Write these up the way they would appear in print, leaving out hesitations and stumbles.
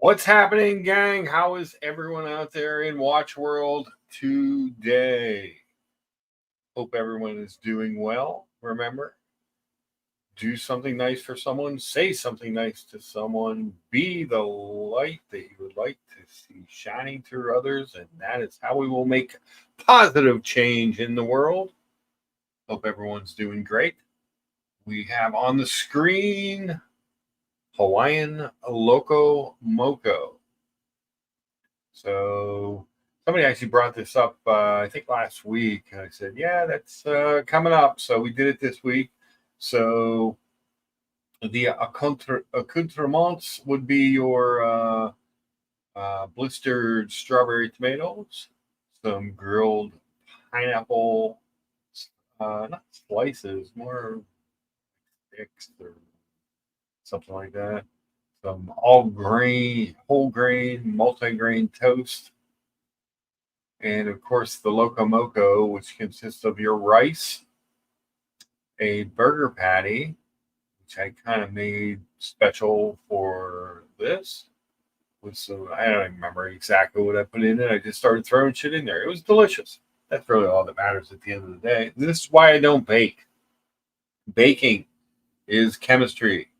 What's happening, gang? How is everyone out there in Watch World today? Hope everyone is doing well. Remember, do something nice for someone, say something nice to someone, be the light that you would like to see shining through others, and that is how we will make positive change in the world. Hope everyone's doing great. We have on the screen Hawaiian Loco Moco. So somebody actually brought this up, I think last week. And I said, yeah, that's coming up. So we did it this week. So the accoutrements would be your blistered strawberry tomatoes, some grilled pineapple, not slices, more sticks or something like that. Some all grain, whole grain, multi grain toast, and of course the loco moco, which consists of your rice, a burger patty, which I kind of made special for this. With some, I don't even remember exactly what I put in it. I just started throwing shit in there. It was delicious. That's really all that matters at the end of the day. This is why I don't bake. Baking is chemistry.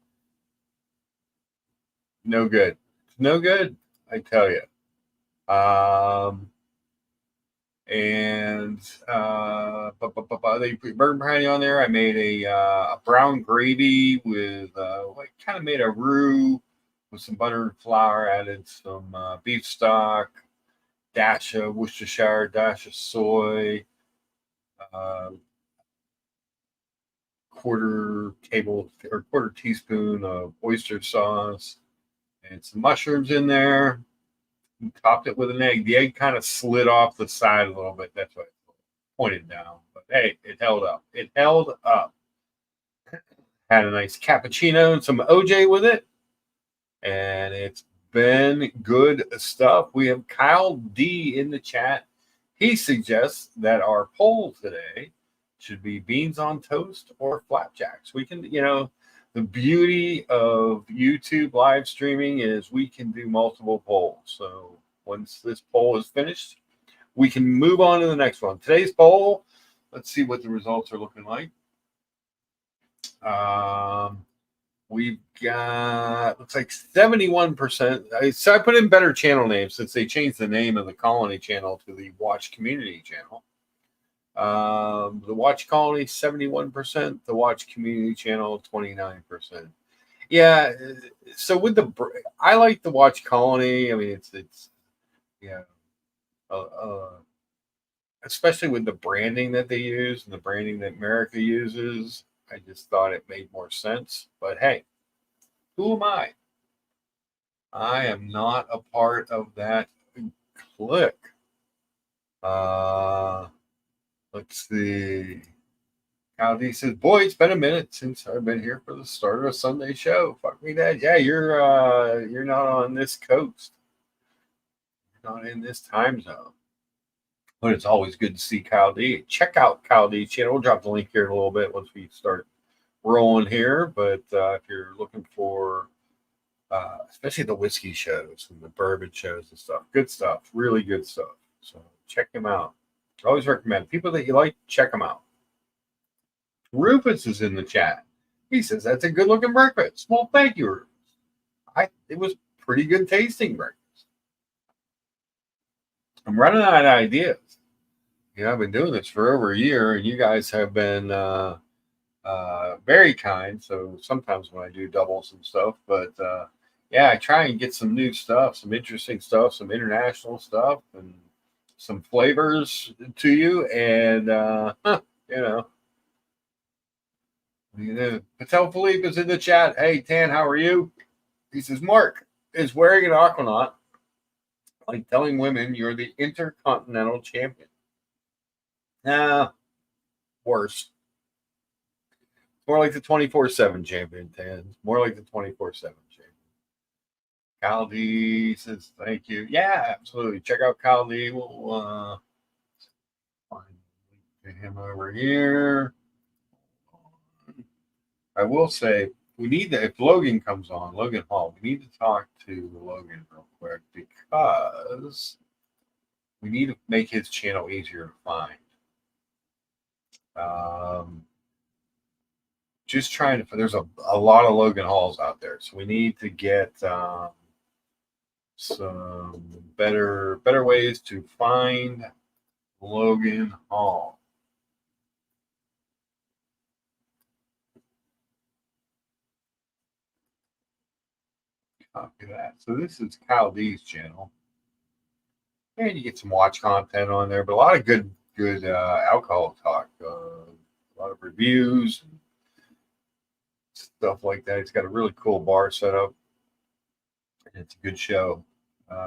No good. No good, I tell you. Um, and they put burger patty on there. I made a brown gravy with like kind of made a roux with some butter and flour. Added some beef stock, dash of Worcestershire, dash of soy, uh, quarter teaspoon of oyster sauce, and some mushrooms in there. And topped it with an egg. The egg kind of slid off the side a little bit. That's why I pointed down. But hey, it held up. It held up. Had a nice cappuccino and some OJ with it. And it's been good stuff. We have Kyle D in the chat. He suggests that our poll today should be beans on toast or flapjacks. We can, the beauty of YouTube live streaming is we can do multiple polls. So once this poll is finished, we can move on to the next one. Today's poll, let's see what the results are looking like. We've got, looks like 71%. So I put in better channel names since they changed the name of the Colony channel to the Watch Community channel. The Watch Colony, 71%. The Watch Community channel, 29%. Yeah. So I like the Watch Colony. I mean, it's yeah. Especially with the branding that they use and the branding that America uses. I just thought it made more sense. But hey, who am I? I am not a part of that clique. Let's see. Cowdy says, "Boy, it's been a minute since I've been here for the start of a Sunday show. Fuck me, Dad. Yeah, you're not on this coast. You're not in this time zone. But it's always good to see Kyle D. Check out Kyle D's channel. We'll drop the link here in a little bit once we start rolling here. But if you're looking for, especially the whiskey shows and the bourbon shows and stuff, good stuff, really good stuff. So check him out. I always recommend people that you like, check them out. Rufus is in the chat. He says that's a good looking breakfast. Well, thank you, Rufus. It was pretty good tasting breakfast. I'm running out of ideas. I've been doing this for over a year, and you guys have been very kind. So sometimes when I do doubles and stuff, but I try and get some new stuff, some interesting stuff, some international stuff, and some flavors to you. And Patel Philippe is in the chat. Hey, Tan, how are you? He says, Mark is wearing an aquanaut, like telling women you're the Intercontinental Champion. Worse. More like the 24/7 champion, Tan. More like the 24/7 champion. Kyle D says, thank you. Yeah, absolutely. Check out Kyle D. We'll find him over here. I will say, we need to, if Logan comes on, Logan Hall, we need to talk to Logan real quick because we need to make his channel easier to find. Just trying to, there's a lot of Logan Halls out there, so we need to get some better ways to find Logan Hall. Copy that. So this is Kyle D's channel, and you get some watch content on there, but a lot of good alcohol talk, a lot of reviews and stuff like that. He's got a really cool bar set up, and it's a good show.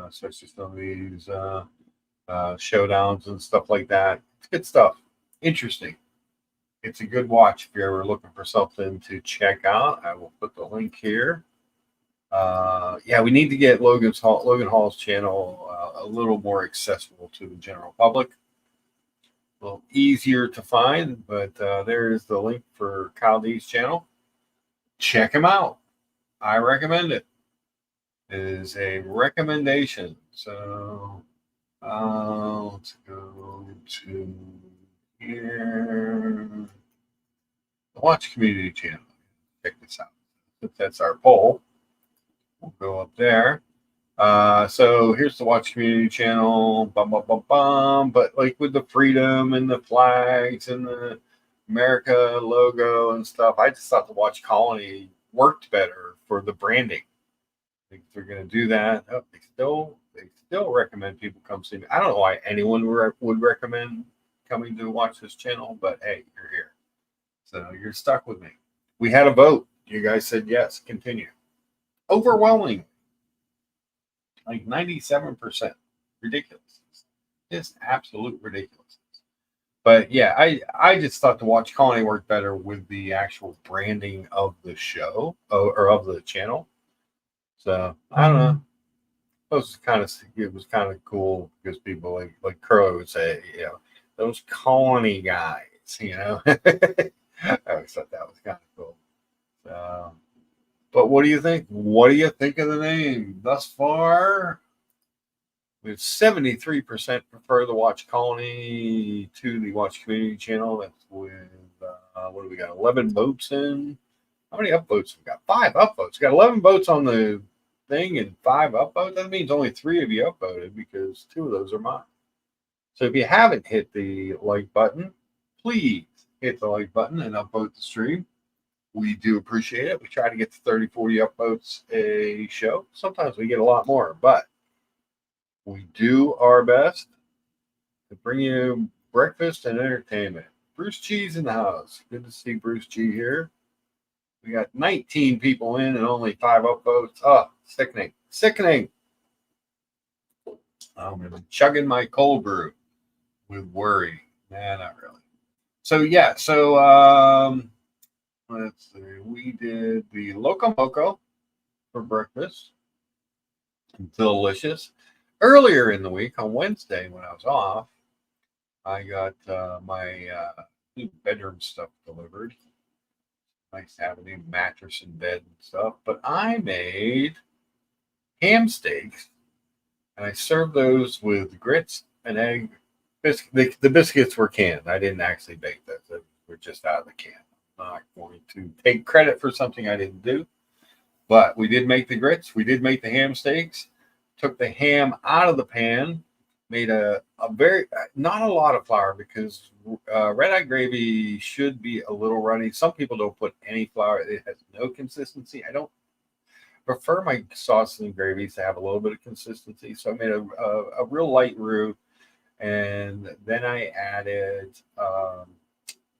Especially some of these showdowns and stuff like that. It's good stuff. Interesting. It's a good watch if you're ever looking for something to check out. I will put the link here. Yeah, we need to get Logan Hall's channel a little more accessible to the general public. A little easier to find, but there is the link for Kyle D's channel. Check him out. I recommend it. It is a recommendation. So let's go to here. The Watch Community channel. Check this out. That's our poll. We'll go up there. So here's the Watch Community channel. But like with the freedom and the flags and the America logo and stuff, I just thought the Watch Colony worked better for the branding. I think they're going to do that. Oh, they still recommend people come see me. I don't know why anyone would recommend coming to watch this channel, but hey, you're here, so you're stuck with me. We had a vote. You guys said yes. Continue. Overwhelming, like 97%. Ridiculous. Just absolute ridiculous. But yeah, I just thought the Watch Colony worked better with the actual branding of the show or of the channel. So I don't know. It was kind of cool because people like Curly would say, those colony guys, I always thought that was kind of cool. So, but what do you think? What do you think of the name thus far? We have 73% prefer the Watch Colony to the Watch Community channel. That's with what do we got? 11 votes in. How many upvotes we got? 5 upvotes. We got 11 votes on the thing and 5 upvotes. That means only 3 of you upvoted because 2 of those are mine. So if you haven't hit the like button, please hit the like button and upvote the stream. We do appreciate it. We try to get to 30, 40 upvotes a show. Sometimes we get a lot more, but we do our best to bring you breakfast and entertainment. Bruce G's in the house. Good to see Bruce G here. We got 19 people in and only 5 upvotes. Oh, sickening. Sickening. I'm going to be chugging my cold brew with worry. Nah, not really. So, yeah. So, let's see. We did the Loco Moco for breakfast. Delicious. Earlier in the week, on Wednesday when I was off, I got my new bedroom stuff delivered. Nice to have a new mattress and bed and stuff. But I made ham steaks, and I served those with grits and egg. The biscuits were canned. I didn't actually bake those. They were just out of the can. I'm not going to take credit for something I didn't do. But we did make the grits. We did make the ham steaks. Took the ham out of the pan. Made a very, not a lot of flour because red eye gravy should be a little runny. Some people don't put any flour. It has no consistency. I don't prefer my sauces and gravies to have a little bit of consistency. So I made a real light roux. And then I added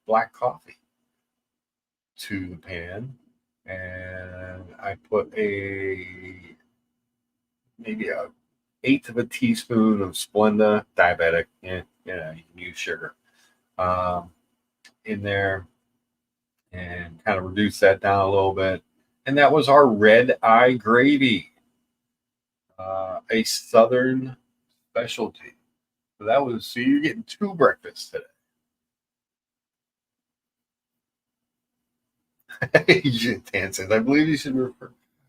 black coffee to the pan. And I put maybe a 1/8 of a teaspoon of Splenda, diabetic, you can use sugar, in there and kind of reduce that down a little bit. And that was our red eye gravy, a Southern specialty. So you're getting 2 breakfasts today. Dan says, I believe you should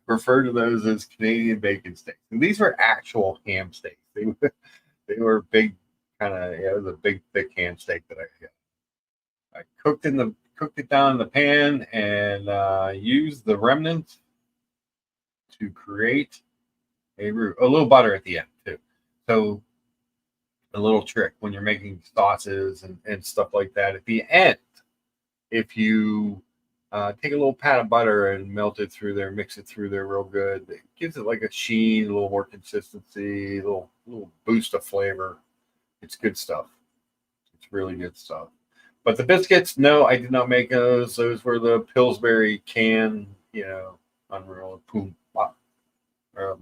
refer to those as Canadian bacon steaks. And these were actual ham steaks. They were big, kind of, yeah, it was a big, thick ham steak that I got. I cooked it down in the pan and used the remnants to create a roux. A little butter at the end too. So a little trick when you're making sauces and stuff like that. At the end, if you take a little pat of butter and melt it through there, mix it through there real good, it gives it like a sheen, a little more consistency, a little boost of flavor. It's good stuff. It's really good stuff. But the biscuits, no, I did not make those. Those were the Pillsbury can, unreal. Boom, pop,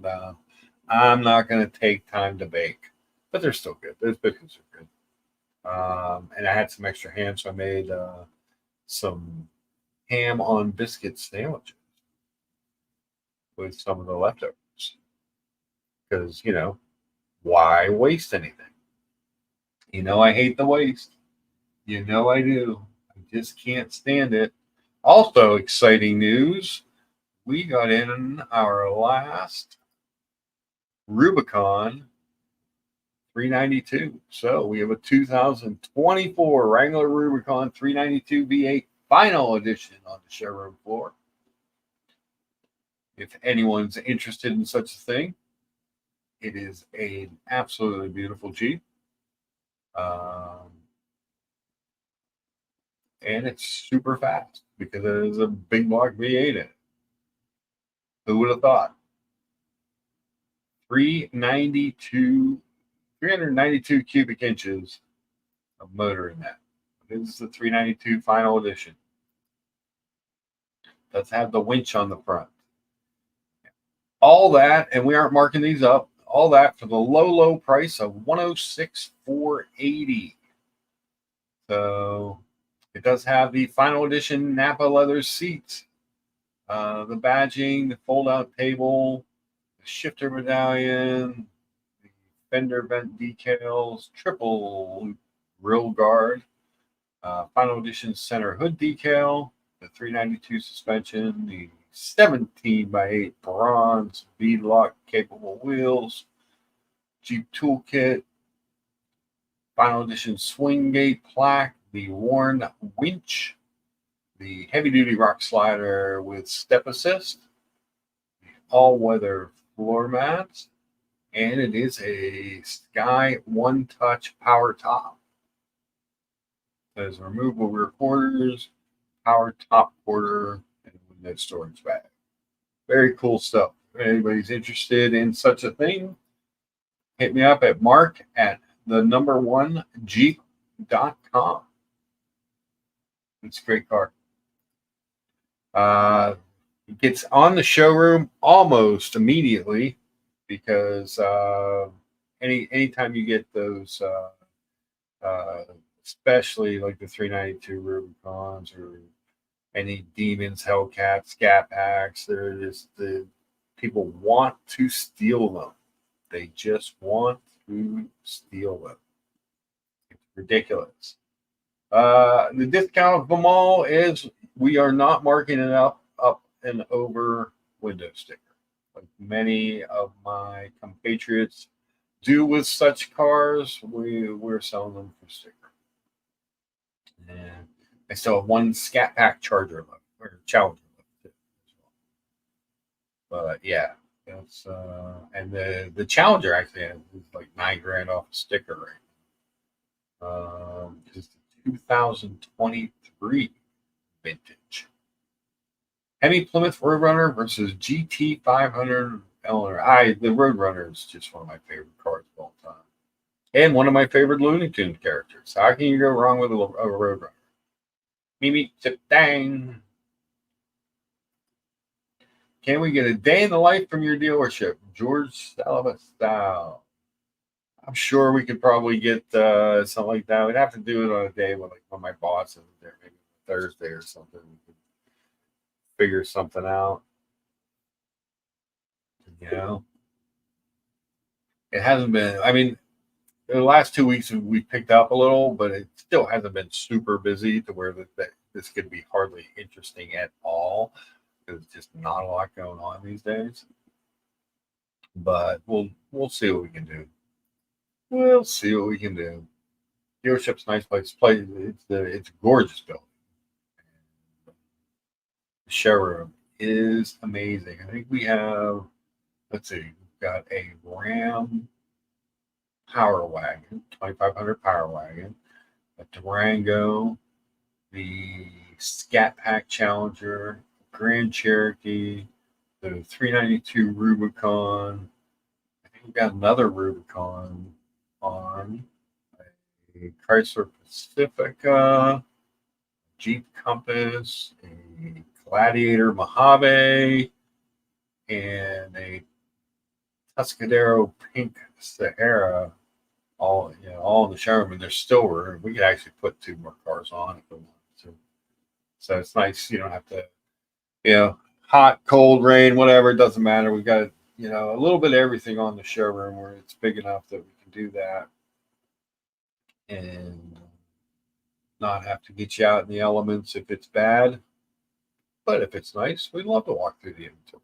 down. I'm not going to take time to bake, but they're still good. Those biscuits are good. And I had some extra ham, so I made some ham on biscuit sandwiches with some of the leftovers. Because, why waste anything? I hate the waste. I do. I just can't stand it. Also, exciting news. We got in our last Rubicon 392. So we have a 2024 Wrangler Rubicon 392 V8 final edition on the showroom floor. If anyone's interested in such a thing, it is an absolutely beautiful Jeep. And it's super fast because it is a big block V8 in it. Who would have thought? 392 cubic inches of motor in that. This is the 392 final edition. Does have the winch on the front. All that, and we aren't marking these up, all that for the low price of $106,480. So it does have the final edition Napa leather seats, the badging, the fold-out table, the shifter medallion, the fender vent decals, triple grill guard, final edition center hood decal, the 392 suspension, the 17x8 bronze beadlock capable wheels, Jeep toolkit, final edition swing gate plaque, the worn winch, the heavy duty rock slider with step assist, all weather floor mats, and it is a Sky One Touch power top. There's removable rear quarters, power top quarter, and window storage bag. Very cool stuff. If anybody's interested in such a thing, hit me up at mark@the1jeep.com. It's a great car. It gets on the showroom almost immediately because anytime you get those, especially like the 392 Rubicons or any Demons, Hellcats, Scat Packs, they're just the people want to steal them. They just want to steal them. It's ridiculous. The discount of them all is we are not marking it up and over window sticker, like many of my compatriots do with such cars. We're selling them for sticker. And I still have one Scat Pack Charger left, or Challenger left too, as well. But yeah, that's and the Challenger actually has like $9,000 off a sticker right. Just 2023 vintage. Hemi Plymouth Roadrunner versus GT 500 Eleanor. The Roadrunner is just one of my favorite cars of all time. And one of my favorite Looney Tunes characters. How can you go wrong with a Roadrunner? Mimi Dang. Can we get a day in the life from your dealership? George Salavastau. I'm sure we could probably get something like that. We'd have to do it on a day when my boss isn't there, maybe Thursday or something. We could figure something out. It hasn't been. I mean, the last 2 weeks we picked up a little, but it still hasn't been super busy to where that this could be hardly interesting at all. There's just not a lot going on these days. But we'll see what we can do. We'll see what we can do. Dealership's a nice place to play. It's a gorgeous building. The showroom is amazing. I think we have, let's see, we've got a Ram Power Wagon, 2500 Power Wagon, a Durango, the Scat Pack Challenger, Grand Cherokee, the 392 Rubicon. I think we've got another Rubicon on, a Chrysler Pacifica, Jeep Compass, a Gladiator Mojave, and a Tuscadero Pink Sahara, all in the showroom, and there's still room. We could actually put 2 more cars on if we wanted to. So it's nice. You don't have to, hot, cold, rain, whatever. It doesn't matter. We've got, a little bit of everything on the showroom where it's big enough that we can do that and not have to get you out in the elements if it's bad. But if it's nice, we'd love to walk through the inventory.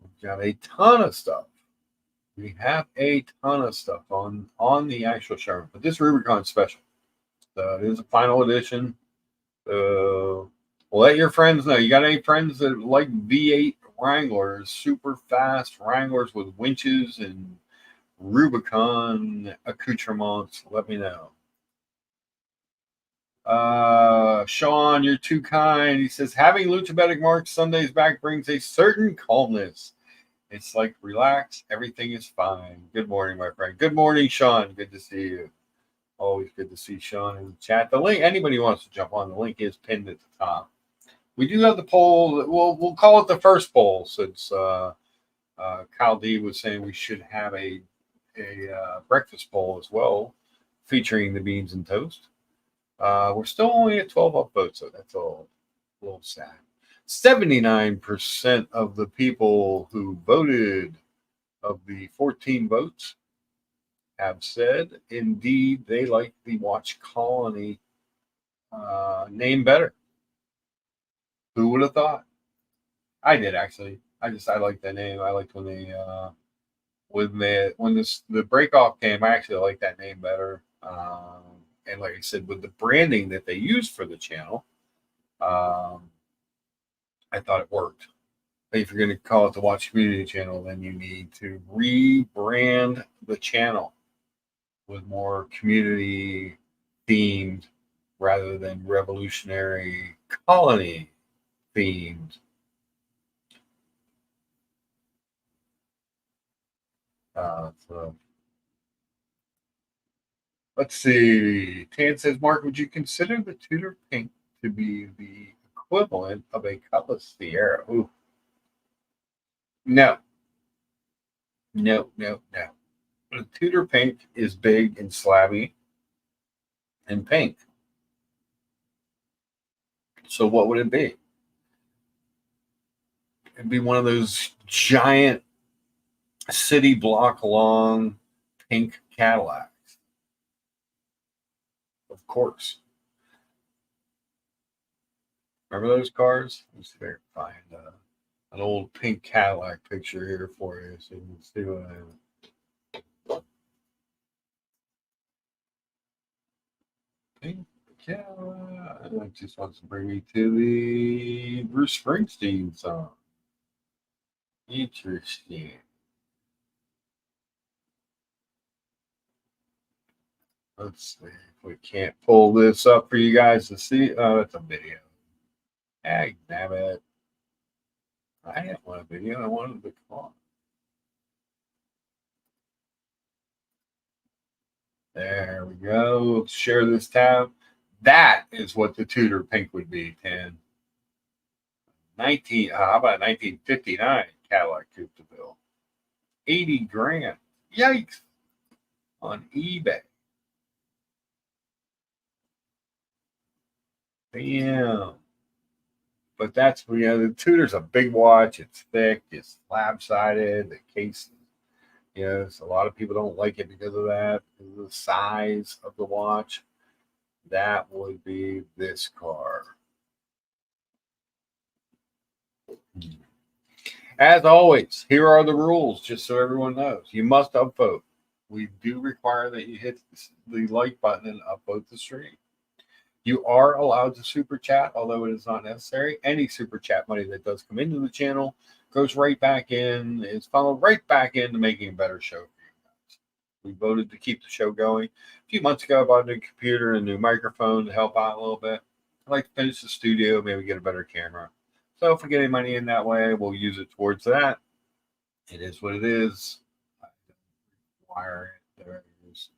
We've got a ton of stuff. We have a ton of stuff on the actual showroom, but this Rubicon special. It is a final edition. Let your friends know. You got any friends that like V8 Wranglers, super fast Wranglers with winches and Rubicon accoutrements? Let me know. Sean, you're too kind. He says, having Luchabetic Mark Sundays back brings a certain calmness. It's like, relax, everything is fine. Good morning, my friend. Good morning, Sean. Good to see you. Always good to see Sean in the chat. The link, anybody who wants to jump on, the link is pinned at the top. We do have the poll. We'll call it the first poll, since Kyle D was saying we should have a breakfast poll as well, featuring the beans and toast. We're still only at 12 upvotes, so that's a little sad. 79% of the people who voted, of the 14 votes, have said indeed they like the Watch Colony name better. Who would have thought? I did, actually. I like that name. I liked when the break off came. I actually like that name better. And like I said, with the branding that they used for the channel, I thought it worked. If you're going to call it the Watch Community Channel, then you need to rebrand the channel with more community themed rather than revolutionary colony themed. So let's see. Tan says, Mark, would you consider the Tudor Pink to be the equivalent of a Cutlass Sierra? Ooh. No. The Tudor Pink is big and slabby and pink. So what would it be? It'd be one of those giant city block long pink Cadillacs. Of course. Remember those cars? Let's see if I can find an old pink Cadillac picture here for you so you can see what I am. Pink Cadillac. It just wants to bring me to the Bruce Springsteen song. Interesting. Let's see if we can't pull this up for you guys to see. Oh, it's a video. Ag, damn it. I didn't want a video. I wanted the call. There we go. Let's share this tab. That is what the Tudor Pink would be, 10. How about 1959 Cadillac Coupe de Ville? 80 grand. Yikes. On eBay. Damn. But that's, the Tudor's a big watch. It's thick. It's slab-sided. The case, Yes, a lot of people don't like it because of that, because of the size of the watch. That would be this car. As always, here are the rules, just so everyone knows. You must upvote. We do require that you hit the like button and upvote the stream. You are allowed to super chat, although it is not necessary. Any super chat money that does come into the channel goes right back in, is funneled right back into making a better show for you guys. We voted to keep the show going. A few months ago, I bought a new computer and a new microphone to help out a little bit. I'd like to finish the studio, maybe get a better camera. So if we get any money in that way, we'll use it towards that. It is what it is. I don't require it. There's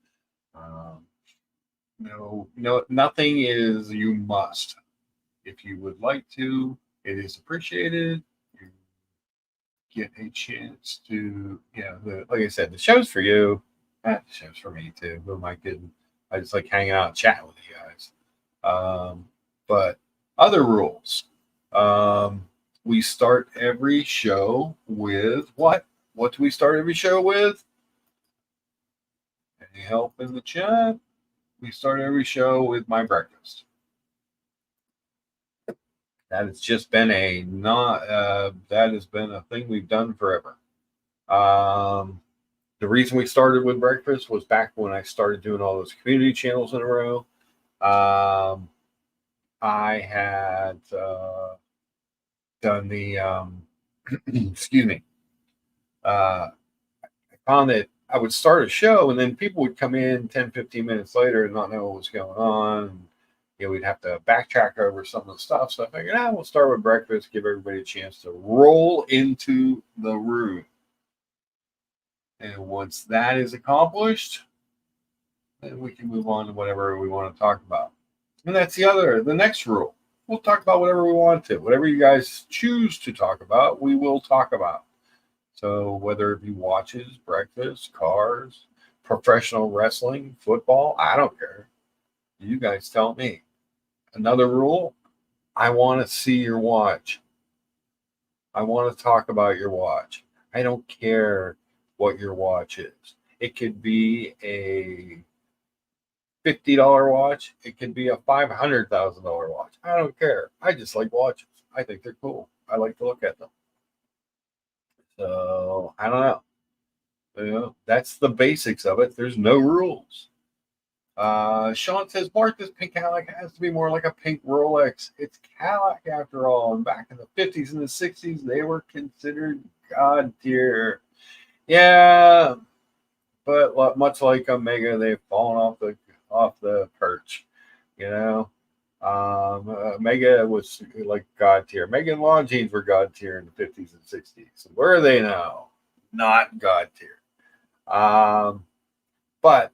no, nothing is you must. If you would like to, it is appreciated. You get a chance to, like I said, the show's for you. The show's for me too. Who am I kidding? I just like hanging out and chatting with you guys. But other rules. We start every show with what? What do we start every show with? Any help in the chat? We start every show with my breakfast. That has just been that has been a thing we've done forever. The reason we started with breakfast was back when I started doing all those community channels in a row. I had done the excuse me. I found that I would start a show and then people would come in 10, 15 minutes later and not know what was going on. We'd have to backtrack over some of the stuff. So I figured, we'll start with breakfast, give everybody a chance to roll into the room. And once that is accomplished, then we can move on to whatever we want to talk about. And that's the next rule. We'll talk about whatever we want to. Whatever you guys choose to talk about, we will talk about. So whether it be watches, breakfast, cars, professional wrestling, football, I don't care. You guys tell me. Another rule, I want to see your watch. I want to talk about your watch. I don't care what your watch is. It could be a $50 watch. It could be a $500,000 watch. I don't care. I just like watches. I think they're cool. I like to look at them. So I don't know. That's the basics of it. There's no rules. Sean says, Mark, this pink Cadillac has to be more like a pink Rolex. It's Cadillac after all. And back in the 50s and the 60s, they were considered God tier. Yeah, but much like Omega, they've fallen off the perch. Omega was like God tier. Omega and Longines were God tier in the 50s and 60s. Where are they now? Not God tier. But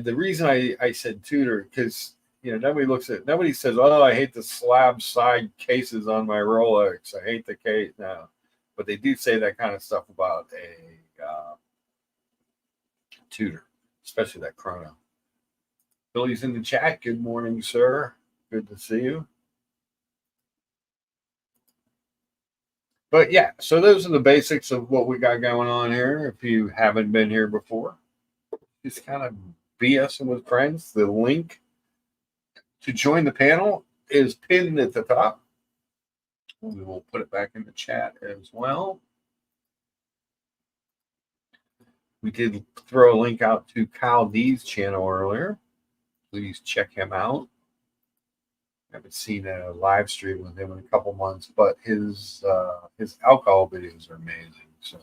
the reason I said Tudor, because nobody says, oh, I hate the slab side cases on my Rolex. I hate the case now. But they do say that kind of stuff about a Tudor, especially that chrono. Billy's in the chat. Good morning, sir. Good to see you. But yeah, so those are the basics of what we got going on here. If you haven't been here before, just kind of BSing with friends. The link to join the panel is pinned at the top. We will put it back in the chat as well. We did throw a link out to Kyle D's channel earlier. Please check him out. I haven't seen a live stream with him in a couple months, but his alcohol videos are amazing. So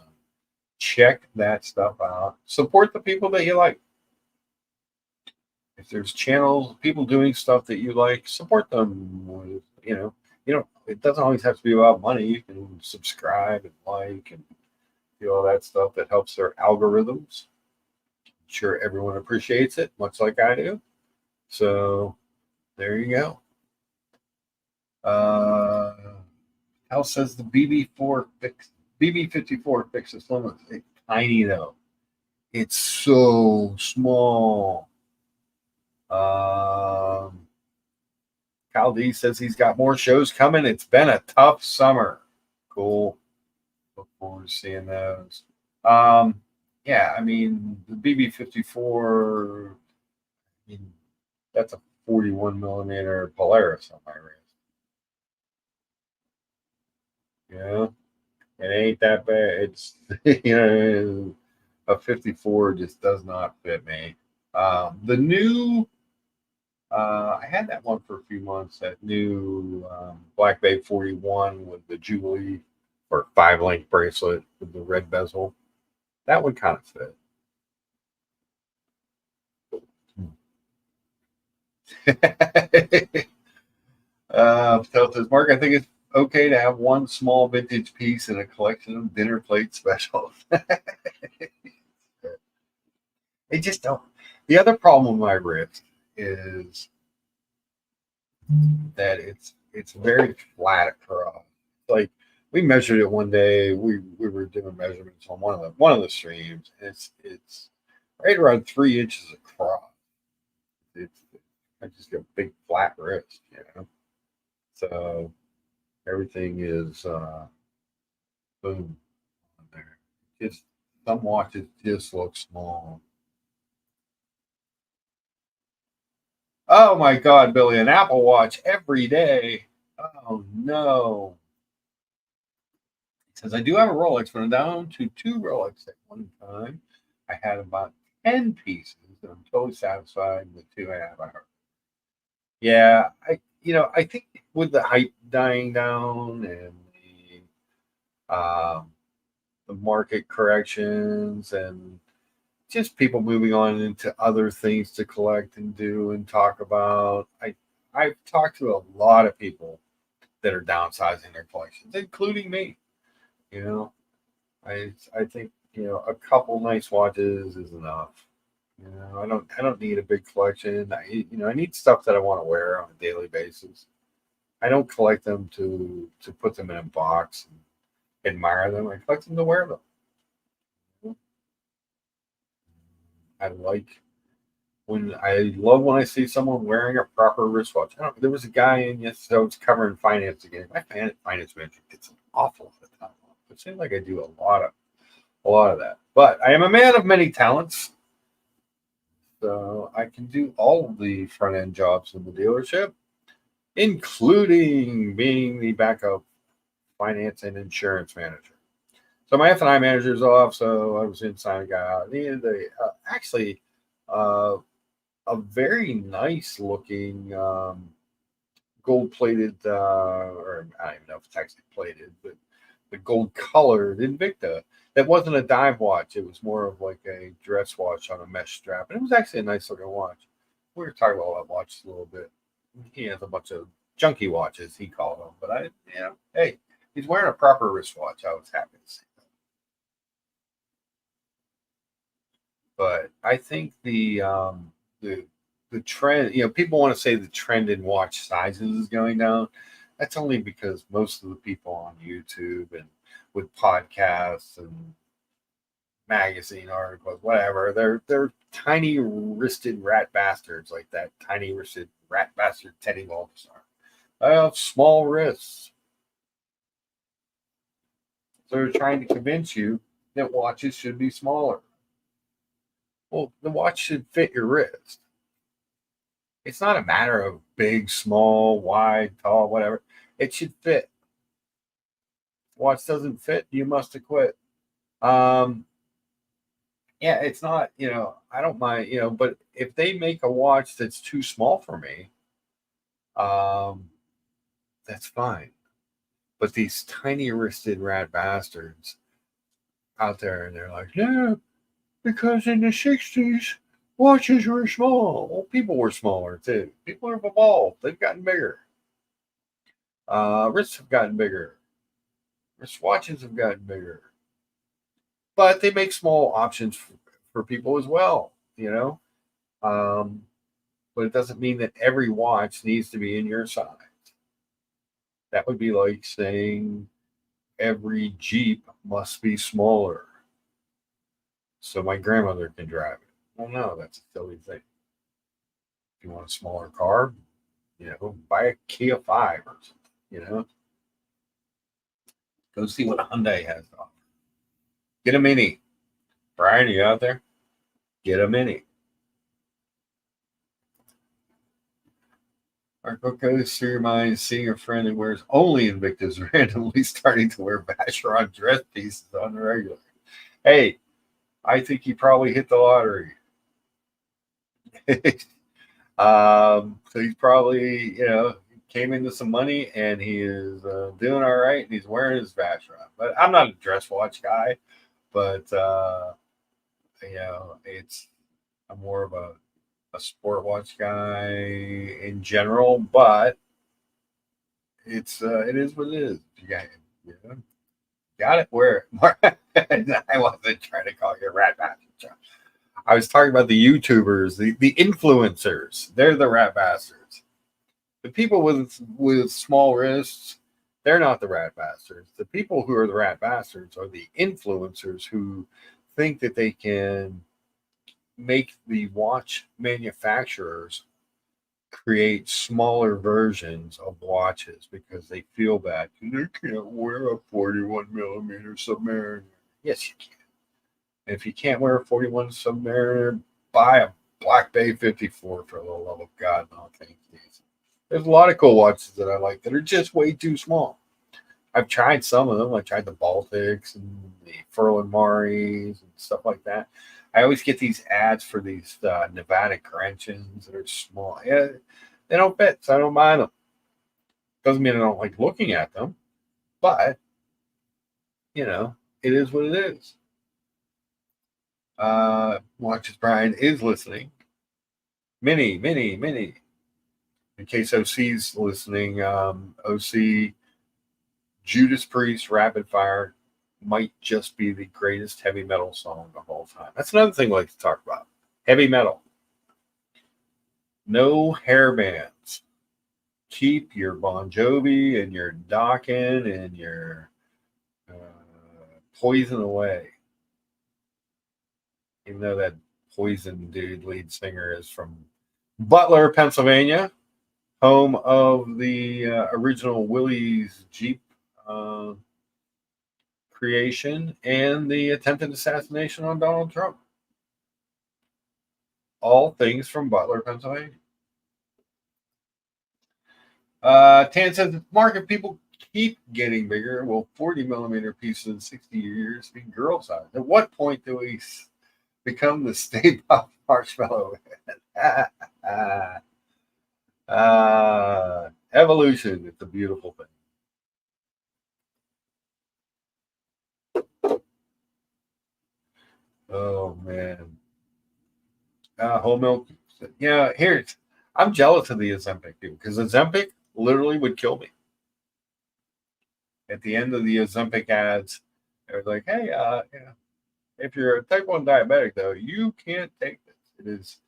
check that stuff out. Support the people that you like. If there's channels, people doing stuff that you like, support them. It doesn't always have to be about money. You can subscribe and like and do all that stuff that helps their algorithms. I'm sure everyone appreciates it, much like I do. So there you go. Hal says the BB54 fixes limits. It's tiny though. It's so small. Cal D says he's got more shows coming. It's been a tough summer. Cool. Look forward to seeing those. yeah, I mean the BB-54. I mean that's a 41 millimeter Polaris on my wrist. Yeah, it ain't that bad. It's a 54 just does not fit me. The new I had that one for a few months. That new Black Bay 41 with the Jubilee or 5 link bracelet with the red bezel. That one kind of fit. So says Mark, I think it's okay to have one small vintage piece in a collection of dinner plate specials. They just don't. The other problem with my wrist is that it's very flat across. Like we measured it one day. We were doing measurements on one of the streams. And it's right around 3 inches across. It's I just got a big flat wrist, So everything is boom on there. Just some watches just look small. Oh my God, Billy, an Apple Watch every day. Oh no. He says, I do have a Rolex, but I'm down to two Rolex at one time. I had about 10 pieces, and I'm totally satisfied with two I have. Yeah, I think with the hype dying down and the market corrections and just people moving on into other things to collect and do and talk about. I've talked to a lot of people that are downsizing their collections, including me. You know, I think a couple nice watches is enough. I don't need a big collection. I need stuff that I want to wear on a daily basis. I don't collect them to put them in a box and admire them. I collect them to wear them. I like I love when I see someone wearing a proper wristwatch. There was a guy in yesterday I was covering finance again. My finance manager gets an awful lot of time off. It seems like I do a lot of that. But I am a man of many talents, so I can do all of the front end jobs in the dealership, including being the backup finance and insurance manager. So my F&I manager's off, so I was inside a guy out. Actually, uh, a very nice looking gold plated, or I don't even know if it's actually plated, but the gold colored Invicta. That wasn't a dive watch. It was more of like a dress watch on a mesh strap. And it was actually a nice looking watch. We were talking about that watch a little bit. He has a bunch of junky watches, he called them. But hey, he's wearing a proper wristwatch. I was happy to see that. But I think the the trend, people want to say the trend in watch sizes is going down. That's only because most of the people on YouTube and with podcasts and magazine articles, whatever, they're tiny wristed rat bastards like that tiny wristed rat bastard Teddy Balthasar. I have small wrists. So they're trying to convince you that watches should be smaller. Well, the watch should fit your wrist. It's not a matter of big, small, wide, tall, whatever. It should fit. Watch doesn't fit, you must have quit. Um, yeah, it's not, I don't mind, but if they make a watch that's too small for me, um, that's fine. But these tiny wristed rat bastards out there, and they're like, yeah, because in the 60s, watches were small. Well, people were smaller too. People have evolved, they've gotten bigger. Wrists have gotten bigger. Wristwatches have gotten bigger. But they make small options for people as well, Um, but it doesn't mean that every watch needs to be in your size. That would be like saying every Jeep must be smaller so my grandmother can drive it. Well, no, that's a silly thing. If you want a smaller car, buy a Kia 5 or something, Go see what Hyundai has to offer. Get a Mini Brian, you out there? Get a mini. Our book goes through your mind, seeing a friend who wears only Invictus randomly starting to wear Vacheron dress pieces on the regular. Hey, I think he probably hit the lottery. So he's probably, came into some money and he is doing all right and he's wearing his Vacheron. But I'm not a dress watch guy, but, I'm more of a sport watch guy in general, but it is what it is. Got it. Wear it. I wasn't trying to call you a rat bastard. I was talking about the YouTubers, the influencers. They're the rat bastards. The people with small wrists, they're not the rat bastards. The people who are the rat bastards are the influencers who think that they can make the watch manufacturers create smaller versions of watches because they feel bad. They can't wear a 41 millimeter Submariner. Yes, you can. And if you can't wear a 41 Submariner, buy a Black Bay 54 for the love of God. No, thank you. There's a lot of cool watches that I like that are just way too small. I've tried some of them. I tried the Baltics and the Furlan Maris and stuff like that. I always get these ads for these Nevada Grenchens that are small. Yeah, they don't fit, so I don't buy them. Doesn't mean I don't like looking at them, but it is what it is. Watches Brian is listening. Mini. In case OC's listening, OC Judas Priest Rapid Fire might just be the greatest heavy metal song of all time. That's another thing I like to talk about. Heavy metal. No hair bands. Keep your Bon Jovi and your Dokken and your Poison away. Even though that Poison dude lead singer is from Butler, Pennsylvania, home of the original Willys Jeep creation and the attempted assassination on Donald Trump. All things from Butler, Pennsylvania. Tan says, Mark, if people keep getting bigger, will 40 millimeter pieces in 60 years be girl size? At what point do we become the Stay Puft Marshmallow? Evolution, it's a beautiful thing. Oh man. Whole milk. Yeah, I'm jealous of the Ozempic people because Ozempic literally would kill me. At the end of the Ozempic ads, they were like, hey, if you're a type 1 diabetic, though, you can't take this. It is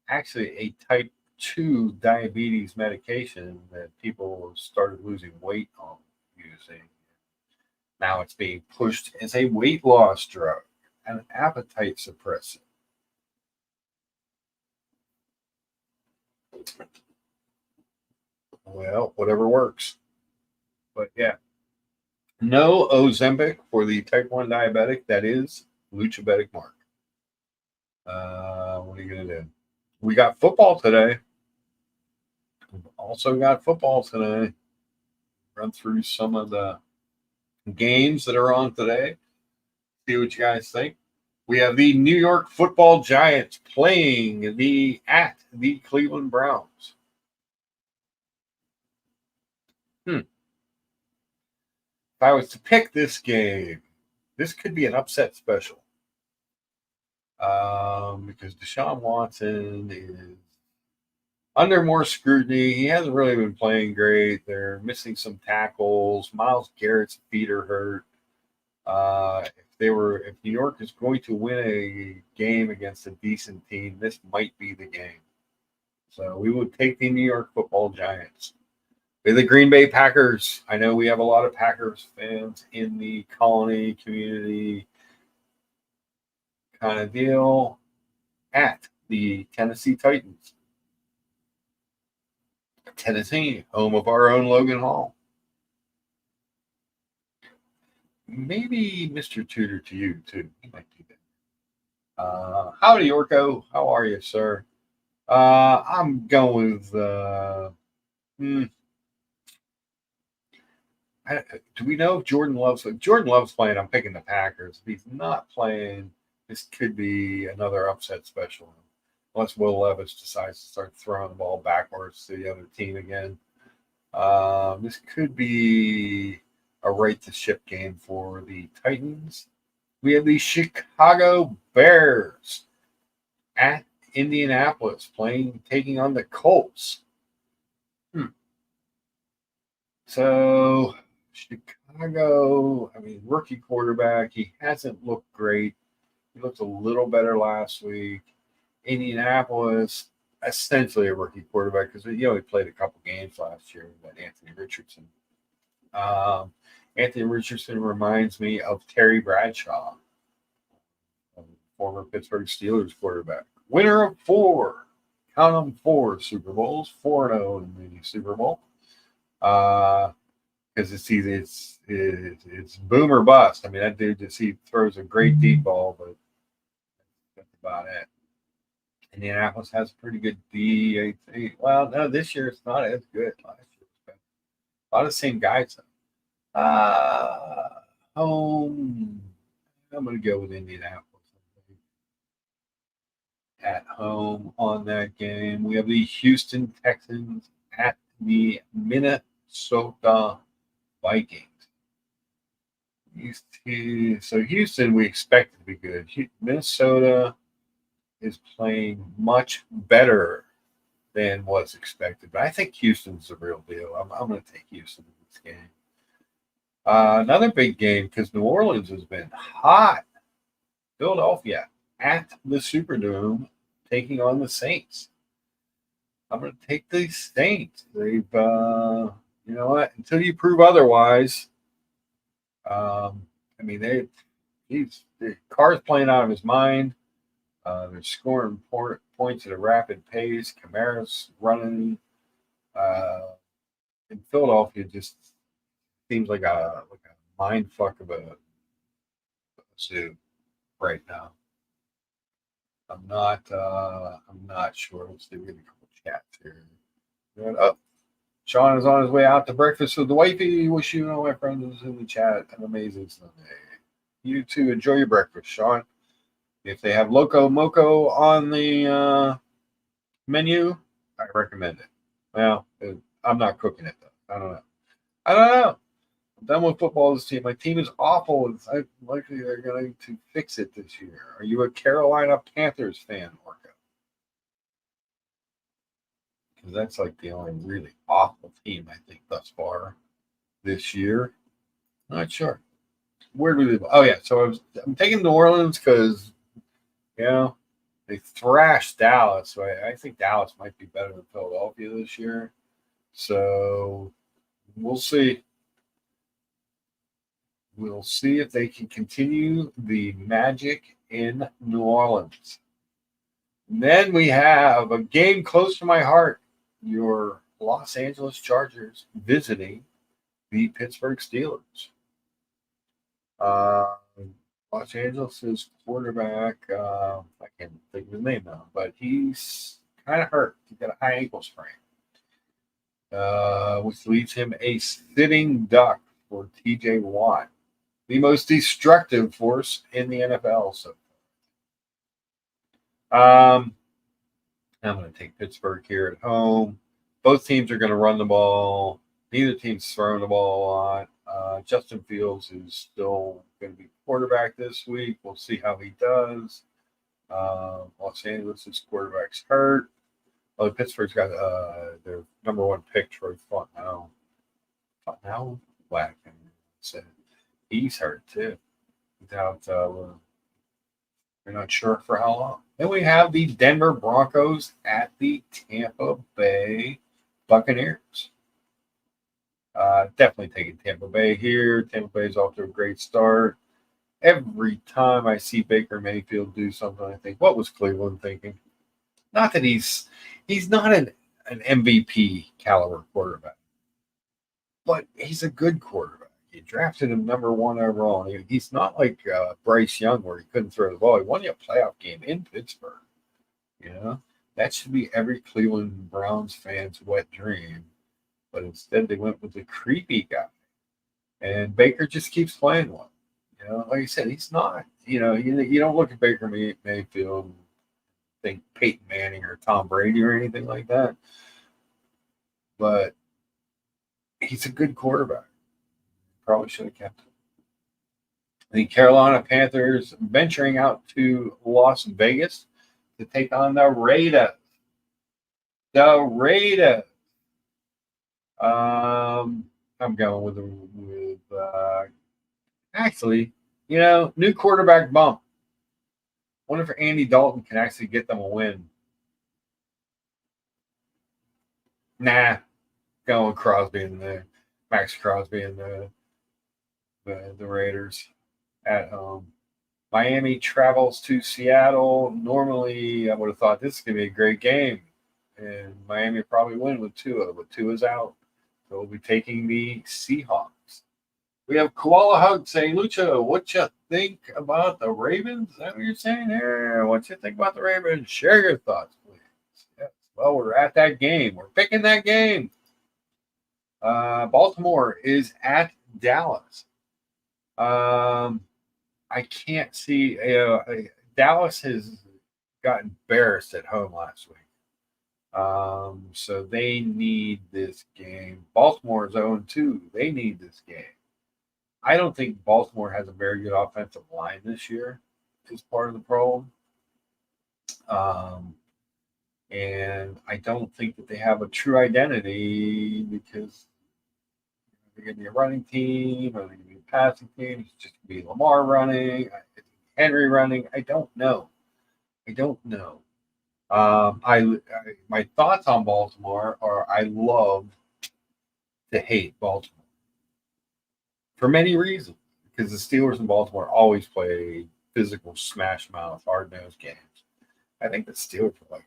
actually a type 2 diabetes medication that people started losing weight on using. Now it's being pushed as a weight loss drug, an appetite suppressant. Well, whatever works. But yeah, no Ozempic for the type 1 diabetic. That is Luchabetic Mark. What are you going to do? We got football today. We've also got football today. Run through some of the games that are on today. See what you guys think. We have the New York Football Giants playing at the Cleveland Browns. If I was to pick this game, this could be an upset special. Because Deshaun Watson is under more scrutiny. He hasn't really been playing great. They're missing some tackles. Myles Garrett's feet are hurt. If New York is going to win a game against a decent team, this might be the game. So we would take the New York Football Giants. With the Green Bay Packers, I know we have a lot of Packers fans in the Colony community kind of deal, at the Tennessee Titans. Tennessee, home of our own Logan Hall. Maybe Mr. Tudor to you, too. He might do that. Howdy, Orko. How are you, sir? I'm going with. Hmm, do we know if Jordan Love's? If Jordan Love's playing, I'm picking the Packers. If he's not playing, this could be another upset special. Unless Will Levis decides to start throwing the ball backwards to the other team again. This could be a right to ship game for the Titans. We have the Chicago Bears at Indianapolis taking on the Colts. So Chicago, I mean, rookie quarterback, he hasn't looked great. He looked a little better last week. Indianapolis, essentially a rookie quarterback because he only played a couple games last year with Anthony Richardson. Anthony Richardson reminds me of Terry Bradshaw, former Pittsburgh Steelers quarterback. Winner of 4. Count them 4 Super Bowls, 4-0 in the Super Bowl. Because it's boom or bust. I mean, that dude he throws a great deep ball, but that's about it. Indianapolis has a pretty good D. Well, no, this year it's not as good. Last year it's been a lot of the same guys. Home. I'm going to go with Indianapolis at home on that game. We have the Houston Texans at the Minnesota Vikings. So Houston, we expect it to be good. Minnesota is playing much better than was expected, but I think Houston's the real deal. I'm going to take Houston in this game. Another big game because New Orleans has been hot. Philadelphia at the Superdome taking on the Saints. I'm going to take the Saints. They've, you know what? Until you prove otherwise, I mean, the Carr's playing out of his mind. They're scoring points at a rapid pace. Kamara's running. In Philadelphia, just seems like a mind fuck of a zoo right now. I'm not sure. Let's see. We get a couple chats here. Oh, Sean is on his way out to breakfast with the wifey. Wish you and all my friends in the chat an amazing Sunday. You too. Enjoy your breakfast, Sean. If they have Loco Moco on the menu, I recommend it. Well, I'm not cooking it though. I don't know. I'm done with football this team. My team is awful, and I'm likely they're going to fix it this year. Are you a Carolina Panthers fan, Orca? Because that's like the only really awful team I think thus far this year. Not sure. Where do we live? Oh yeah, so I'm taking New Orleans because they thrashed Dallas. So I think Dallas might be better than Philadelphia this year. So we'll see. We'll see if they can continue the magic in New Orleans. And then we have a game close to my heart. Your Los Angeles Chargers visiting the Pittsburgh Steelers. Los Angeles' quarterback, I can't think of his name now, but he's kind of hurt. He's got a high ankle sprain, which leaves him a sitting duck for TJ Watt, the most destructive force in the NFL. So I'm going to take Pittsburgh here at home. Both teams are going to run the ball. Neither team's throwing the ball a lot. Justin Fields is still going to be quarterback this week. We'll see how he does. Los Angeles' quarterback's hurt. Oh, Pittsburgh's got their number 1 pick, Troy Fontenot. Black. He's hurt too. Without, we're not sure for how long. Then we have the Denver Broncos at the Tampa Bay Buccaneers. Definitely taking Tampa Bay here. Tampa Bay is off to a great start. Every time I see Baker Mayfield do something, I think, what was Cleveland thinking? Not that he's not an MVP caliber quarterback, but he's a good quarterback. you drafted him number 1 overall. And he's not like Bryce Young where he couldn't throw the ball. He won you a playoff game in Pittsburgh. You know, that should be every Cleveland Browns fan's wet dream. But instead, they went with the creepy guy. And Baker just keeps playing one. Like I said, he's not. You don't look at Baker Mayfield and think Peyton Manning or Tom Brady or anything like that. But he's a good quarterback. Probably should have kept him. The Carolina Panthers venturing out to Las Vegas to take on the Raiders. The Raiders. I'm going with actually, new quarterback bump. Wonder if Andy Dalton can actually get them a win. Nah, going Crosby in there, Max Crosby in the Raiders at home. Miami travels to Seattle. Normally, I would have thought this is going to be a great game, and Miami would probably win with Tua, but Tua's out. So we'll be taking the Seahawks. We have Koala Hug saying, Lucha, what you think about the Ravens? Is that what you're saying here? What you think about the Ravens? Share your thoughts, please. Yes. Well, we're at that game. We're picking that game. Baltimore is at Dallas. I can't see. Dallas has got embarrassed at home last week. So they need this game. Baltimore is 0-2. They need this game. I don't think Baltimore has a very good offensive line this year is part of the problem. And I don't think that they have a true identity because they're going to be a running team or they're going to be a passing team. It's just going to be Lamar running, Henry running. I don't know. My thoughts on Baltimore are I love to hate Baltimore for many reasons because the Steelers in Baltimore always play physical, smash mouth, hard nosed games. I think the Steelers are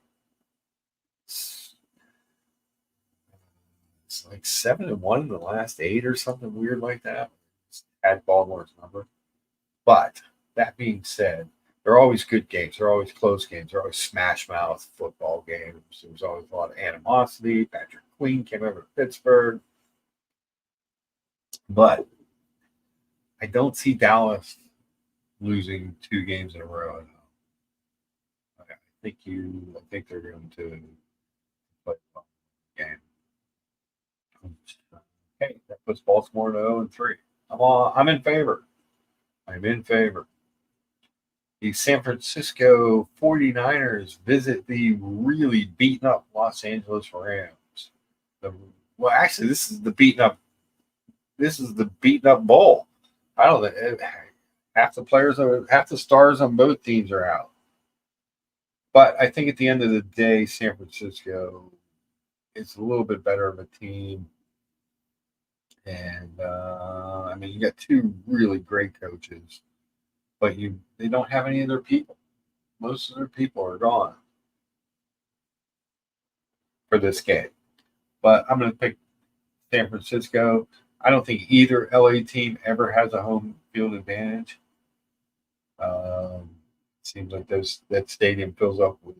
it's like 7-1 in the last 8 or something weird like that. At Baltimore's number, but that being said. They're always good games. They're always close games. They're always smash mouth football games. There's always a lot of animosity. Patrick Queen came over to Pittsburgh. But I don't see Dallas losing 2 games in a row. I think they're going to play the game. Okay, that puts Baltimore to 0-3. I'm in favor. The San Francisco 49ers visit the really beaten up Los Angeles Rams. Actually, this is the beaten up bowl. I don't think half the stars on both teams are out. But I think at the end of the day, San Francisco is a little bit better of a team. And you got 2 really great coaches. But they don't have any of their people. Most of their people are gone for this game. But I'm going to pick San Francisco. I don't think either LA team ever has a home field advantage. Seems like that stadium fills up with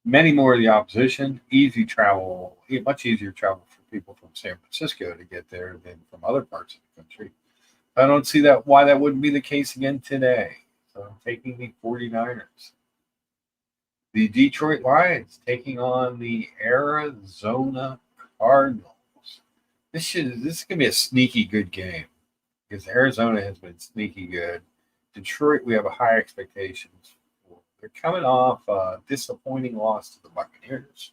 many more of the opposition. Much easier travel for people from San Francisco to get there than from other parts of the country. I don't see why that wouldn't be the case again today. So I'm taking the 49ers. The Detroit Lions taking on the Arizona Cardinals. This is going to be a sneaky good game because Arizona has been sneaky good. Detroit, we have a high expectations for. They're coming off a disappointing loss to the Buccaneers.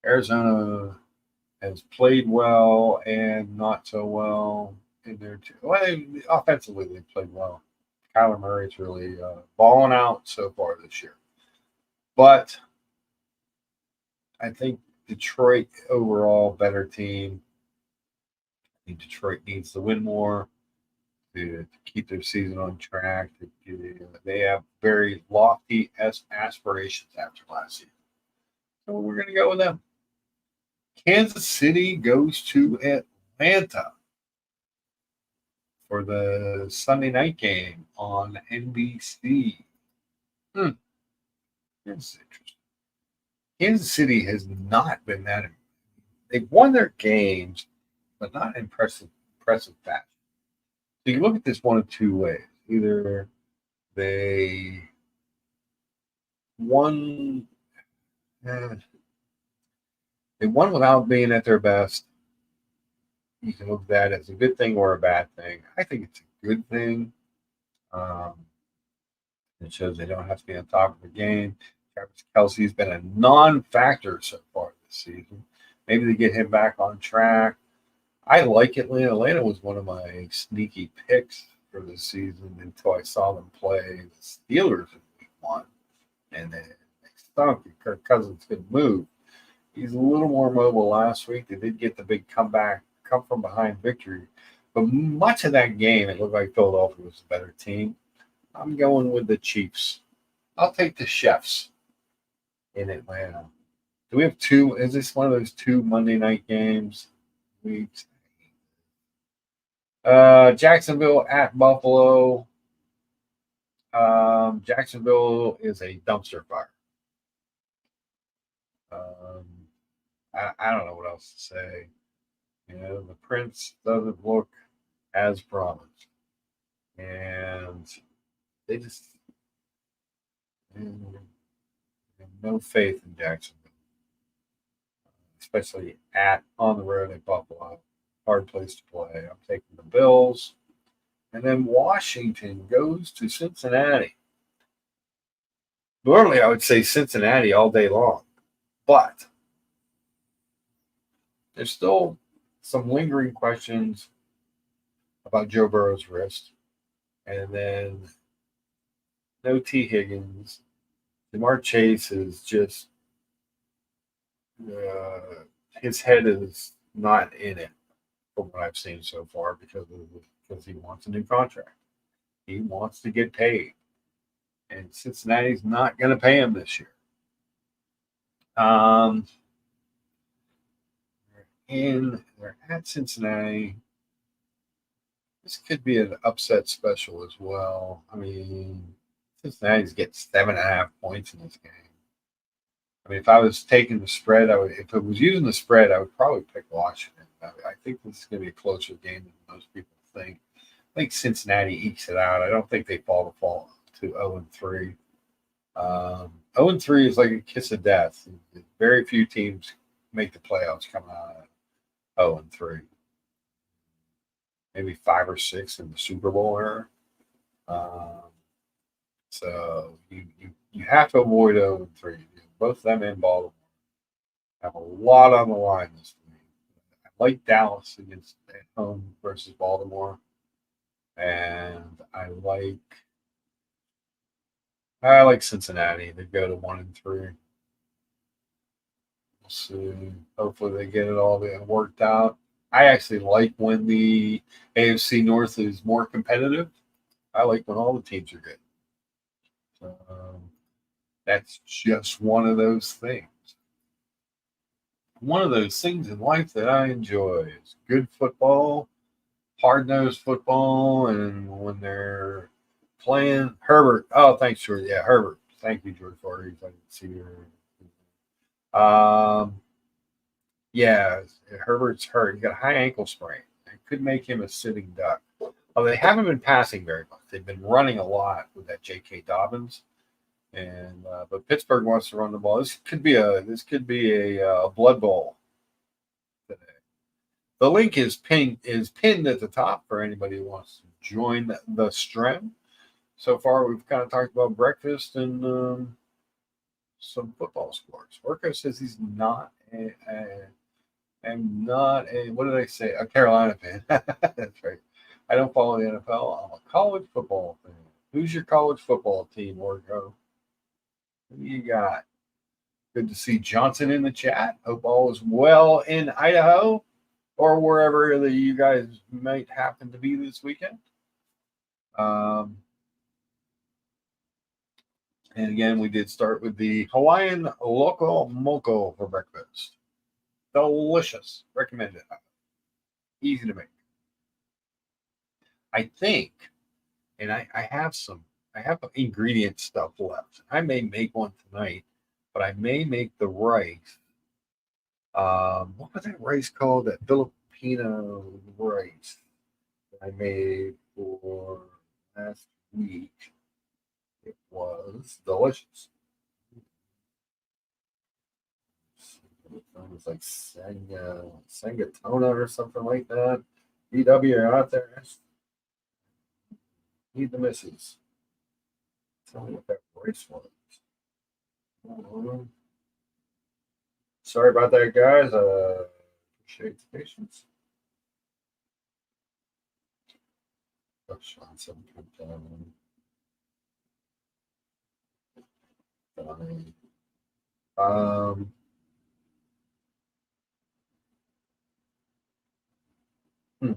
Arizona has played well and not so well. Offensively, they played well. Kyler Murray's really balling out so far this year. But I think Detroit overall better team. I think Detroit needs to win more to keep their season on track. They have very lofty aspirations after last season. So we're going to go with them. Kansas City goes to Atlanta. for the Sunday night game on NBC. Hmm, that's interesting. Kansas City has not been that. They've won their games, but not impressive fashion. So you look at this one of two ways. Either they won, eh, they won without being at their best. You can look at that as a good thing or a bad thing. I think it's a good thing. Um, it shows they don't have to be on top of the game. Travis Kelsey's been a non-factor so far this season. Maybe they get him back on track. I like Atlanta. Atlanta was one of my sneaky picks for the season until I saw them play the Steelers in week one. And they stunk. Kirk Cousins couldn't move. He's a little more mobile last week. They did get the big comeback, come from behind victory. But much of that game, it looked like Philadelphia was a better team. I'm going with the Chiefs. I'll take the Chefs in Atlanta. Do we have two? Is this one of those two Monday night games? Weeks. Jacksonville at Buffalo. Jacksonville is a dumpster fire. I don't know what else to say. The Prince doesn't look as promised, and they just have no faith in Jacksonville, especially on the road at Buffalo. Hard place to play. I'm taking the Bills. And then Washington goes to Cincinnati. Normally, I would say Cincinnati all day long, but there's still some lingering questions about Joe Burrow's wrist. And then no T. Higgins. Jamar Chase is just, his head is not in it from what I've seen so far because he wants a new contract. He wants to get paid. And Cincinnati's not going to pay him this year. They're at Cincinnati. This could be an upset special as well. I mean, Cincinnati's getting 7.5 points in this game. I mean, if I was taking the spread, if it was using the spread, I would probably pick Washington. I think this is going to be a closer game than most people think. I think Cincinnati ekes it out. I don't think they fall to 0-3. 0-3 is like a kiss of death. Very few teams make the playoffs coming out of 0-3. Maybe 5 or 6 in the Super Bowl era. So you have to avoid 0-3. Both them and Baltimore have a lot on the line this week. I like Dallas at home versus Baltimore, and I like Cincinnati. They go to 1-3. We'll see. Hopefully they get it all worked out. I actually like when the AFC North is more competitive. I like when all the teams are good. So, that's just one of those things. One of those things in life that I enjoy is good football, hard-nosed football, and when they're playing Herbert. Oh, thanks, George. Yeah, Herbert. Thank you, George Farley. I didn't see her. Yeah, Herbert's hurt. He got a high ankle sprain. It could make him a sitting duck. Oh, they haven't been passing very much. They've been running a lot with that J.K. Dobbins. And but Pittsburgh wants to run the ball. This could be a blood bowl today. The link is pinned at the top for anybody who wants to join the stream. So far, we've kind of talked about breakfast and some football scores. Orko says he's not what did I say? A Carolina fan. That's right. I don't follow the NFL. I'm a college football fan. Who's your college football team, Orko? Who you got? Good to see Johnson in the chat. Hope all is well in Idaho or wherever that you guys might happen to be this weekend. And again, we did start with the Hawaiian Loco Moco for breakfast. Delicious. Recommend it. Easy to make. I think, and I have ingredient stuff left. I may make one tonight, but I may make the rice. What was that rice called? That Filipino rice that I made for last week. It was delicious. It was like Sangatona or something like that. BW are out there. Need the misses. Tell me what that rice was. Sorry about that, guys. Appreciate the patience. Um, hmm.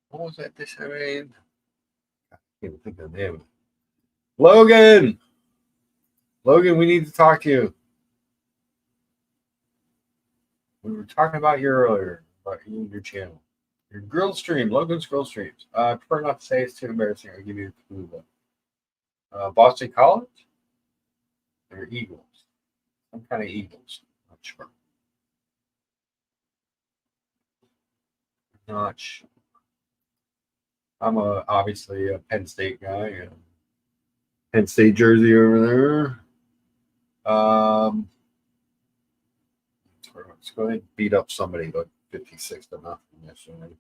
What was that dish I made? I can't think of the name. Logan! Logan, we need to talk to you. We were talking about you earlier, about you and your channel. Your grill stream, Logan's grill streams. I prefer not to say it's too embarrassing. I'll give you a clue though. Boston College or Eagles? Some kind of Eagles. Not sure. Not sure. I'm obviously a Penn State guy. Penn State jersey over there. Let's go ahead and beat up somebody like 56 to nothing yesterday.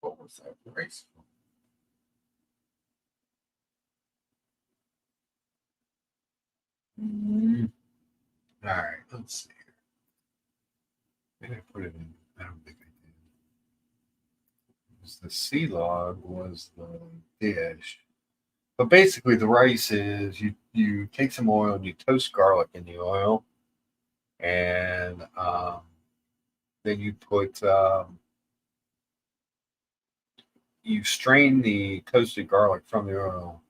What was that race? All right, let's see here. Maybe I put it in. I don't think I did. The sea log was the dish. But basically, the rice is you take some oil and you toast garlic in the oil, and then you put you strain the toasted garlic from the oil,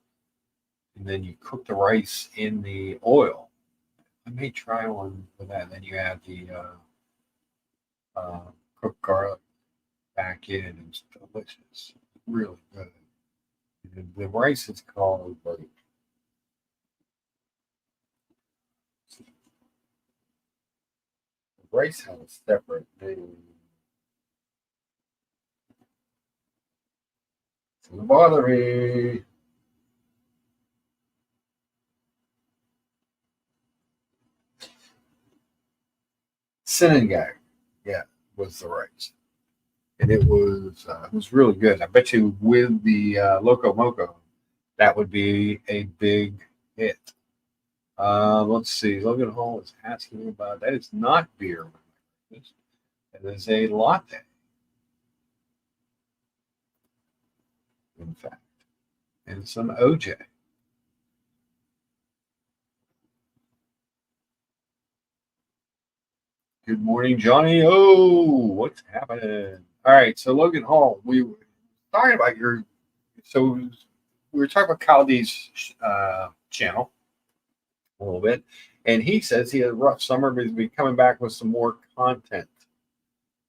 and then you cook the rice in the oil. I may try one with that. And then you add the cooked garlic back in. It's delicious, really good. The rice is called like the rice has a separate name. It's gonna bother me. Sinangag, yeah, was the rice, and it was really good. I bet you with the Loco Moco, that would be a big hit. Let's see. Logan Hall is asking me about that. It's not beer. It is a latte, in fact, and some OJ. Good morning, Johnny. Oh, what's happening? All right, so Logan Hall, we were talking about your. So we were talking about Caldee's channel a little bit, and he says he had a rough summer, but he's been coming back with some more content.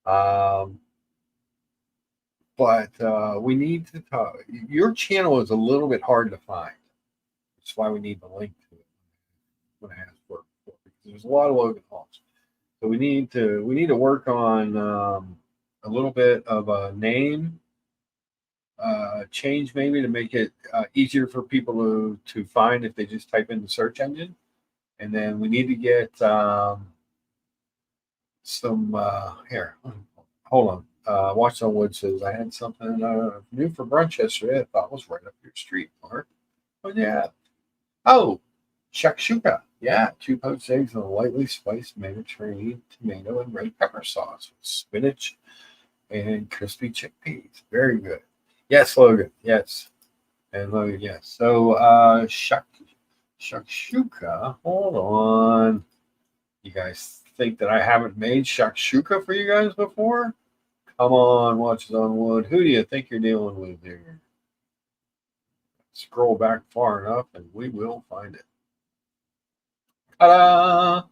Um, but we need to talk. Your channel is a little bit hard to find. That's why we need the link to it when I ask for it before, because there's a lot of Logan Halls. So we need to work on a little bit of a name change maybe to make it easier for people to find if they just type in the search engine. And then we need to get some here. Hold on. Watson Wood says I had something new for brunch yesterday. I thought was right up your street, Mark. But yeah. Oh, shakshuka. Yeah, two poached eggs and a lightly spiced Mediterranean tomato and red pepper sauce with spinach and crispy chickpeas. Very good. Yes, Logan. Yes. And Logan, yes. So shakshuka. Hold on. You guys think that I haven't made shakshuka for you guys before? Come on, watch it on wood. Who do you think you're dealing with here? Scroll back far enough and we will find it. Ta-da!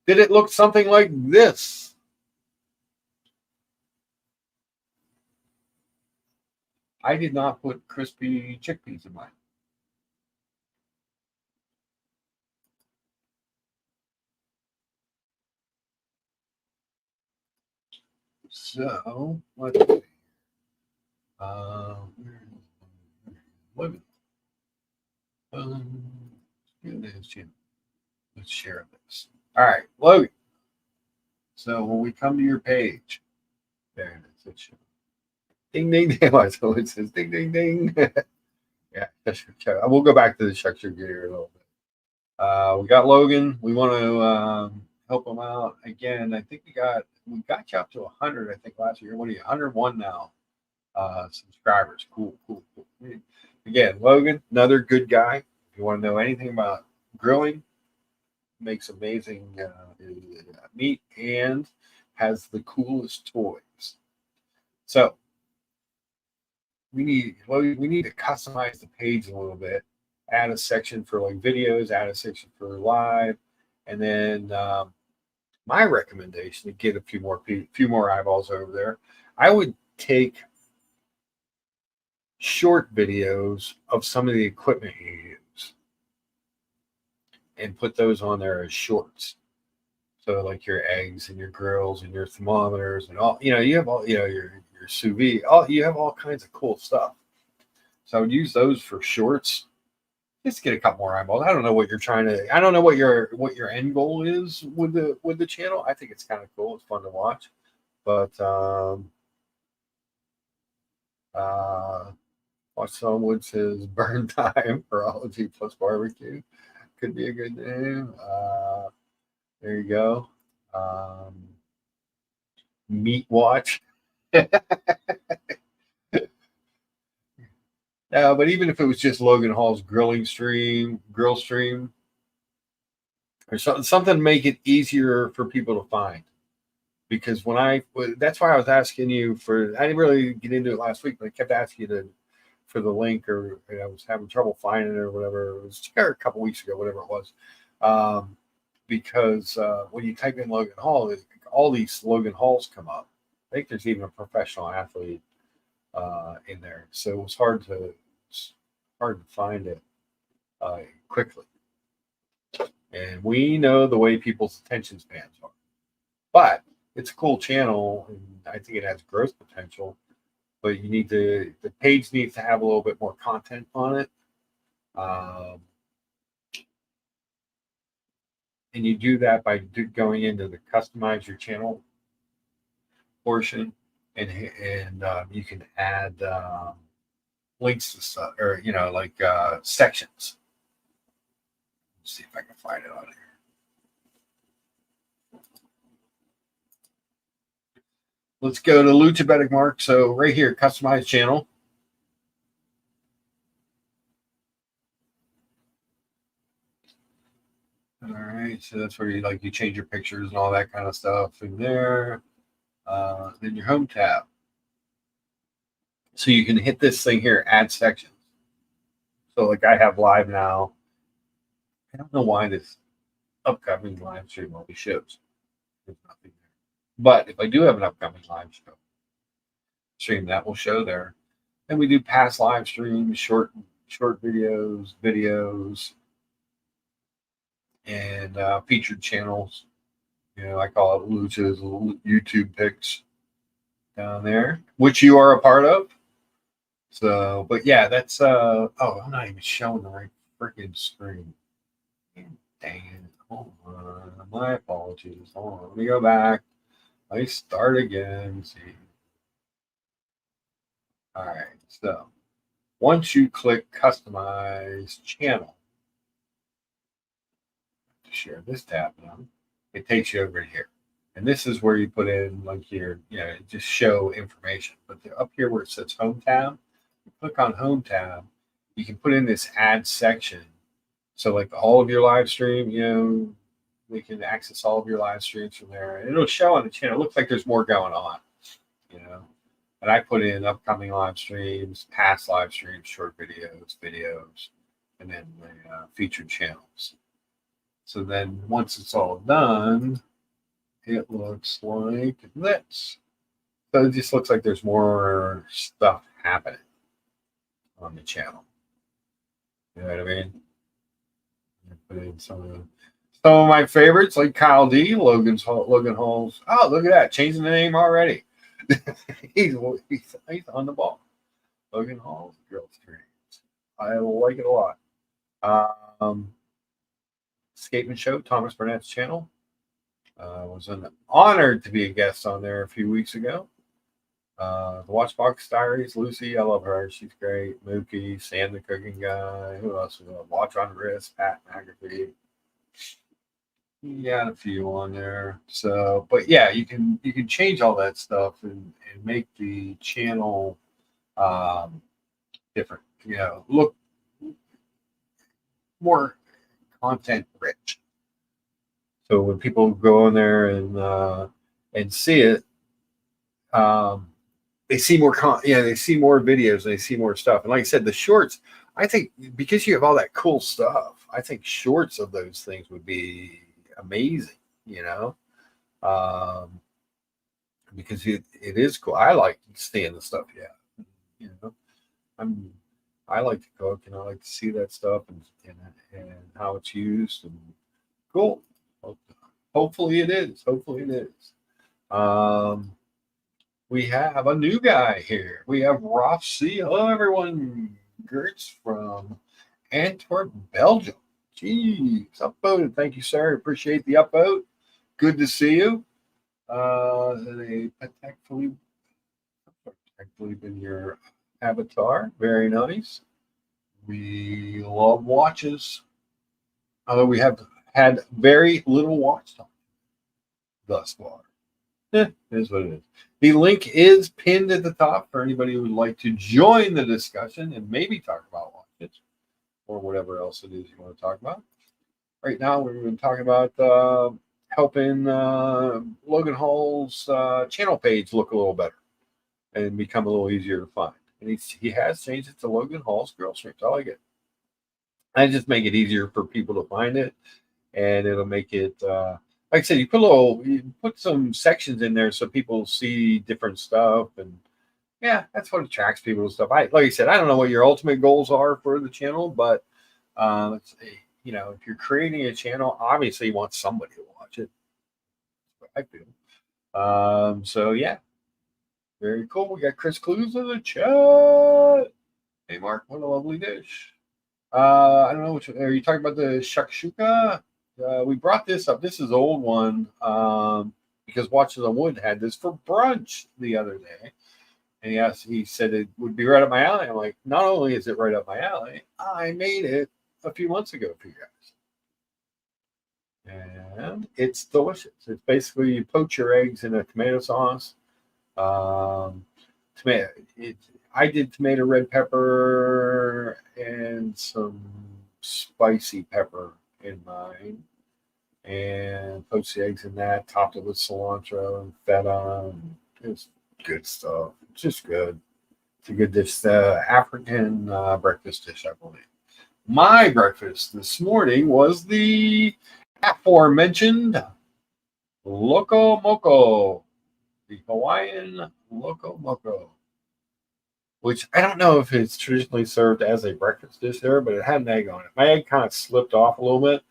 Did it look something like this? I did not put crispy chickpeas in mine. So, let's see. Logan. Let's share this. All right, Logan. So when we come to your page, there it is. Ding, ding, ding. So it says ding, ding, ding. Yeah, we'll go back to the structure here a little bit. We got Logan. We want to help him out again. I think we got you up to 100. I think last year. What are you? 101 now. Subscribers. Cool. Again, Logan, another good guy. If you want to know anything about grilling, makes amazing meat and has the coolest toys. So we need to customize the page a little bit. Add a section for like videos, add a section for live, and then my recommendation to get a few more eyeballs over there. I would take short videos of some of the equipment you use and put those on there as shorts. So like your eggs and your grills and your thermometers and all, you have all, your sous vide, you have all kinds of cool stuff. So I would use those for shorts. Just get a couple more eyeballs. I don't know what your end goal is with the channel. I think it's kind of cool. It's fun to watch. But watch someone says burn time virology plus barbecue. Could be a good name. There you go. Meat watch. But even if it was just Logan Hall's grill stream, or something to make it easier for people to find. Because that's why I was asking you I didn't really get into it last week, but I kept asking you for the link, or I was having trouble finding it or whatever. It was a couple weeks ago, whatever it was. Because when you type in Logan Hall, all these Logan Halls come up. I think there's even a professional athlete in there, so it was hard to find it quickly. And we know the way people's attention spans are, but it's a cool channel, and I think it has growth potential. But the page needs to have a little bit more content on it. And you do that by going into the customize your channel portion, and you can add links to stuff, or like sections. Let's see if I can find it on here. Let's go to Luchabetic Mark. So right here, customize channel. All right, so that's where you change your pictures and all that kind of stuff in there. Then your home tab. So you can hit this thing here, add sections. So like I have live now. I don't know why this upcoming live stream only shows. There's nothing there. But if I do have an upcoming live stream, that will show there. And we do past live streams, short videos, and featured channels. I call it Lucha's YouTube picks down there, which you are a part of. So, but yeah, that's I'm not even showing the right freaking screen. Dang it. Hold on. My apologies. Hold on. Let me go back. Let me start again. See. All right. So once you click customize channel, to share this tab now, it takes you over here. And this is where you put in like your, just show information. But up here where it says Home tab, you click on Home tab, you can put in this Add section. So like all of your live stream, we can access all of your live streams from there, and it'll show on the channel. It looks like there's more going on, And I put in upcoming live streams, past live streams, short videos, and then the featured channels. So then once it's all done, it looks like this. So it just looks like there's more stuff happening on the channel. You know what I mean? Put in some of my favorites, like Kyle D, Logan Halls. Oh, look at that. Changing the name already. he's on the ball. Logan Halls, Girls Dreams. I like it a lot. Escapement Show, Thomas Burnett's channel. Was honored to be a guest on there a few weeks ago. The Watchbox Diaries, Lucy, I love her. She's great. Mookie, Sam the Cooking Guy. Who else? Watch on Wrist, Pat McAfee. You got a few on there. So, but yeah, you can change all that stuff and make the channel different. Look more content rich. So when people go in there and see it, they see more they see more videos, they see more stuff. And like I said, the shorts, I think because you have all that cool stuff, I think shorts of those things would be amazing, because it is cool. I like seeing the stuff. I like to cook and I like to see that stuff and how it's used, and cool. Hopefully it is. We have a new guy here. We have Rof C. Hello, everyone. Gertz from Antwerp, Belgium. Jeez, upvoted. Thank you, sir. Appreciate the upvote. Good to see you. They tactfully been your avatar. Very nice. We love watches. Although we have had very little watch time thus far. It is what it is. The link is pinned at the top for anybody who would like to join the discussion and maybe talk about watches or whatever else it is you want to talk about. Right now, we've been talking about helping Logan Hall's channel page look a little better and become a little easier to find. And he has changed it to Logan Hall's Girl Streams. I like it. I just make it easier for people to find it, and it'll make it like I said, you put some sections in there so people see different stuff, and yeah, that's what attracts people to stuff. Like I said, I don't know what your ultimate goals are for the channel, but if you're creating a channel, obviously you want somebody to watch it. That's what I feel. So yeah, very cool. We got Chris Clues in the chat. Hey Mark, what a lovely dish. I don't know which are you talking about, the shakshuka? We brought this up. This is an old one because Watches on Wood had this for brunch the other day. And he said it would be right up my alley. I'm like, not only is it right up my alley, I made it a few months ago for you guys. And it's delicious. It's basically you poach your eggs in a tomato sauce. I did tomato, red pepper, and some spicy pepper in mine, and poached the eggs in that, topped it with cilantro and feta. It's good stuff. It's just good. It's a good dish. African breakfast dish, I believe. My breakfast this morning was the aforementioned Loco Moco, the Hawaiian Loco Moco, which I don't know if it's traditionally served as a breakfast dish there, but it had an egg on it. My egg kind of slipped off a little bit,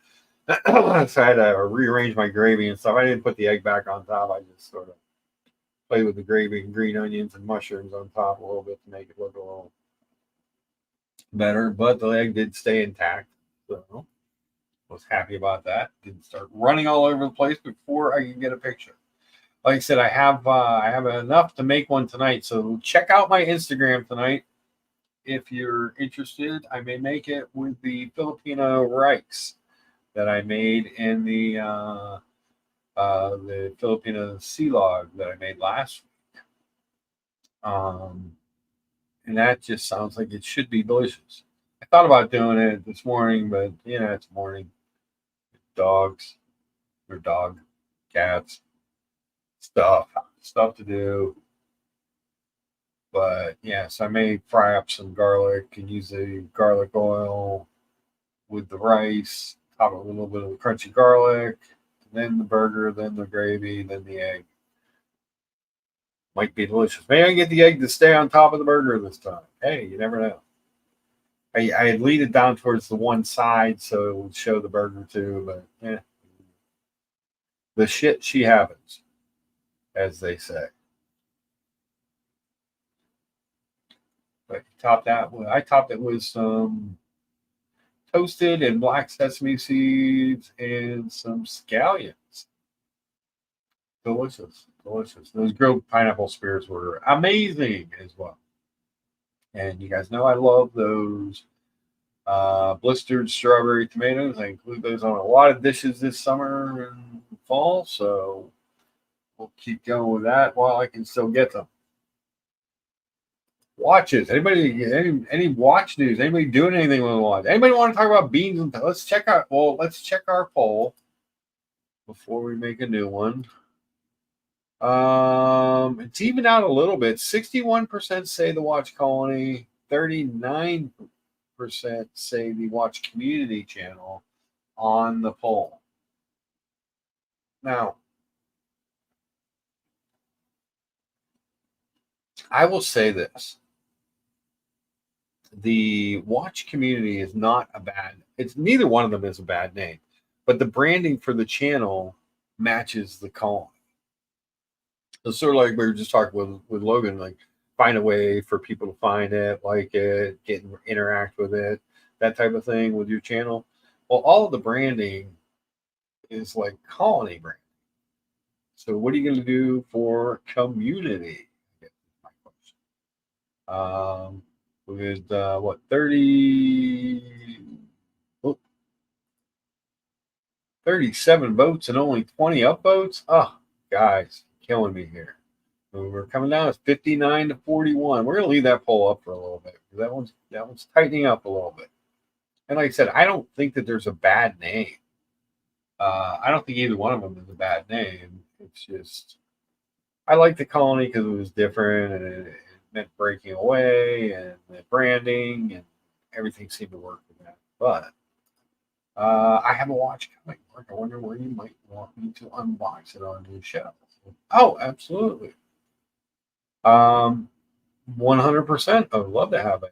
so I had to rearrange my gravy and stuff. I didn't put the egg back on top. I just sort of played with the gravy and green onions and mushrooms on top a little bit to make it look a little better, but the egg did stay intact, so I was happy about that. Didn't start running all over the place before I could get a picture. Like I said, I have enough to make one tonight, so check out my Instagram tonight if you're interested. I may make it with the Filipino rice that I made in the the Filipino sea log that I made last week. And that just sounds like it should be delicious. I thought about doing it this morning, but it's morning. Dogs or dog, cats, stuff to do. But so I may fry up some garlic and use the garlic oil with the rice, top it with a little bit of crunchy garlic, then the burger, then the gravy, then the egg. Might be delicious. Maybe I can get the egg to stay on top of the burger this time. Hey, you never know. I had leaned it down towards the one side so it would show the burger too, but the shit she happens, as they say. But I topped it with some toasted and black sesame seeds and some scallions. Delicious. Those grilled pineapple spears were amazing as well. And you guys know I love those blistered strawberry tomatoes. I include those on a lot of dishes this summer and fall. So we'll keep going with that while I can still get them. Watches. Anybody? Any watch news? Anybody doing anything with the watch? Anybody want to talk about beans? Let's check our poll before we make a new one. It's even out a little bit. 61% say the watch colony. 39% say the watch community channel on the poll. Now, I will say this. The watch community is not a bad, it's neither one of them is a bad name, but the branding for the channel matches the colony. It's sort of like we were just talking with Logan, like find a way for people to find it, like it, interact with it, that type of thing with your channel. Well, all of the branding is like colony branding. So what are you going to do for community? That's my question. With 37 votes and only 20 upvotes. Oh, guys, killing me here. We're coming down. It's 59 to 41. We're gonna leave that poll up for a little bit. That one's tightening up a little bit. And like I said, I don't think that there's a bad name. I don't think either one of them is a bad name. It's just I like the colony because it was different and it meant breaking away and the branding and everything seemed to work with that. But I have a watch coming, Mark. I wonder where you might want me to unbox it on your show. Oh, absolutely. 100%. I would love to have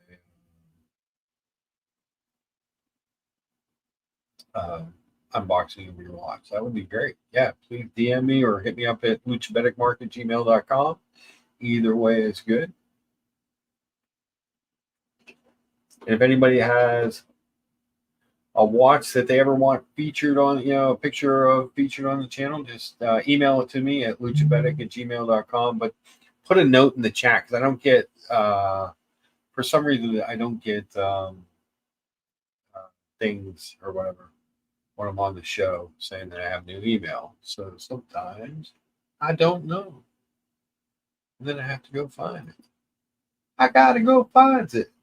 a unboxing of your watch. That would be great. Yeah, please DM me or hit me up at luchabeticmark@gmail.com. Either way is good. If anybody has a watch that they ever want featured on, a picture of featured on the channel, just email it to me at luchabetic@gmail.com. But put a note in the chat because I don't get, for some reason, I don't get things or whatever when I'm on the show saying that I have new email. So sometimes I don't know. And then I have to go find it. I got to go find it.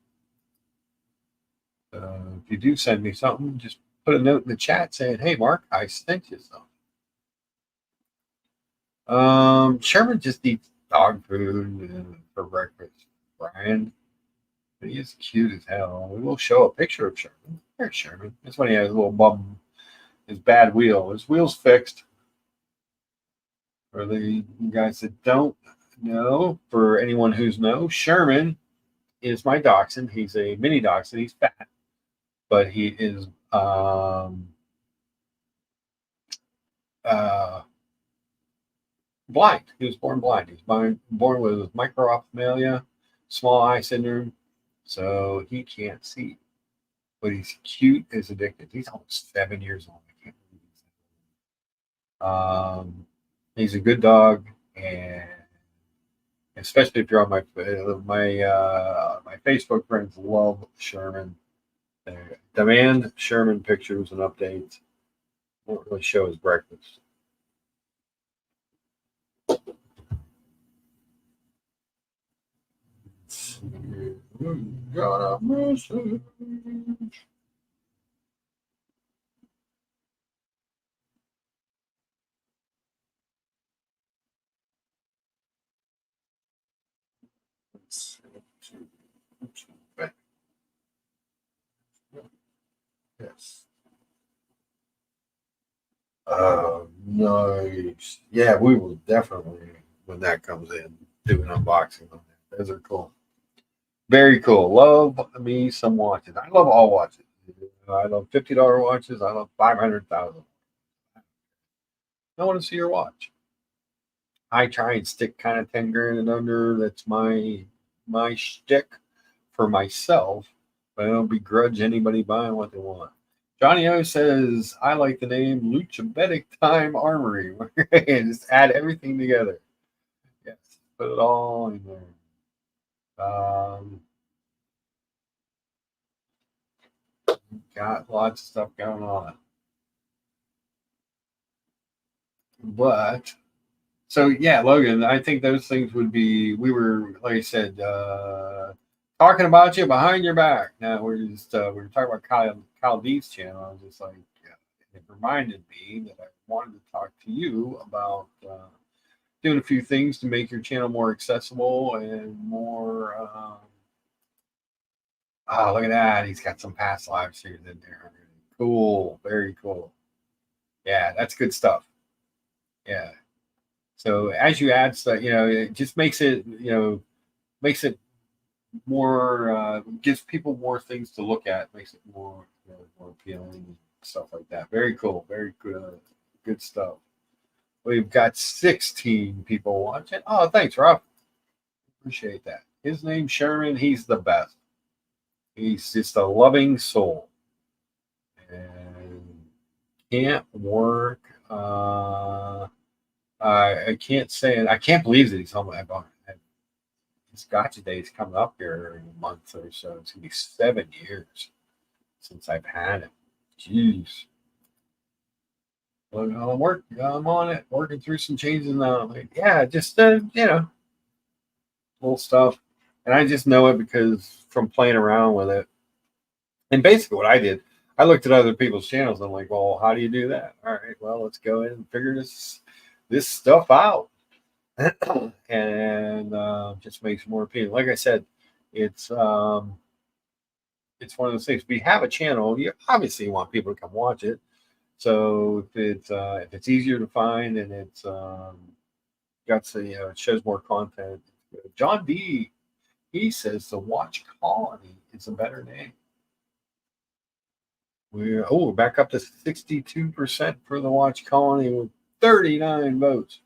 If you do send me something, just put a note in the chat saying, "Hey, Mark, I sent you something." Sherman just eats dog food for breakfast. Brian, he is cute as hell. We will show a picture of Sherman. There's Sherman. That's when he has a little bum, his bad wheel. His wheel's fixed. For the guys that don't know, for anyone who's Sherman is my dachshund. He's a mini dachshund. He's fat, but he is blind. He was born blind. He was born with microphthalmia, small eye syndrome, so he can't see. But he's cute as addicted. He's almost 7 years old. I can't believe he's he's a good dog, and especially if you're on my Facebook friends love Sherman. They demand Sherman pictures and updates. Won't really show his breakfast. Got a message. Yes. Nice. Yeah, we will definitely, when that comes in, do an unboxing on that. Those are cool. Very cool. Love me some watches. I love all watches. I love $50 watches. I love 500,000. I want to see your watch. I try and stick kind of 10 grand and under. That's my shtick for myself, but I don't begrudge anybody buying what they want. Johnny O says, I like the name Luchabetic Time Armory. Just add everything together. Yes, put it all in there. Got lots of stuff going on. But so yeah, Logan, I think those things would be. We were, like I said, talking about you behind your back. Now we're just we were talking about Kyle D's channel. I was just like, yeah, it reminded me that I wanted to talk to you about doing a few things to make your channel more accessible and more. Oh, look at that! He's got some past live series in there. Cool, very cool. Yeah, that's good stuff. Yeah. So as you add stuff, it just makes it more, gives people more things to look at, makes it more, more appealing and stuff like that. Very cool, very good stuff. We've got 16 people watching. Oh, thanks, Rob. Appreciate that. His name's Sherman. He's the best. He's just a loving soul, and can't work. I can't say it. I can't believe that he's home. His gotcha days coming up here in a month or so. It's gonna be 7 years since I've had him. Jeez. Well, I'm on it, working through some changes now. Like, yeah, just little stuff, and I just know it because from playing around with it. And basically, what I did, I looked at other people's channels. And I'm like, well, how do you do that? All right, well, let's go in and figure this stuff out. And just makes it more appealing. Like I said, it's um, it's one of those things. We have a channel. You obviously want people to come watch it. So if it's easier to find and it's got some, it shows more content. John D. He says the Watch Colony is a better name. We're back up to 62% for the Watch Colony with 39 votes.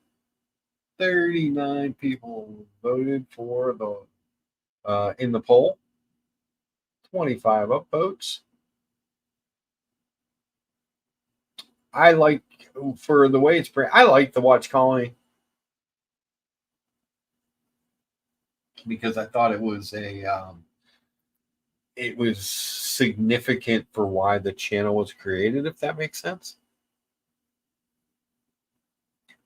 39 people voted for the in the poll. 25 upvotes. I like for the way it's. I like the Watch Colony because I thought it was significant for why the channel was created. If that makes sense.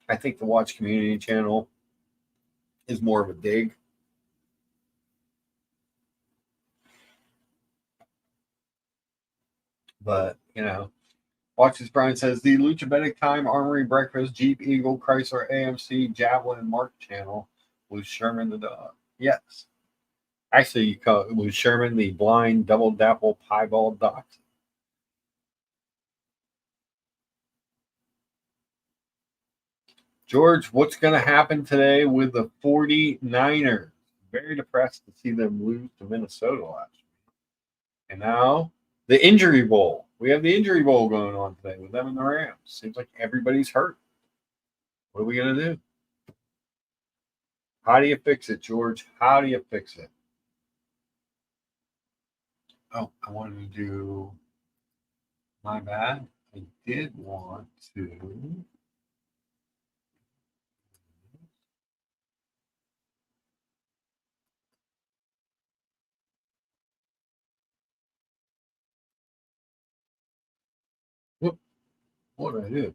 I think the Watch Community channel is more of a dig. But Watches Brian says the Luchabetic Time Armory Breakfast Jeep Eagle Chrysler AMC Javelin Mark channel was Sherman the dog. Yes. Actually, it was Sherman the blind double dapple piebald dog. George, what's going to happen today with the 49ers? Very depressed to see them lose to Minnesota last week. And now the Injury Bowl. We have the Injury Bowl going on today with them and the Rams. Seems like everybody's hurt. What are we going to do? How do you fix it, George? How do you fix it? Oh, I wanted to do my bad. I did want to. Whoop, what did I do?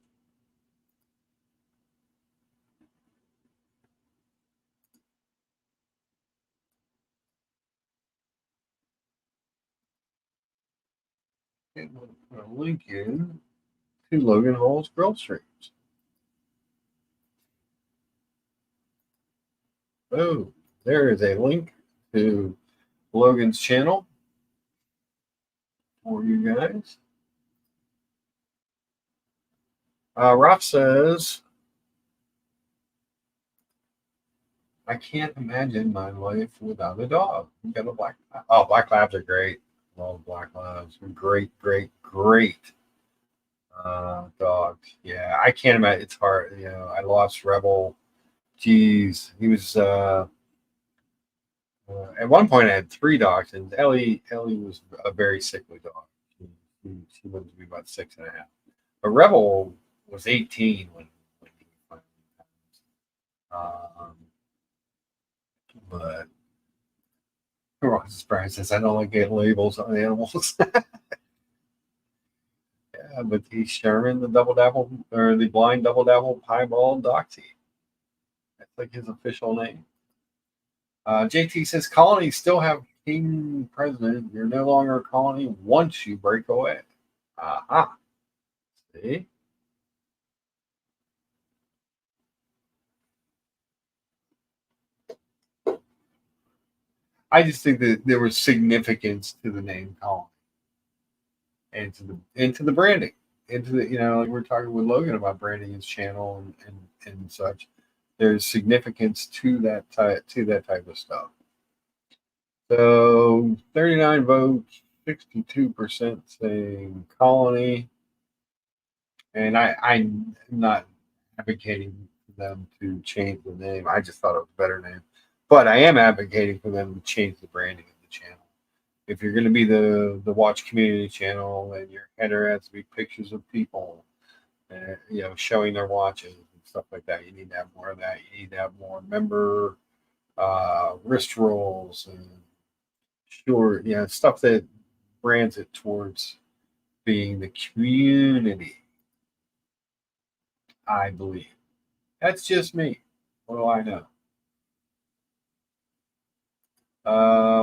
And we'll put a link in to Logan Hall's grill streams. Oh, there is a link to Logan's channel for you guys. Ralph says, I can't imagine my life without a dog. You got a black lab. Oh, black labs are great. Love black labs. Great, great, great dogs. Yeah, I can't imagine. It's hard. You know, I lost Rebel. Geez, he was. At one point, I had three dogs, and Ellie was a very sickly dog. She lived to be about 6.5. But Rebel was 18 when he finally passed. But Ross's Brian says, I don't like getting labels on animals. Yeah, but he's Sherman, the double dabble, or the blind double dabble piebald doxy. That's like his official name. JT says, colonies still have king president. You're no longer a colony once you break away. Aha. See? I just think that there was significance to the name colony and to the branding. Into the, you know, like we're talking with Logan about branding his channel and such. There's significance to that type of stuff. So 39 votes, 62% saying colony. And I'm not advocating for them to change the name. I just thought it was a better name. But I am advocating for them to change the branding of the channel. If you're going to be the watch community channel, and your header has to be pictures of people, you know, showing their watches and stuff like that, you need to have more of that. You need to have more member wrist rolls and sure, you know, stuff that brands it towards being the community. I believe that's just me. What do I know?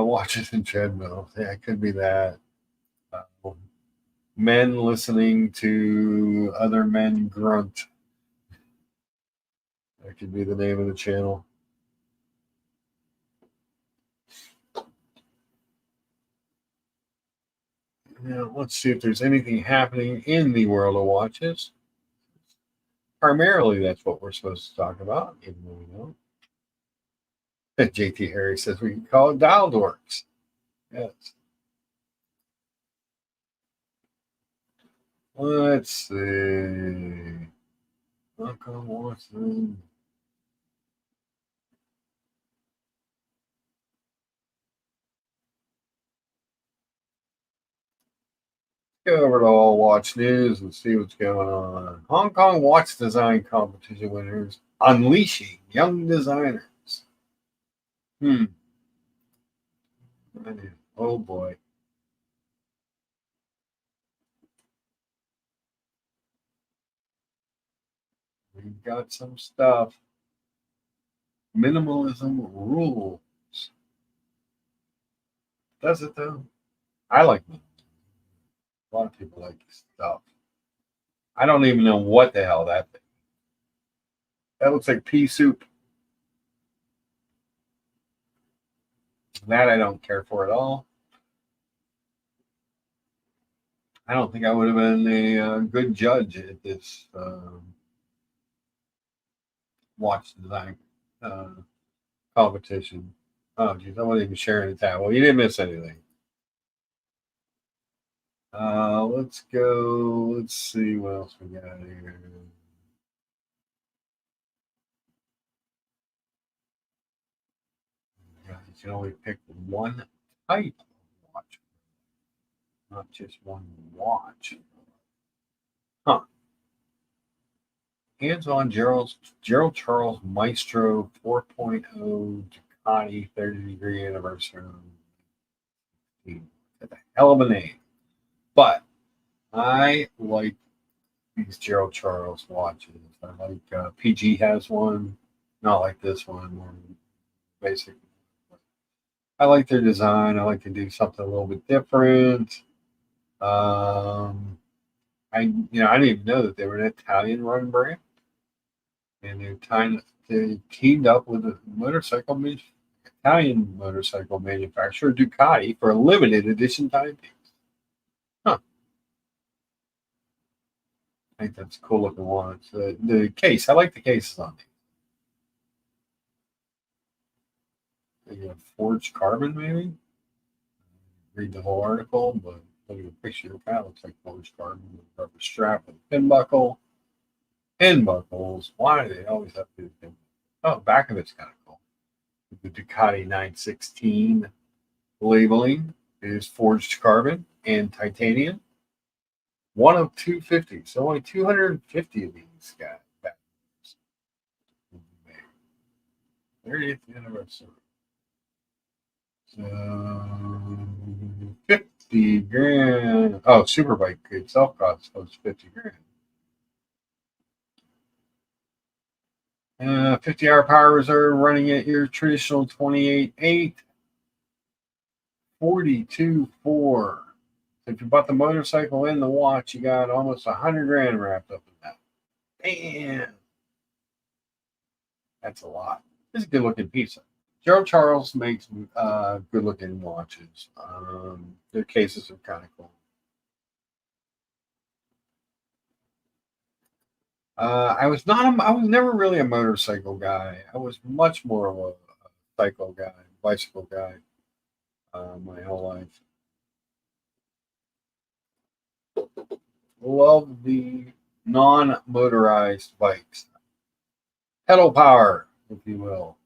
Watches and treadmills. Yeah, it could be that. Men listening to other men grunt. That could be the name of the channel. Now, let's see if there's anything happening in the world of watches. Primarily, that's what we're supposed to talk about, even though we don't. JT Harry says we can call it dial dorks. Yes. Let's see. Uncle Watson. Go over to All Watch News and see what's going on. Hong Kong watch design competition winners unleashing young designers. Oh boy. We've got some stuff. Minimalism rules. Does it though? I like minimalism. A lot of people like stuff. I don't even know what the hell that thing. That looks like pea soup. That I don't care for at all. I don't think I would have been a good judge at this watch design competition. Oh, geez, I wasn't even sharing the tab. Well, you didn't miss anything. Let's go. Let's see what else we got here. You can only pick one type of watch, not just one watch. Huh. Hands-on Gerald Charles Maestro 4.0 Ducati 30-degree anniversary. That's a hell of a name. But I like these Gerald Charles watches. I like PG has one, not like this one, more basic. I like their design. I like to do something a little bit different. I didn't even know that they were an Italian run brand, and they teamed up with a Italian motorcycle manufacturer Ducati for a limited edition timepiece. Huh. I think that's a cool looking one. It's the case. I like the cases on these. They got forged carbon, maybe. Read the whole article, but look at the picture. It kind of looks like forged carbon with a rubber strap with a pin buckle. Pin buckles. Why do they always have to do pin buckles? Oh, back of it's kind of cool. The Ducati 916 labeling is forged carbon and titanium. One of 250. So only 250 of these guys. 30th anniversary. So 50 grand. Oh, Superbike itself costs close to 50 grand. 50-hour power reserve running at your traditional 28.8, 42.4. So if you bought the motorcycle and the watch, you got almost 100 grand wrapped up in that. Damn. That's a lot. It's a good looking piece. Joe Charles makes good looking watches. Their cases are kind of cool. I was never really a motorcycle guy. I was much more of a cycle guy, bicycle guy, my whole life. Love the non-motorized bikes, pedal power, if you will.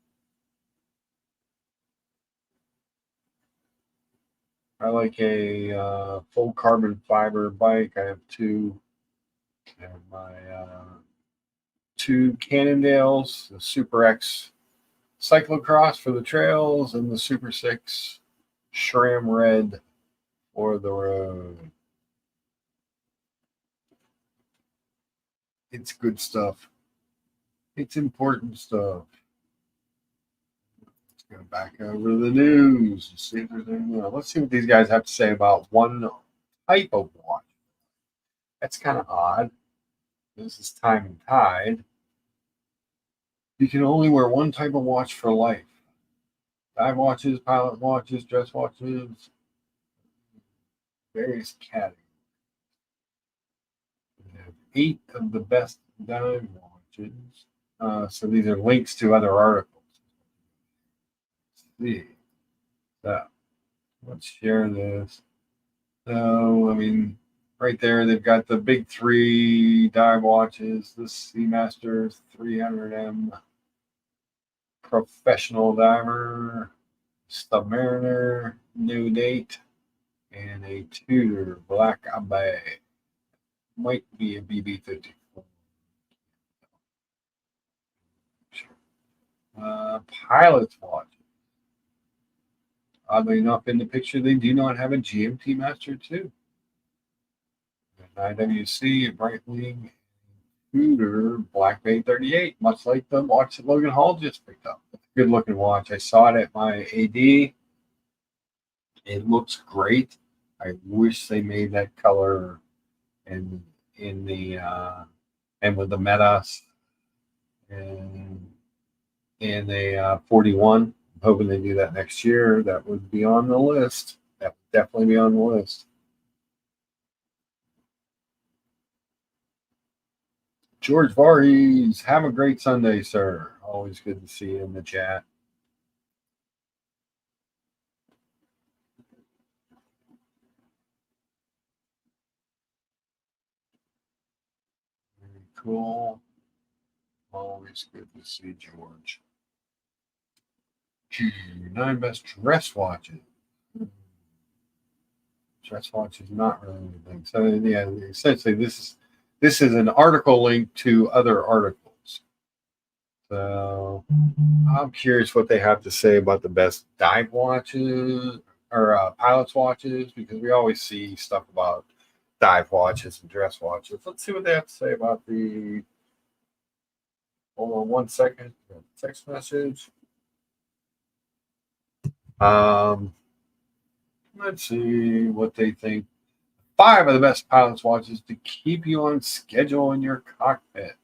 I like a full carbon fiber bike. I have two. I have my two Cannondales, the Super X cyclocross for the trails, and the Super 6 Shram Red for the road. It's good stuff. It's important stuff. Let's go back over to the news and see if there's anything else. Let's see what these guys have to say about one type of watch. That's kind of odd. This is time and tide. You can only wear one type of watch for life. Dive watches, pilot watches, dress watches, various categories. We have 8 of the best dive watches. So these are links to other articles. Let's see. So let's share this. So, I mean, right there, they've got the big 3 dive watches, the Seamaster 300M Professional Diver, Submariner, New Date, and a Tudor Black Abbey. Might be a BB-54. Pilot's watch. Oddly enough, in the picture, they do not have a GMT Master 2. An IWC, a Breitling, Tudor Black Bay 38, much like the watch that Logan Hall just picked up. It's a good looking watch. I saw it at my AD. It looks great. I wish they made that color in the and with the Metas and in the 41. I'm hoping they do that next year. That would be on the list. That would definitely be on the list. George Voorhees, have a great Sunday, sir. Always good to see you in the chat. Very cool. Always good to see George. 9 best dress watches. Dress watch is not really anything. So yeah, essentially this is an article link to other articles. So I'm curious what they have to say about the best dive watches or pilots watches, because we always see stuff about dive watches and dress watches. Let's see what they have to say about the. Hold on 1 second. Text message. Let's see what they think. 5 of the best pilot's watches to keep you on schedule in your cockpit.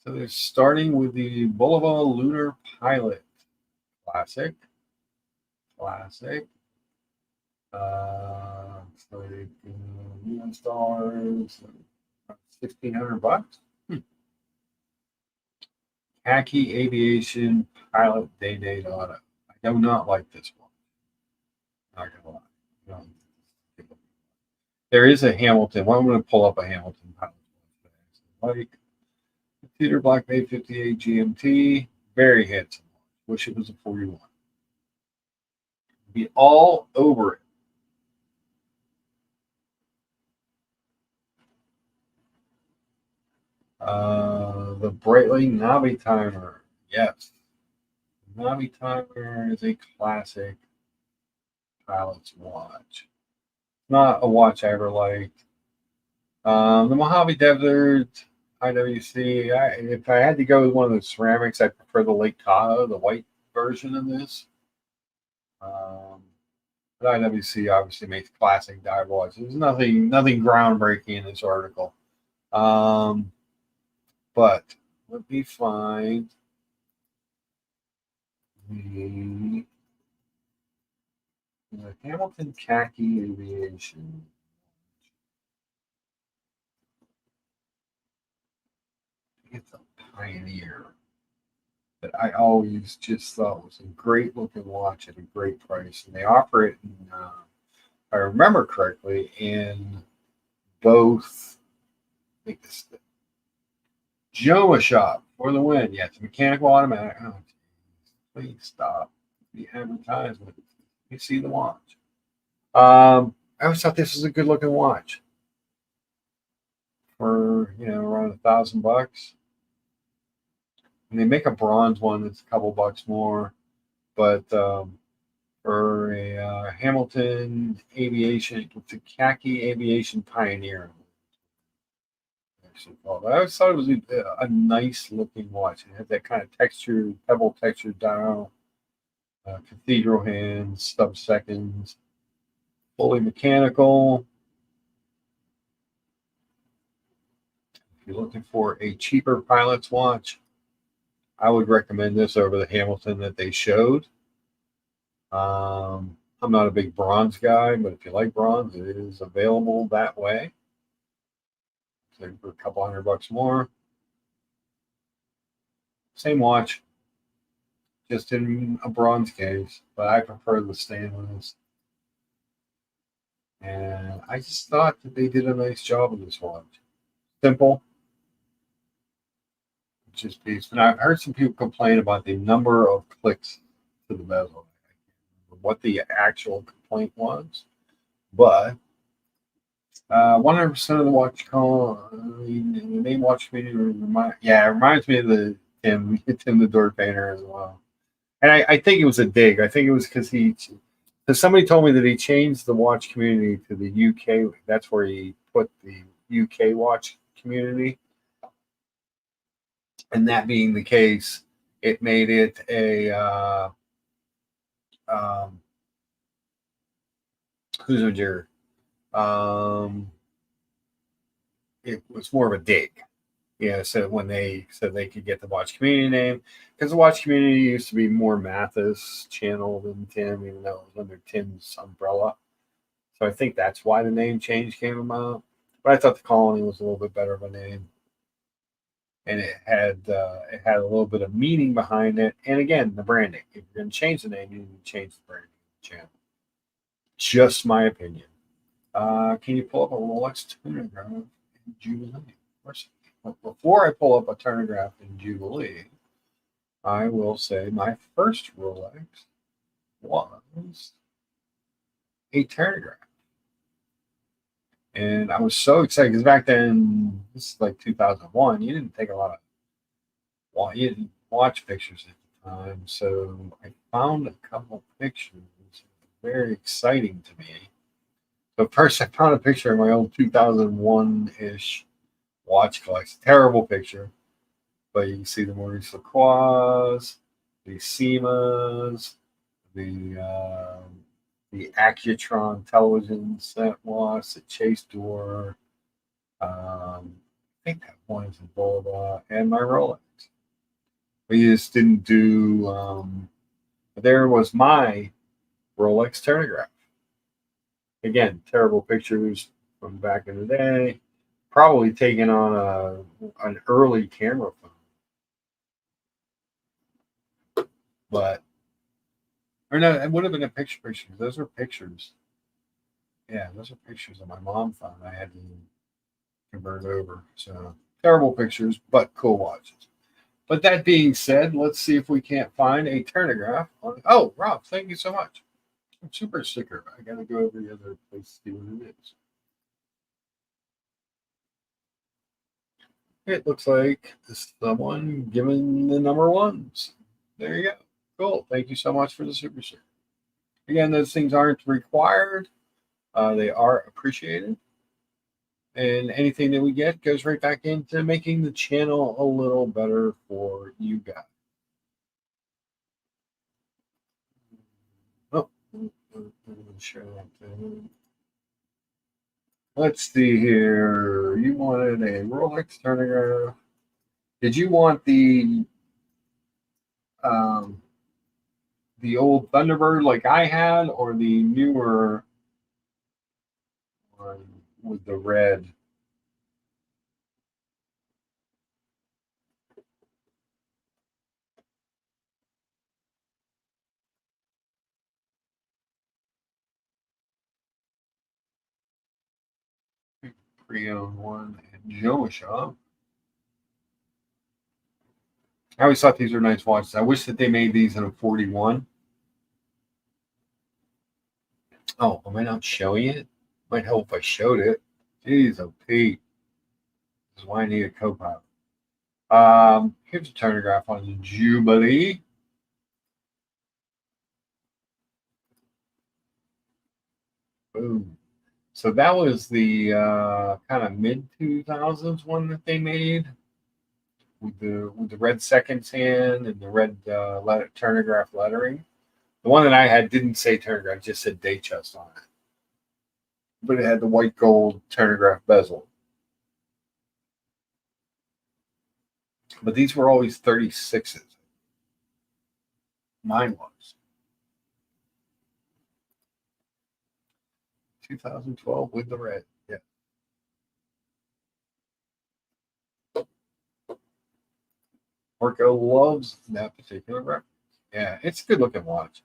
So they're starting with the Bulova Lunar Pilot. Classic. So US dollars, $1,600. Khaki Aviation Pilot Day Date Auto. I do not like this one. Not gonna lie. No. There is a Hamilton. Well, I'm going to pull up a Hamilton pilot. Like Theater Black Bay 58 GMT. Very handsome. Wish it was a 41. Be all over it. The Breitling Navi Timer. Yes. Navi Timer is a classic pilot's watch. Not a watch I ever liked. The Mojave Desert IWC. If I had to go with one of the ceramics, I prefer the Lake Tahoe, the white version of this. But IWC obviously makes classic dive watches. There's nothing groundbreaking in this article. But let me find the Hamilton Khaki Aviation. It's a Pioneer that I always just thought was a great looking watch at a great price. And they offer it in, if I remember correctly, in both, I think this Joma Shop for the win. Yeah, it's a mechanical automatic. Oh, please stop the advertisement. You see the watch. I always thought this was a good looking watch for around $1,000. And they make a bronze one that's a couple bucks more, but for a Hamilton Aviation, it's a Khaki Aviation Pioneer. Actually called. I always thought it was a nice looking watch. It had that kind of texture, pebble texture dial, cathedral hands, stub seconds, fully mechanical. If you're looking for a cheaper pilot's watch, I would recommend this over the Hamilton that they showed. I'm not a big bronze guy, but if you like bronze, it is available that way. So for a couple $100 more. Same watch, just in a bronze case, but I prefer the stainless. And I just thought that they did a nice job of this watch. Simple, just piece. And I've heard some people complain about the number of clicks to the bezel. What the actual complaint was, but 100% of the watch call, the main watch community it reminds me of the Tim the Door Painter as well. And I think it was a dig. I think it was because somebody told me that he changed the watch community to the UK. That's where he put the UK watch community. And that being the case, it made it a who's a jerk? It was more of a dig. So when they said they could get the watch community name, because the watch community used to be more Mathis channel than Tim, even though it was under Tim's umbrella. So I think that's why the name change came about. But I thought the Colony was a little bit better of a name, and it had a little bit of meaning behind it. And again, the branding. If you're going to change the name, you need to change the branding of the channel. Just my opinion. Can you pull up a Rolex Turnograph in Jubilee? Of course. But before I pull up a Turnograph in Jubilee, I will say my first Rolex was a Turnograph. And I was so excited because back then, this is like 2001, you didn't take a lot of you didn't watch pictures at the time. So I found a couple pictures. Very exciting to me. So first, I found a picture of my old 2001-ish watch collection. Terrible picture, but you can see the Maurice Lacroix, the Seamas, the the Accutron television set watch, the Chase door. I think that one is in Bulba, and my Rolex. We just didn't do. There was my Rolex Turnograph. Again, terrible pictures from back in the day. Probably taken on an early camera phone, but or no, it would have been a picture. Those are pictures. Yeah, those are pictures of my mom found. I had to convert over. So terrible pictures, but cool watches. But that being said, let's see if we can't find a Turnograph. Oh, Rob, thank you so much. Super sticker. I gotta go over the other place to see what it is. It looks like someone giving the number ones. There you go. Cool. Thank you so much for the super sticker. Again, those things aren't required. They are appreciated. And anything that we get goes right back into making the channel a little better for you guys. Oh, share that thing. Let's see here. You wanted a Rolex Turnograph. Did you want um, the old Thunderbird like I had, or the newer one with the red? Pre-owned one at Joe Shop. I always thought these were nice watches. I wish that they made these in a 41. Oh, am I not showing it? Might help if I showed it. Jeez, oh Pete. This is why I need a co-pilot. Here's a Turnograph on the Jubilee. Boom. So that was the kind of mid 2000s one that they made with the red seconds hand and the red Turnograph lettering. The one that I had didn't say Turnograph, just said Datejust on it, but it had the white gold Turnograph bezel. But these were always 36s. Mine was 2012 with the red. Yeah. Marco loves that particular reference. Yeah, it's a good looking watch.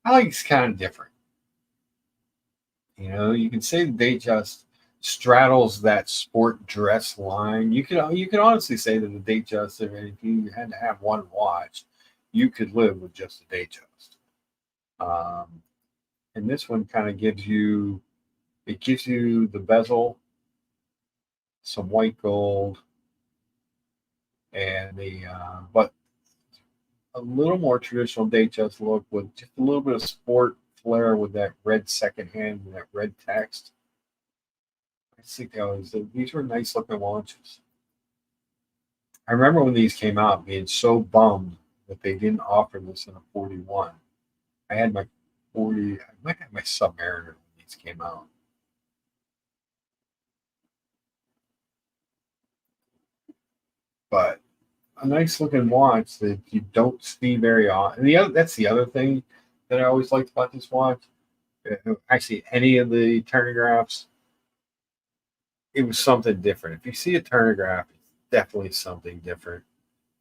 I like it's kind of different. You know, you can say the Datejust straddles that sport dress line. You can honestly say that the Datejust, if you had to have one watch, you could live with just the Datejust. And this one kind of gives you the bezel, some white gold, and but a little more traditional Datejust look with just a little bit of sport flair with that red second hand and that red text. I think these were nice looking watches. I remember when these came out being so bummed that they didn't offer this in a 41. I had my 40, I might have my Submariner when these came out. But a nice looking watch that you don't see very often. And that's the other thing that I always liked about this watch. Actually, any of the Turnographs, it was something different. If you see a Turnograph, it's definitely something different.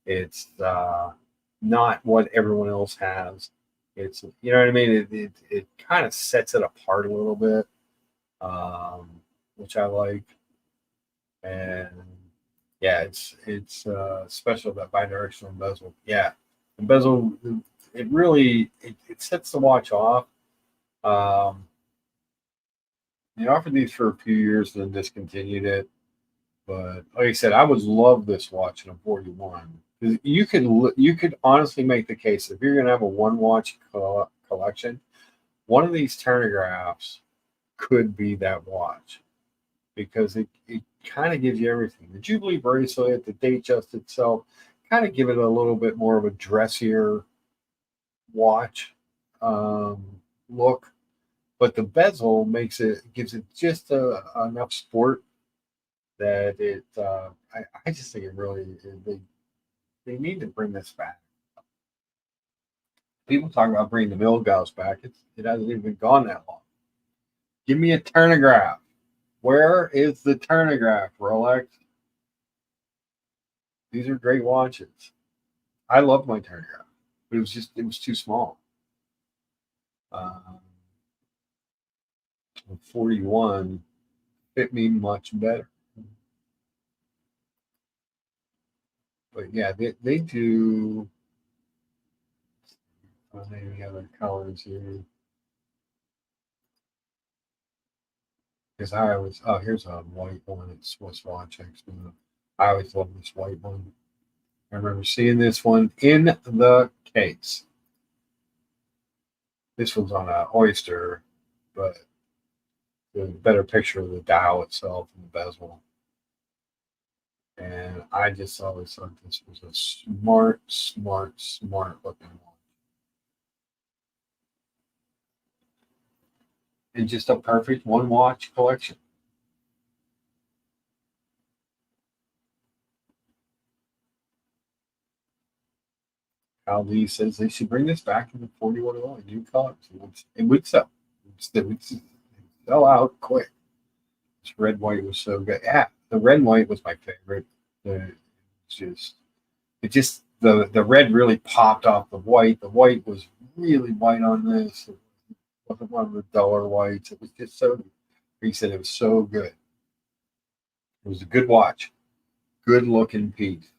It's not what everyone else has. It's you know what I mean. It kind of sets it apart a little bit, which I like. And yeah, it's special that bidirectional bezel. Yeah, the bezel it sets the watch off. Um, they offered these for a few years, then discontinued it. But like I said, I would love this watch in a 41. You could honestly make the case if you're going to have a one watch collection, one of these Turnographs could be that watch because it kind of gives you everything. The Jubilee bracelet, the Datejust itself, kind of give it a little bit more of a dressier watch look. but the bezel gives it just enough sport that it. I just think it really they need to bring this back. People talk about bringing the Milgauss back. It hasn't even been gone that long. Give me a turnograph. Where is the turnograph, Rolex? These are great watches. I love my turnograph, but it was too small. 41 fit me much better. But yeah, they do. Any other colors here? Because I always here's a white one. It's Swiss Watch X. I always love this white one. I remember seeing this one in the case. This one's on an Oyster, but the better picture of the dial itself and the bezel. And I just always thought this was a smart looking one. And just a perfect one watch collection. Al Lee says they should bring this back in the 41 along, new colors. It would sell. It would sell out quick. This red white was so good. Yeah, the red white was my favorite. The red really popped off the white. The white was really white on this. It wasn't one of the duller whites. It was just so. He said it was so good. It was a good watch, good looking piece.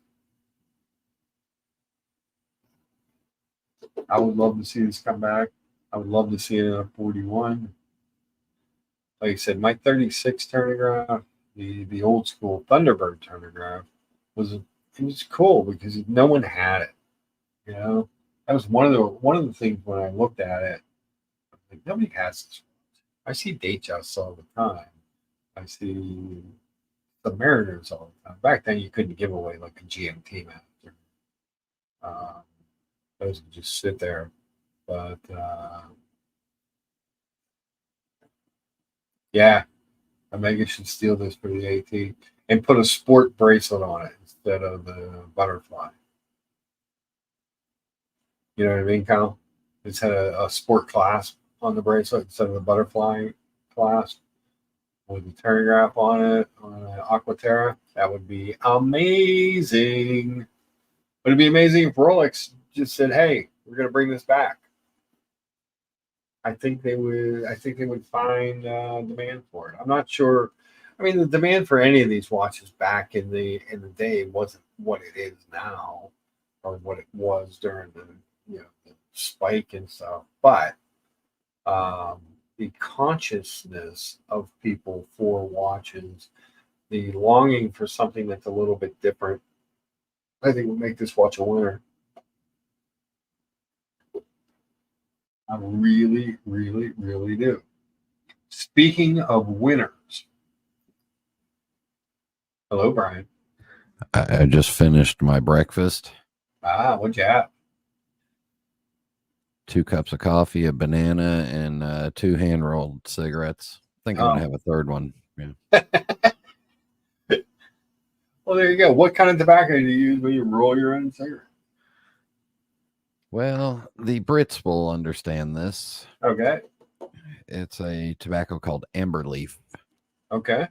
I would love to see this come back. I would love to see it in a 41. Like I said, my 36 turnograph, the old school Thunderbird turnograph, it was cool because no one had it. You know, that was one of the things when I looked at it. Like nobody has this. I see Datejust all the time. I see the Mariners all the time. Back then, you couldn't give away like a GMT manager. Those would just sit there. But yeah, Omega should steal this for the AT and put a sport bracelet on it instead of the butterfly. You know what I mean, Kyle? It's had a sport clasp on the bracelet instead of the butterfly clasp with the turnograph on it on an Aquaterra. That would be amazing. But it'd be amazing if Rolex just said, "Hey, we're going to bring this back." I think they would. I think they would find demand for it. I'm not sure. I mean, the demand for any of these watches back in the day wasn't what it is now, or what it was during the spike and stuff. But the consciousness of people for watches, the longing for something that's a little bit different, I think would make this watch a winner. I really, really, really do. Speaking of winners, hello, Brian. I just finished my breakfast. What'd you have? 2 cups of coffee, a banana, and 2 hand-rolled cigarettes. I think I'm going to have a third one. Yeah. Well, there you go. What kind of tobacco do you use when you roll your own cigarette? Well, the Brits will understand this. Okay. It's a tobacco called amber leaf. Okay.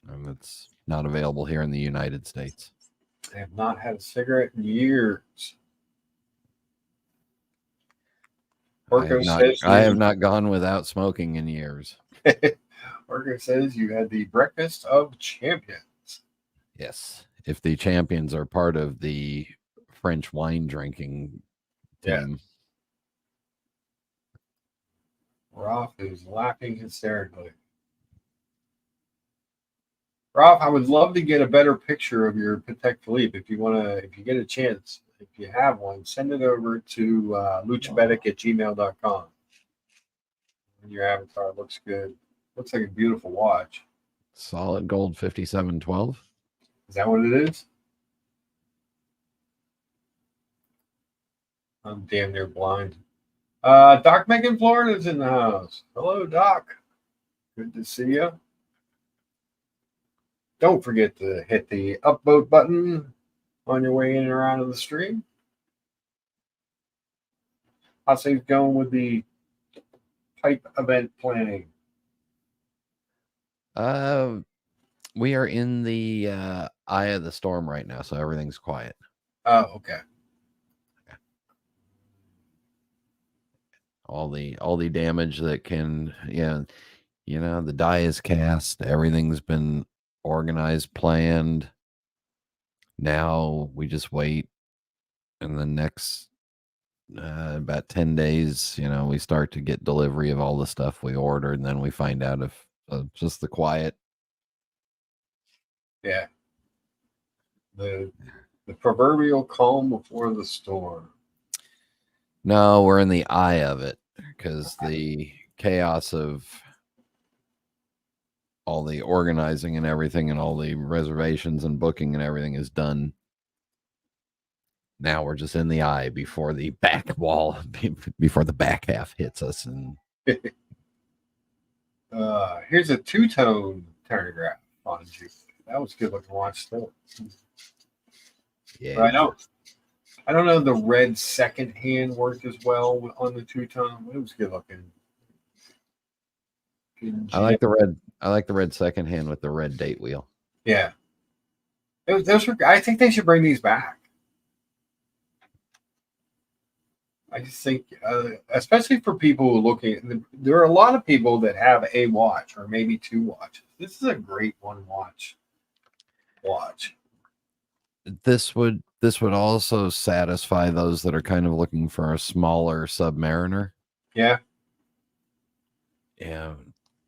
And it's not available here in the United States. I have not had a cigarette in years. I have not gone without smoking in years. Orca says you had the breakfast of champions. Yes. If the champions are part of the French wine drinking team. Yeah. Rolf is laughing hysterically. Rolf, I would love to get a better picture of your Patek Philippe. If you get a chance, if you have one, send it over to luchabedic@gmail.com. And your avatar looks good. Looks like a beautiful watch. Solid gold 5712. Is that what it is? I'm damn near blind. Doc Megan Florida's in the house. Hello, Doc. Good to see you. Don't forget to hit the upvote button on your way in and around of the stream. How's things going with the pipe event planning? We are in the eye of the storm right now, so everything's quiet. Oh, okay. All the damage that can, the die is cast. Everything's been organized, planned. Now we just wait, and the next about 10 days, we start to get delivery of all the stuff we ordered, and then we find out if just the quiet. Yeah. The proverbial calm before the storm. No, we're in the eye of it because the chaos of all the organizing and everything and all the reservations and booking and everything is done. Now we're just in the eye before the back wall, before the back half hits us. And here's a two-tone turnograph on you. That was good looking watch still. Yeah, but I don't know. The red second hand worked as well on the two-tone. It was good looking. I like the red second hand with the red date wheel. Yeah, I think they should bring these back. I just think, especially for people who are looking, there are a lot of people that have a watch or maybe two watches. This is a great one watch. This would also satisfy those that are kind of looking for a smaller Submariner. Yeah. Yeah.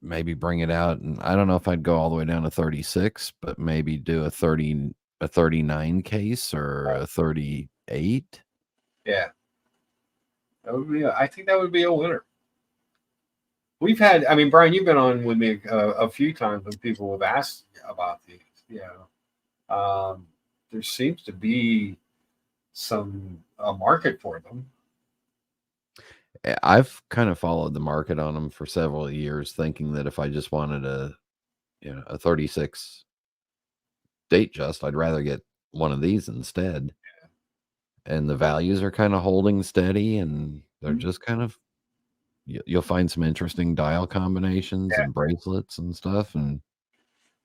Maybe bring it out, and I don't know if I'd go all the way down to 36, but maybe do a 39 case or a 38. Yeah. I think that would be a winner. We've had, Brian, you've been on with me a few times when people have asked about these. Yeah. There seems to be a market for them. I've kind of followed the market on them for several years, thinking that if I just wanted a 36 date just, I'd rather get one of these instead. Yeah. And the values are kind of holding steady, and they're just kind of, you'll find some interesting dial combinations and bracelets and stuff. And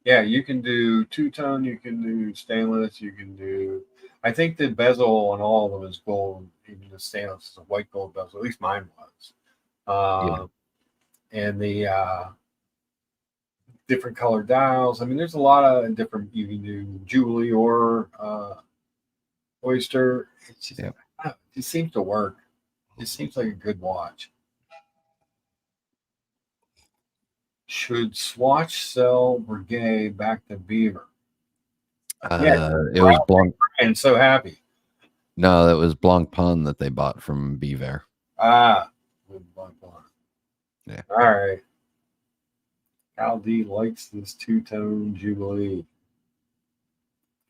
yeah, you can do two-tone, you can do stainless, you can do, I think the bezel on all of them is gold. Even the stainless is a white gold bezel. At least mine was. And the different colored dials. There's a lot of different, you can do Jubilee or Oyster. It's just, it seems to work. It seems like a good watch. Should Swatch sell Breguet back to Beaver? It was Blanc. And so happy. No, that was Blanc Pun that they bought from Beaver. Blanc Pun. Yeah. All right. Cal D likes this two-tone Jubilee.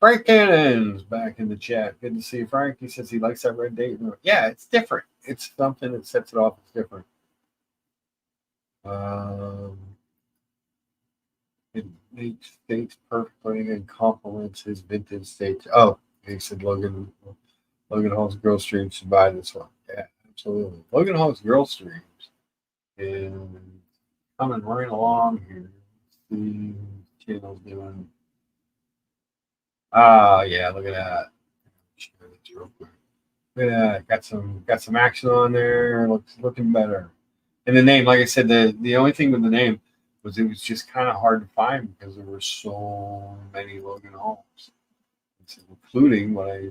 Frank Cannon's back in the chat. Good to see you, Frank. He says he likes that red date. Yeah, it's different. It's something that sets it off. It's different. It states perfectly and complements his vintage stage. Oh, he said Logan Hall's Girl Stream should buy this one. Yeah, absolutely. Logan Hall's Girl Streams is coming right along here. The channel's doing. Yeah, look at that. Real quick. Look at that. Got some action on there. Looking better. And the name, like I said, the only thing with the name was it was just kind of hard to find because there were so many Logan Halls, including what I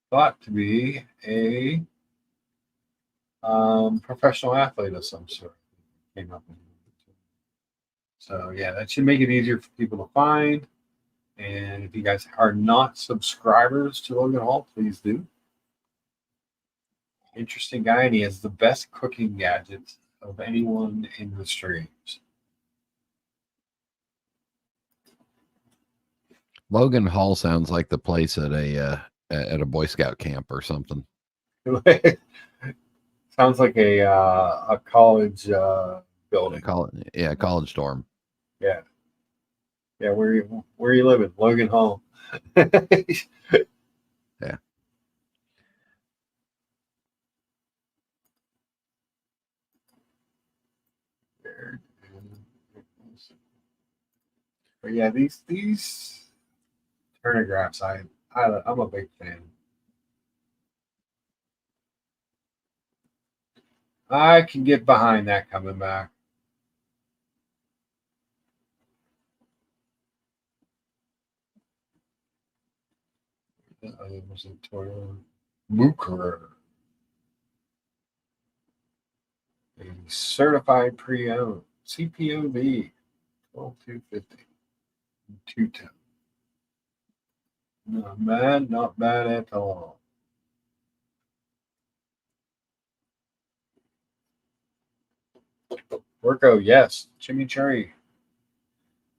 thought to be a professional athlete of some sort. Came up with it. So yeah, that should make it easier for people to find. And if you guys are not subscribers to Logan Hall, please do. Interesting guy, and he has the best cooking gadgets of anyone in the streams. Logan Hall sounds like the place at a Boy Scout camp or something. Sounds like a college building. College dorm. Yeah, yeah. Where you living? Logan Hall. Yeah. But yeah, these turnographs, I'm a big fan. I can get behind that coming back. Was it Toyota Mooker? A certified pre-owned CPOV 12250 210. Not bad at all. Worko, yes, chimichurri.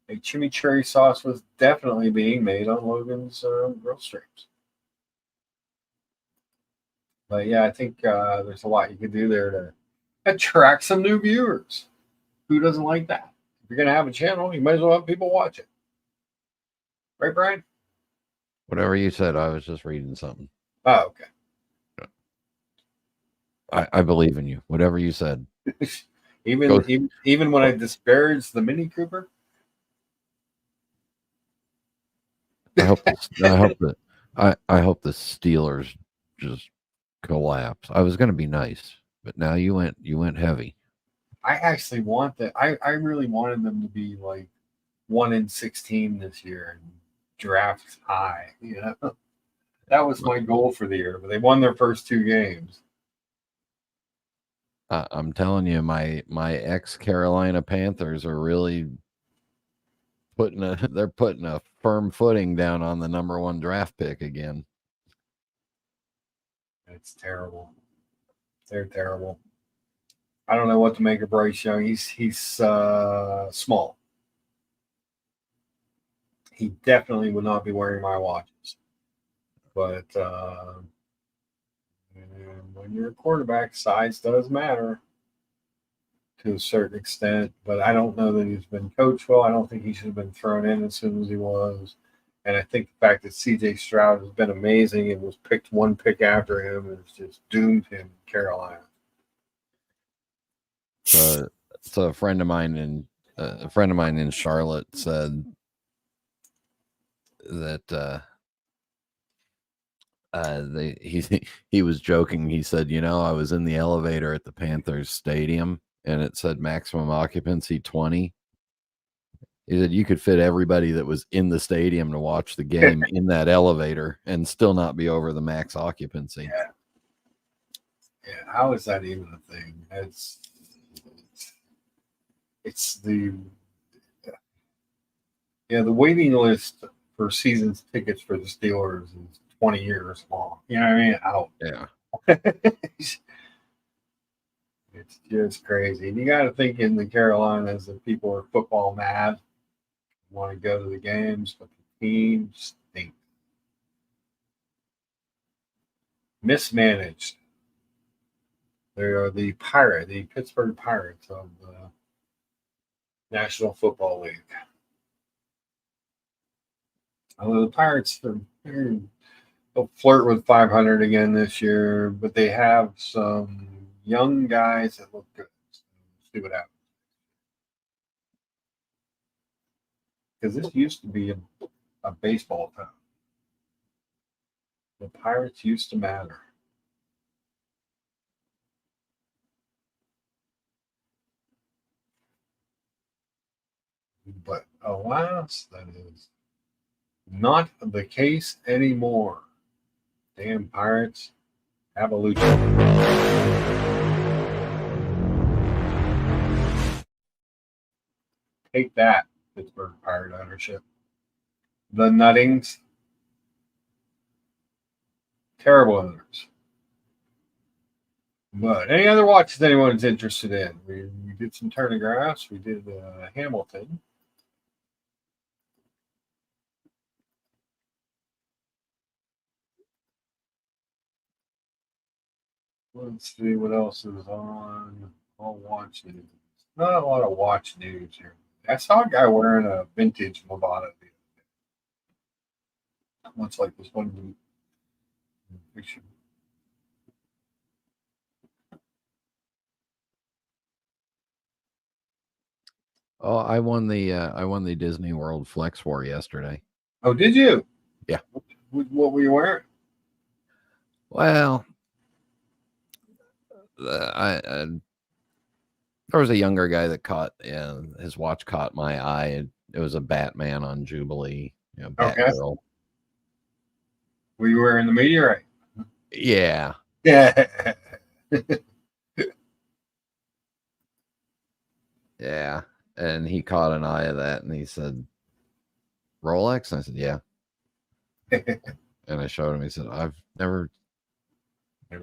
A chimichurri sauce was definitely being made on Logan's grill streams. But yeah, I think there's a lot you can do there to attract some new viewers. Who doesn't like that? If you're going to have a channel, you might as well have people watch it. Right, Brian? Whatever you said, I was just reading something. Oh, okay. I believe in you. Whatever you said. even when I disparage the Mini Cooper. I hope the Steelers just collapse. I was going to be nice, but now you went heavy. I actually want that. I really wanted them to be like 1-16 this year and draft high. You know, that was my goal for the year. But they won their first 2 games. I'm telling you, my ex Carolina Panthers are really putting a firm footing down on the number 1 draft pick again. It's terrible. They're terrible. I don't know what to make of Bryce Young. He's small. He definitely would not be wearing my watches. But when you're a quarterback, size does matter to a certain extent. But I don't know that he's been coached well. I don't think he should have been thrown in as soon as he was. And I think the fact that C.J. Stroud has been amazing and was picked 1 pick after him has just doomed him in Carolina. So a friend of mine in Charlotte said that he was joking. He said, I was in the elevator at the Panthers stadium and it said maximum occupancy 20. He said you could fit everybody that was in the stadium to watch the game in that elevator and still not be over the max occupancy. Yeah. How is that even a thing? It's the waiting list for season tickets for the Steelers is 20 years long. You know what I mean? Out. Yeah. It's just crazy. And you got to think in the Carolinas that people are football mad, want to go to the games, but the team stinks. Mismanaged. They are the Pittsburgh Pirates of the National Football League. Although the Pirates, they'll flirt with 500 again this year, but they have some young guys that look good. So we'll see what happens. Because this used to be a baseball town. The Pirates used to matter. But alas, that is not the case anymore. Damn Pirates. Have a lucha. Take that, Pittsburgh Pirate ownership. The Nuttings. Terrible owners. But any other watches anyone's interested in? We did some turnographs. We did Hamilton. Let's see what else is on. I'll watch it. Not a lot of watch news here. I saw a guy wearing a vintage Movada. Much like this one picture. Oh, I won the Disney World Flex War yesterday. Oh, did you? Yeah. What were you wearing? Well, there was a younger guy that caught his watch caught my eye. It was a Batman on Jubilee, Okay. Batgirl. Were you wearing the meteorite? Yeah. Yeah. Yeah. And he caught an eye of that and he said, Rolex? And I said, yeah. And I showed him. He said, I've never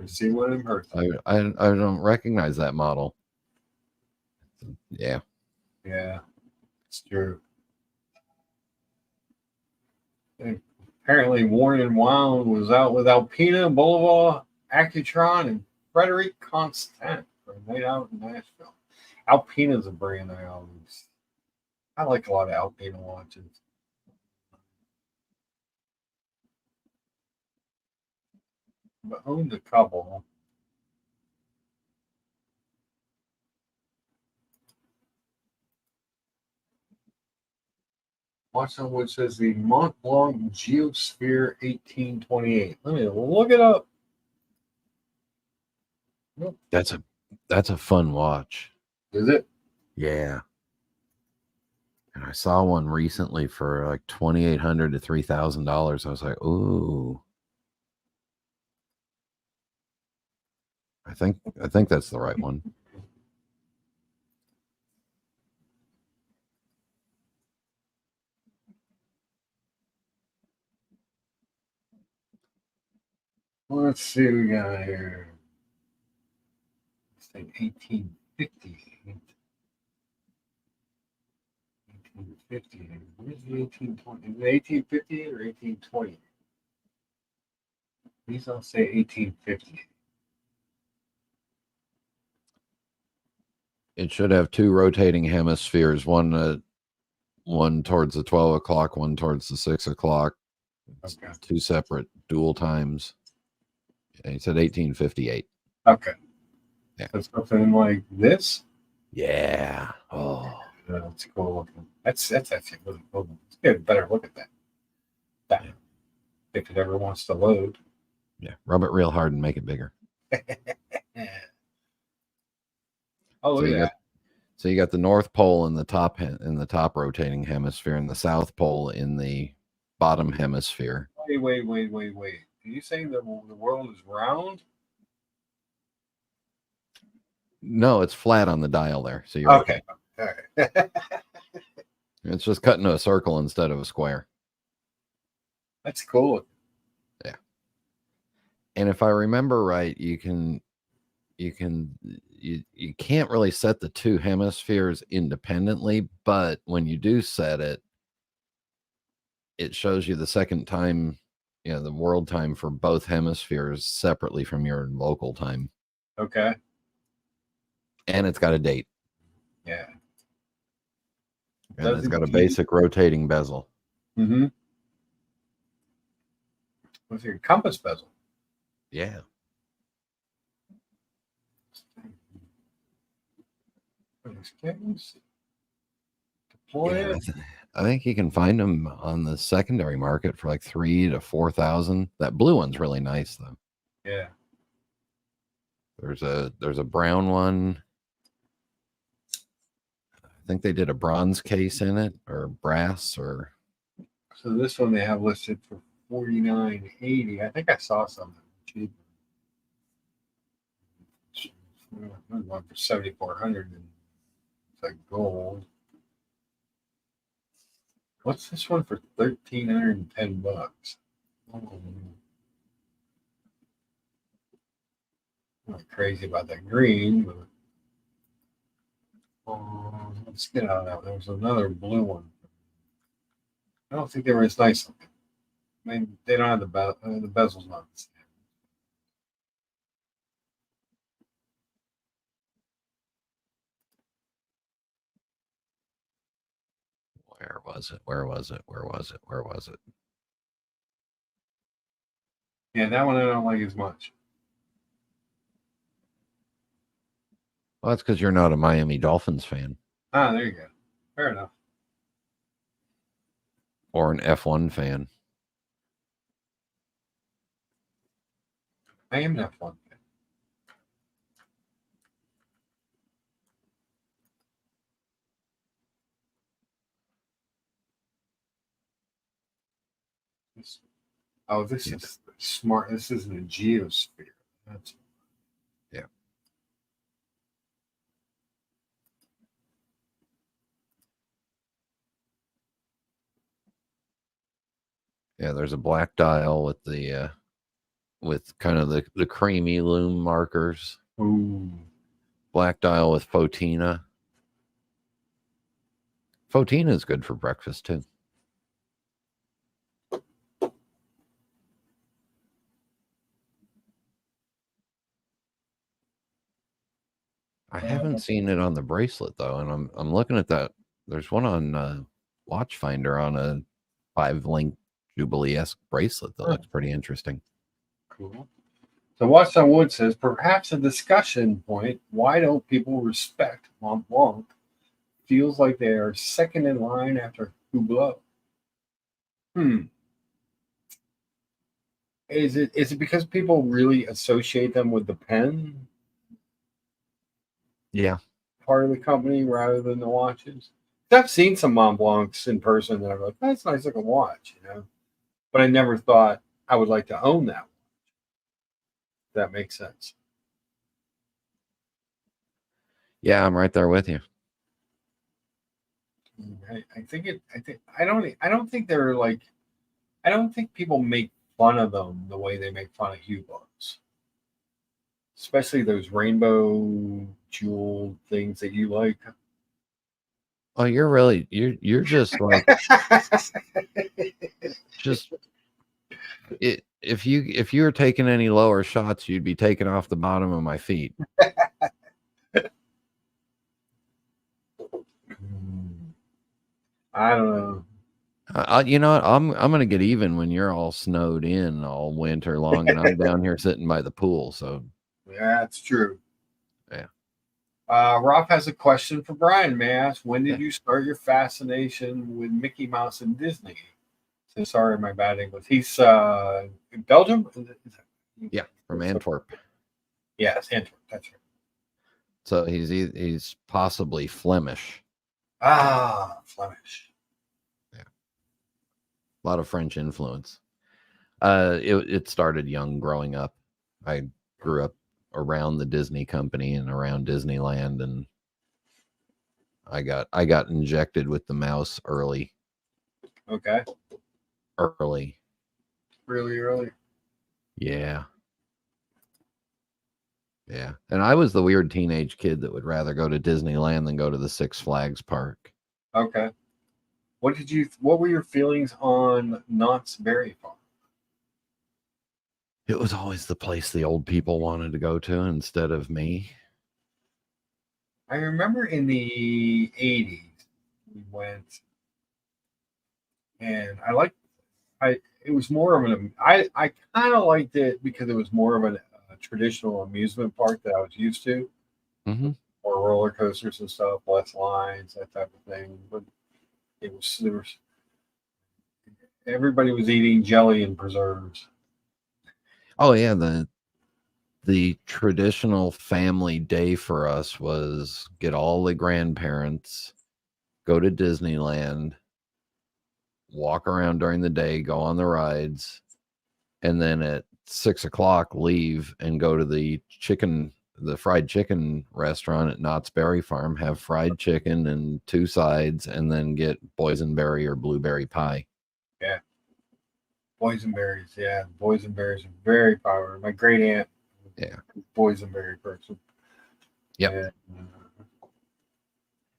seen one in person. I don't recognize that model. Yeah. Yeah, it's true. And apparently, Worn and Wound was out with Alpina, Boulevard, Accutron, and Frederic Constant for a night out in Nashville. Alpina's a brand I always. I like a lot of Alpina watches. But owned a couple. Watch on which says the Mont Blanc Geosphere 1828. Let me look it up. Nope. That's a fun watch. Is it? Yeah. And I saw one recently for like $2,800 to $3,000. I was like, ooh. I think that's the right one. Let's see what we got here. It's like 1850. 1850. Where's the 1820? Is it 1850 or 1820? These all say 1850. It should have two rotating hemispheres, one towards the 12 o'clock, one towards the 6 o'clock. Okay. Two separate dual times. And he said 1858. Okay. Yeah. So something like this. Yeah. Oh. That's cool looking. That's actually really cool. Let's get a better look at that. Yeah. If it ever wants to load. Yeah. Rub it real hard and make it bigger. Yeah. Oh, look at that. So you got the North Pole in the top rotating hemisphere and the South Pole in the bottom hemisphere. Wait. Are you saying the world is round? No, it's flat on the dial there. So you're okay. All right. It's just cut into a circle instead of a square. That's cool. Yeah. And if I remember right, you can't really set the two hemispheres independently, but when you do set it, it shows you the second time, the world time for both hemispheres separately from your local time. Okay. And it's got a date. Yeah. And it's got a basic rotating bezel. Mm-hmm. What's your compass bezel? Yeah. Yeah, I think you can find them on the secondary market for like $3,000 to $4,000. That blue one's really nice though. Yeah. There's a brown one. I think they did a bronze case in it or brass or. So this one they have listed for $49.80. I think I saw something cheap. One for $7,400. It's like gold. What's this one for $1,310? Oh, I'm not crazy about that green, but let's get out of that. There was another blue one. I don't think they were as nice looking. I mean, they don't have the bezel's not the same. Where was it? Where was it? Where was it? Where was it? Yeah, that one I don't like as much. Well, that's because you're not a Miami Dolphins fan Ah, there you go. Fair enough. or an F1 fan. I am an F1 fan. This Yeah. is smart. This isn't a geosphere. That's Yeah. Yeah, there's a black dial with the with kind of the creamy loom markers. ooh. Black dial with Fotina. Fotina is good for breakfast too. I haven't seen it on the bracelet though, and I'm looking at that. There's one on Watchfinder on a 5-link Jubilee-esque bracelet that looks pretty interesting. Cool. So Watson Wood says, perhaps a discussion point. Why don't people respect Mont Blanc? Feels like they are second in line after Hublot. Is it because people really associate them with the pen Yeah. part of the company rather than the watches? I've seen some Mont Blancs in person that I'm like, that's a nice looking watch, But I never thought I would like to own that. If that makes sense. Yeah, I'm right there with you. I don't think they're like. I don't think people make fun of them the way they make fun of Hublots, especially those rainbow jewel things that you like. Oh, you're just like just it. If you were taking any lower shots, you'd be taking off the bottom of my feet. I don't know. You know what? I'm gonna get even when you're all snowed in all winter long, and I'm down here sitting by the pool. So Yeah, that's true. yeah. Rob has a question for Brian. May I ask, when did you start your fascination with Mickey Mouse and Disney? So sorry, my bad English. He's in Belgium. Yeah, from Antwerp. Yes, Antwerp. That's right. So he's possibly Flemish. Ah, Flemish. Yeah, a lot of French influence. It started young growing up. I grew up around the Disney company and around Disneyland, and I got injected with the mouse early. Okay. Early. Really early. Yeah. Yeah. And I was the weird teenage kid that would rather go to Disneyland than go to the Six Flags park. Okay. What were your feelings on Knott's Berry Farm? It was always the place the old people wanted to go to instead of me. I remember in the 80s we went, and it was more of I kind of liked it because it was more of a traditional amusement park that I was used to. Mm-hmm. More roller coasters and stuff, less lines, that type of thing. But everybody was eating jelly and preserves. Oh yeah, the traditional family day for us was get all the grandparents, go to Disneyland, walk around during the day, go on the rides, and then at 6 o'clock leave and go to the fried chicken restaurant at Knott's Berry Farm, have fried chicken and 2 sides, and then get boysenberry or blueberry pie. Yeah. Boysenberries. Yeah. Boysenberries are very popular. My great aunt, yeah, boysenberry person. Yep.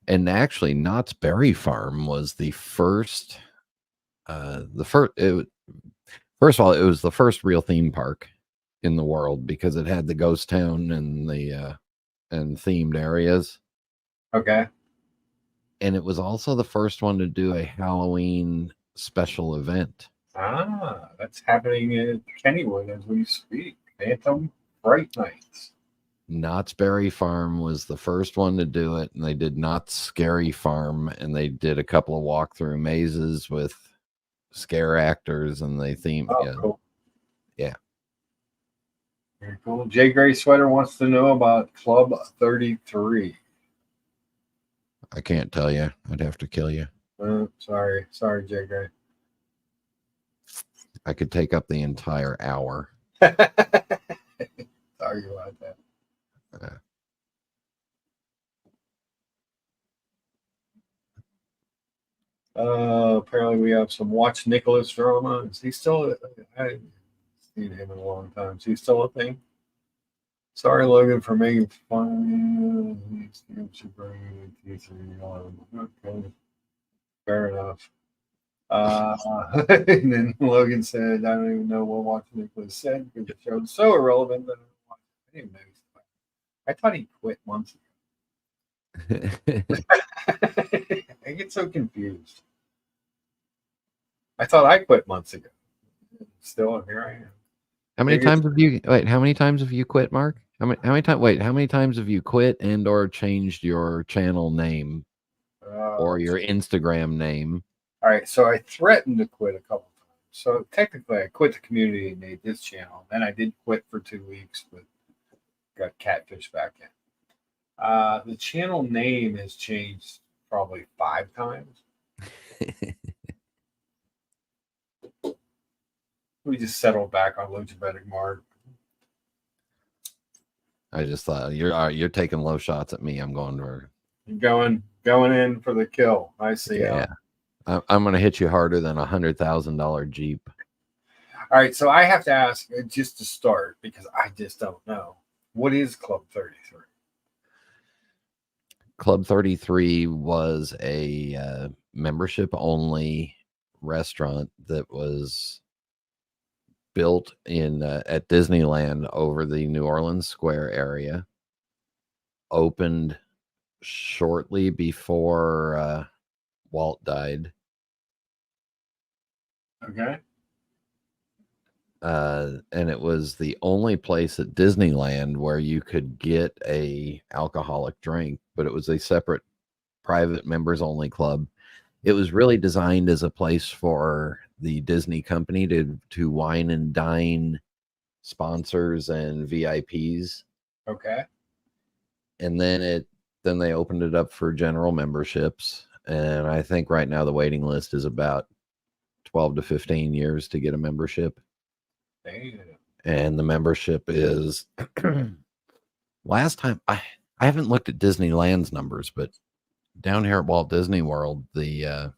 And actually, Knott's Berry Farm was the first. First of all, it was the first real theme park in the world because it had the ghost town and the and themed areas. Okay. And it was also the first one to do a Halloween special event. That's happening at Kennywood as we speak. Phantom Fright Nights. Knott's Berry Farm was the first one to do it, and they did Knott's Scary Farm, and they did a couple of walkthrough mazes with scare actors, and they themed. Oh, Yeah, cool. Yeah. Very cool. Jay Gray Sweater wants to know about Club 33. I can't tell you. I'd have to kill you. Sorry, Jay Gray. I could take up the entire hour. Sorry about that. Apparently we have some Watch Nicholas drama. Is he still? I haven't seen him in a long time. Is he still a thing? Sorry, Logan, for making fun. Okay, fair enough. And then Logan said, "I don't even know what Watch Nicholas said because the show is so irrelevant that I didn't know. I thought he quit months ago." I get so confused. I thought I quit months ago. Still, here I am. How many times have you How many times have you quit, Mark? How many times? Wait, how many times have you quit and or changed your channel name or your Instagram name? All right, so I threatened to quit a couple times. So technically, I quit the community and made this channel. Then I did quit for 2 weeks, but got catfish back in. The channel name has changed probably 5 times. We just settled back on Luchabetic Mark. I just thought you're taking low shots at me. I'm going for going in for the kill. I see. Yeah, I'm going to hit you harder than $100,000 Jeep. All right, so I have to ask just to start because I just don't know. What is Club 33? Club 33 was a membership-only restaurant that was built in at Disneyland over the New Orleans Square area. Opened shortly before Walt died. Okay. And it was the only place at Disneyland where you could get a alcoholic drink, but it was a separate private members only club. It was really designed as a place for the Disney company to wine and dine sponsors and VIPs. Okay. And then they opened it up for general memberships. And I think right now the waiting list is about 12 to 15 years to get a membership. Damn. And the membership is last time I haven't looked at Disneyland's numbers, but down here at Walt Disney World, I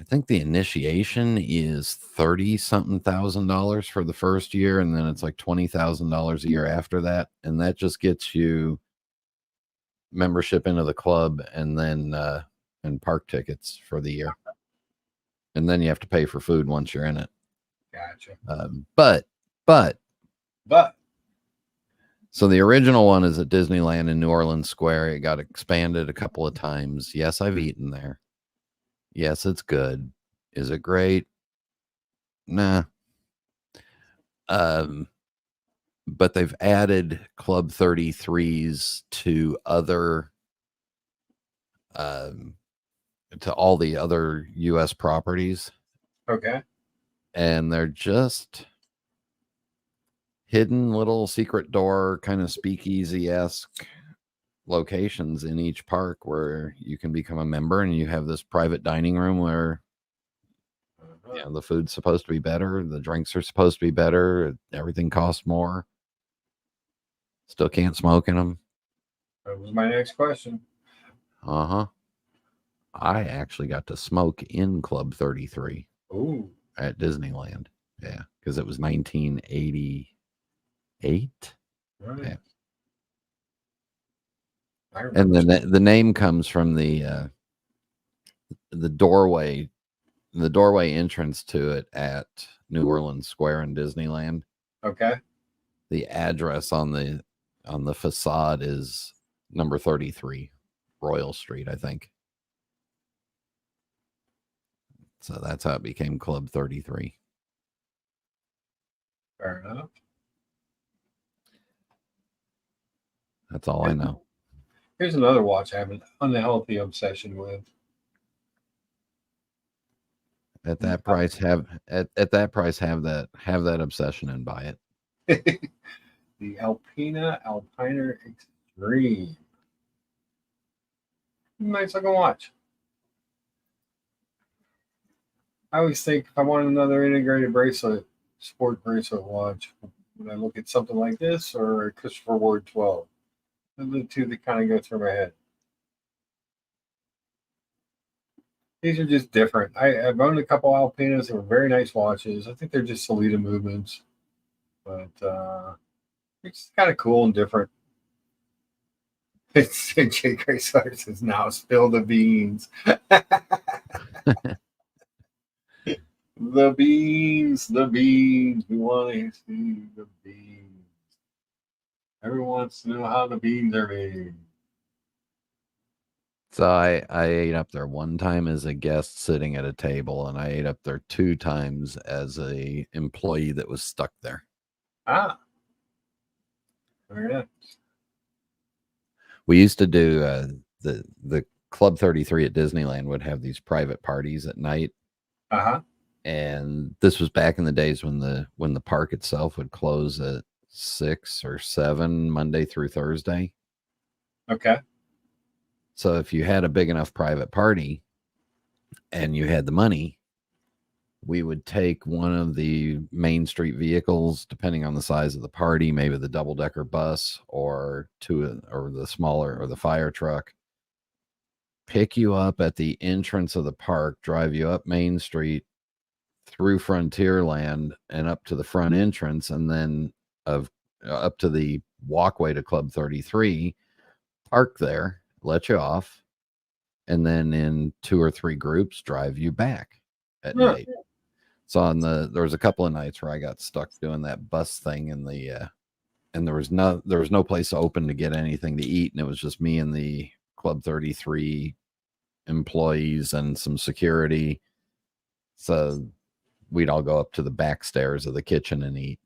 think the initiation is $30-something thousand for the first year, and then it's like $20,000 a year after that, and that just gets you membership into the club and then and park tickets for the year, and then you have to pay for food once you're in it. Gotcha. But so the original one is at Disneyland in New Orleans Square. It got expanded a couple of times. Yes, I've eaten there. Yes, it's good. Is it great? Nah. But they've added Club 33s to other to all the other US properties. Okay. And they're just hidden little secret door kind of speakeasy-esque locations in each park where you can become a member, and you have this private dining room where the food's supposed to be better, the drinks are supposed to be better, everything costs more. Still can't smoke in them. That was my next question. I actually got to smoke in Club 33. Ooh. At Disneyland. Yeah, because it was 1988. Right. Yeah. And then the name comes from the doorway entrance to it at New Orleans Square in Disneyland. Okay. The address on the facade is number 33, Royal Street, I think. So that's how it became Club 33. Fair enough. That's all I know. Here's another watch I have an unhealthy obsession with. At that price, have that obsession and buy it. The Alpiner Extreme. Nice looking watch. I always think if I want another integrated bracelet, sport bracelet watch, would I look at something like this or a Christopher Ward 12? Those are the two that kind of go through my head. These are just different. I've owned a couple Alpinas. They were very nice watches. I think they're just Solita movements, but it's kind of cool and different. Jay Gray Sutter says now spill the beans. The beans. We want to see the beans. Everyone wants to know how the beans are made. So I ate up there one time as a guest sitting at a table, and I ate up there 2 times as a employee that was stuck there. Ah, very nice. We used to do the Club 33 at Disneyland would have these private parties at night. Uh-huh. And this was back in the days when the park itself would close at 6 or 7 Monday through Thursday. Okay. So if you had a big enough private party and you had the money, we would take one of the Main Street vehicles, depending on the size of the party, maybe the double-decker bus or the smaller or the fire truck, pick you up at the entrance of the park, drive you up Main Street through Frontierland and up to the front entrance, and then up to the walkway to Club 33, park there, let you off, and then in 2 or 3 groups drive you back at night. So there was a couple of nights where I got stuck doing that bus thing and there was no place open to get anything to eat, and it was just me and the Club 33 employees and some security. So we'd all go up to the back stairs of the kitchen and eat.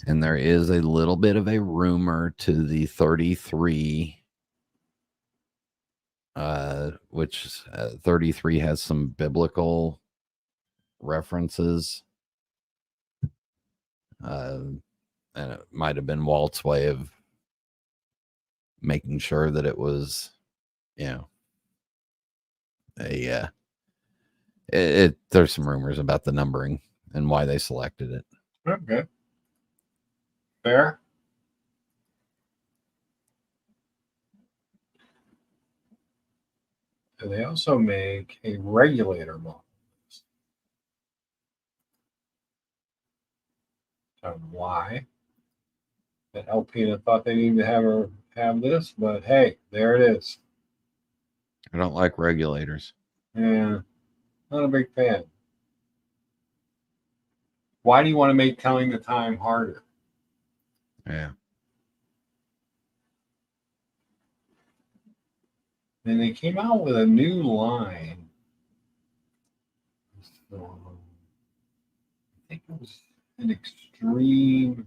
And there is a little bit of a rumor to the 33, which 33 has some biblical references. And it might have been Walt's way of making sure that it was, there's some rumors about the numbering and why they selected it. Okay. Fair. And they also make a regulator model. Why? That Alpina thought they needed to have this, but hey, there it is. I don't like regulators. Yeah, not a big fan. Why do you want to make telling the time harder? Yeah. And they came out with a new line. So, I think it was an extreme.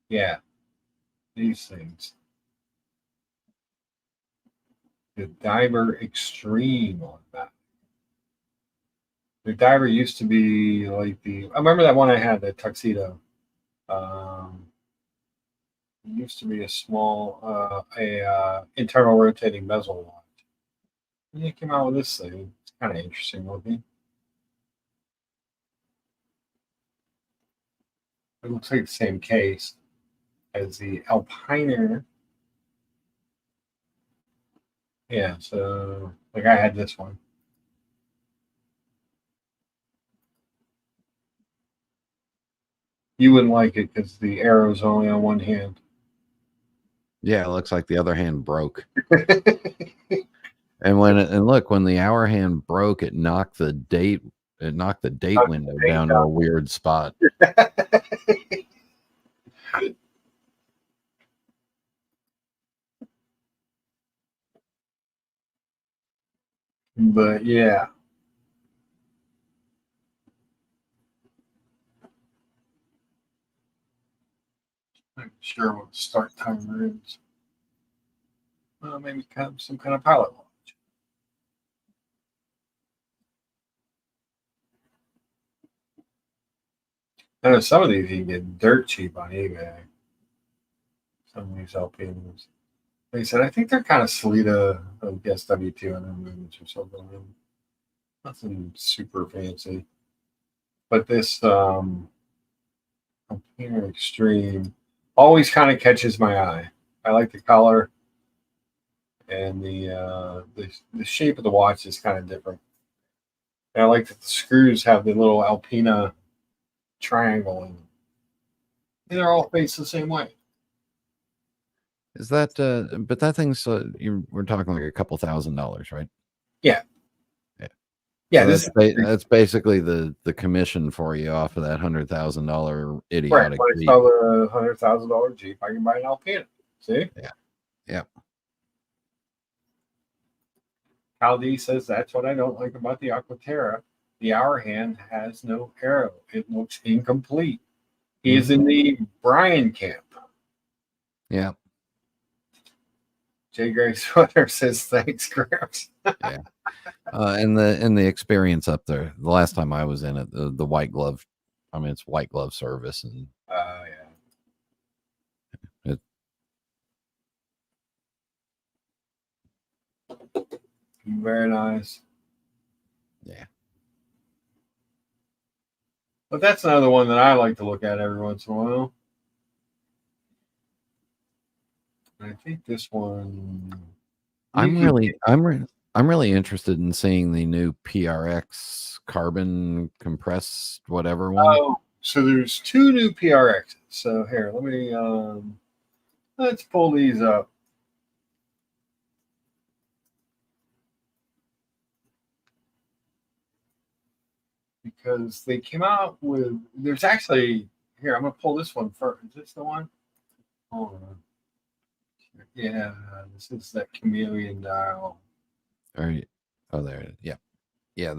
Yeah, these things. The Diver Extreme on that. The Diver used to be like I remember that one I had, the Tuxedo. It used to be a small, internal rotating bezel watch. And they came out with this thing. It's kind of interesting looking. It looks like the same case as the Alpiner. Yeah, so like I had this one. You wouldn't like it because the arrow's only on one hand. Yeah, it looks like the other hand broke. And when the hour hand broke, it knocked the date window down to a weird spot. But yeah. Not sure what the start timer is. Maybe some kind of pilot launch. I know some of these you can get dirt cheap on eBay. Some of these LPs. Like I said, I think they're kind of sleek of SW2 and movements or something. Nothing super fancy. But this Alpina Extreme always kind of catches my eye. I like the color, and the shape of the watch is kind of different. And I like that the screws have the little Alpina triangle in them. And they're all faced the same way. Is that? But that thing's we're talking like a couple $1,000s, right? Yeah. Yeah. Yeah, So that's basically the commission for you off of that $100,000 idiotic. Right. When I sell the $100,000 Jeep, I can buy an Alpina. See? Yeah. Yeah. Cal D says that's what I don't like about the Aquaterra. The hour hand has no arrow. It looks incomplete. He is in the Brian camp. Yeah. Jay Gray Sweater says thanks, Gramps. Yeah. And the experience up there. The last time I was in it, the white glove. I mean, it's white glove service, and yeah. Very nice. Yeah. But that's another one that I like to look at every once in a while. I think this one. I'm really interested in seeing the new PRX carbon compressed whatever one. Oh, so there's two new PRXs. So here, let's pull these up. Because they came out with there's actually here, I'm gonna pull this one first. Is this the one? Hold on. Yeah, this is that chameleon dial. Oh, there it is. Yeah. Yeah,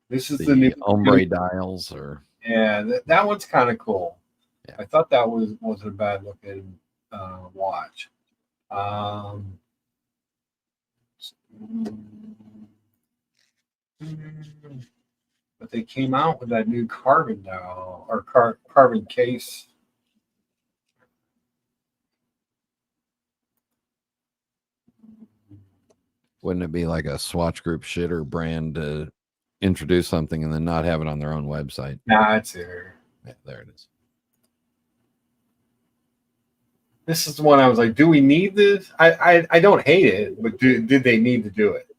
This is the new ombre dials, or yeah, that one's kind of cool. Yeah. I thought that wasn't a bad looking watch. But they came out with that new carbon dial or carbon case. wouldn't it be like a Swatch Group shitter brand to introduce something and then not have it on their own website? Nah, it's here. Yeah, there it is. This is the one I was like, do we need this? I don't hate it, but did they need to do it?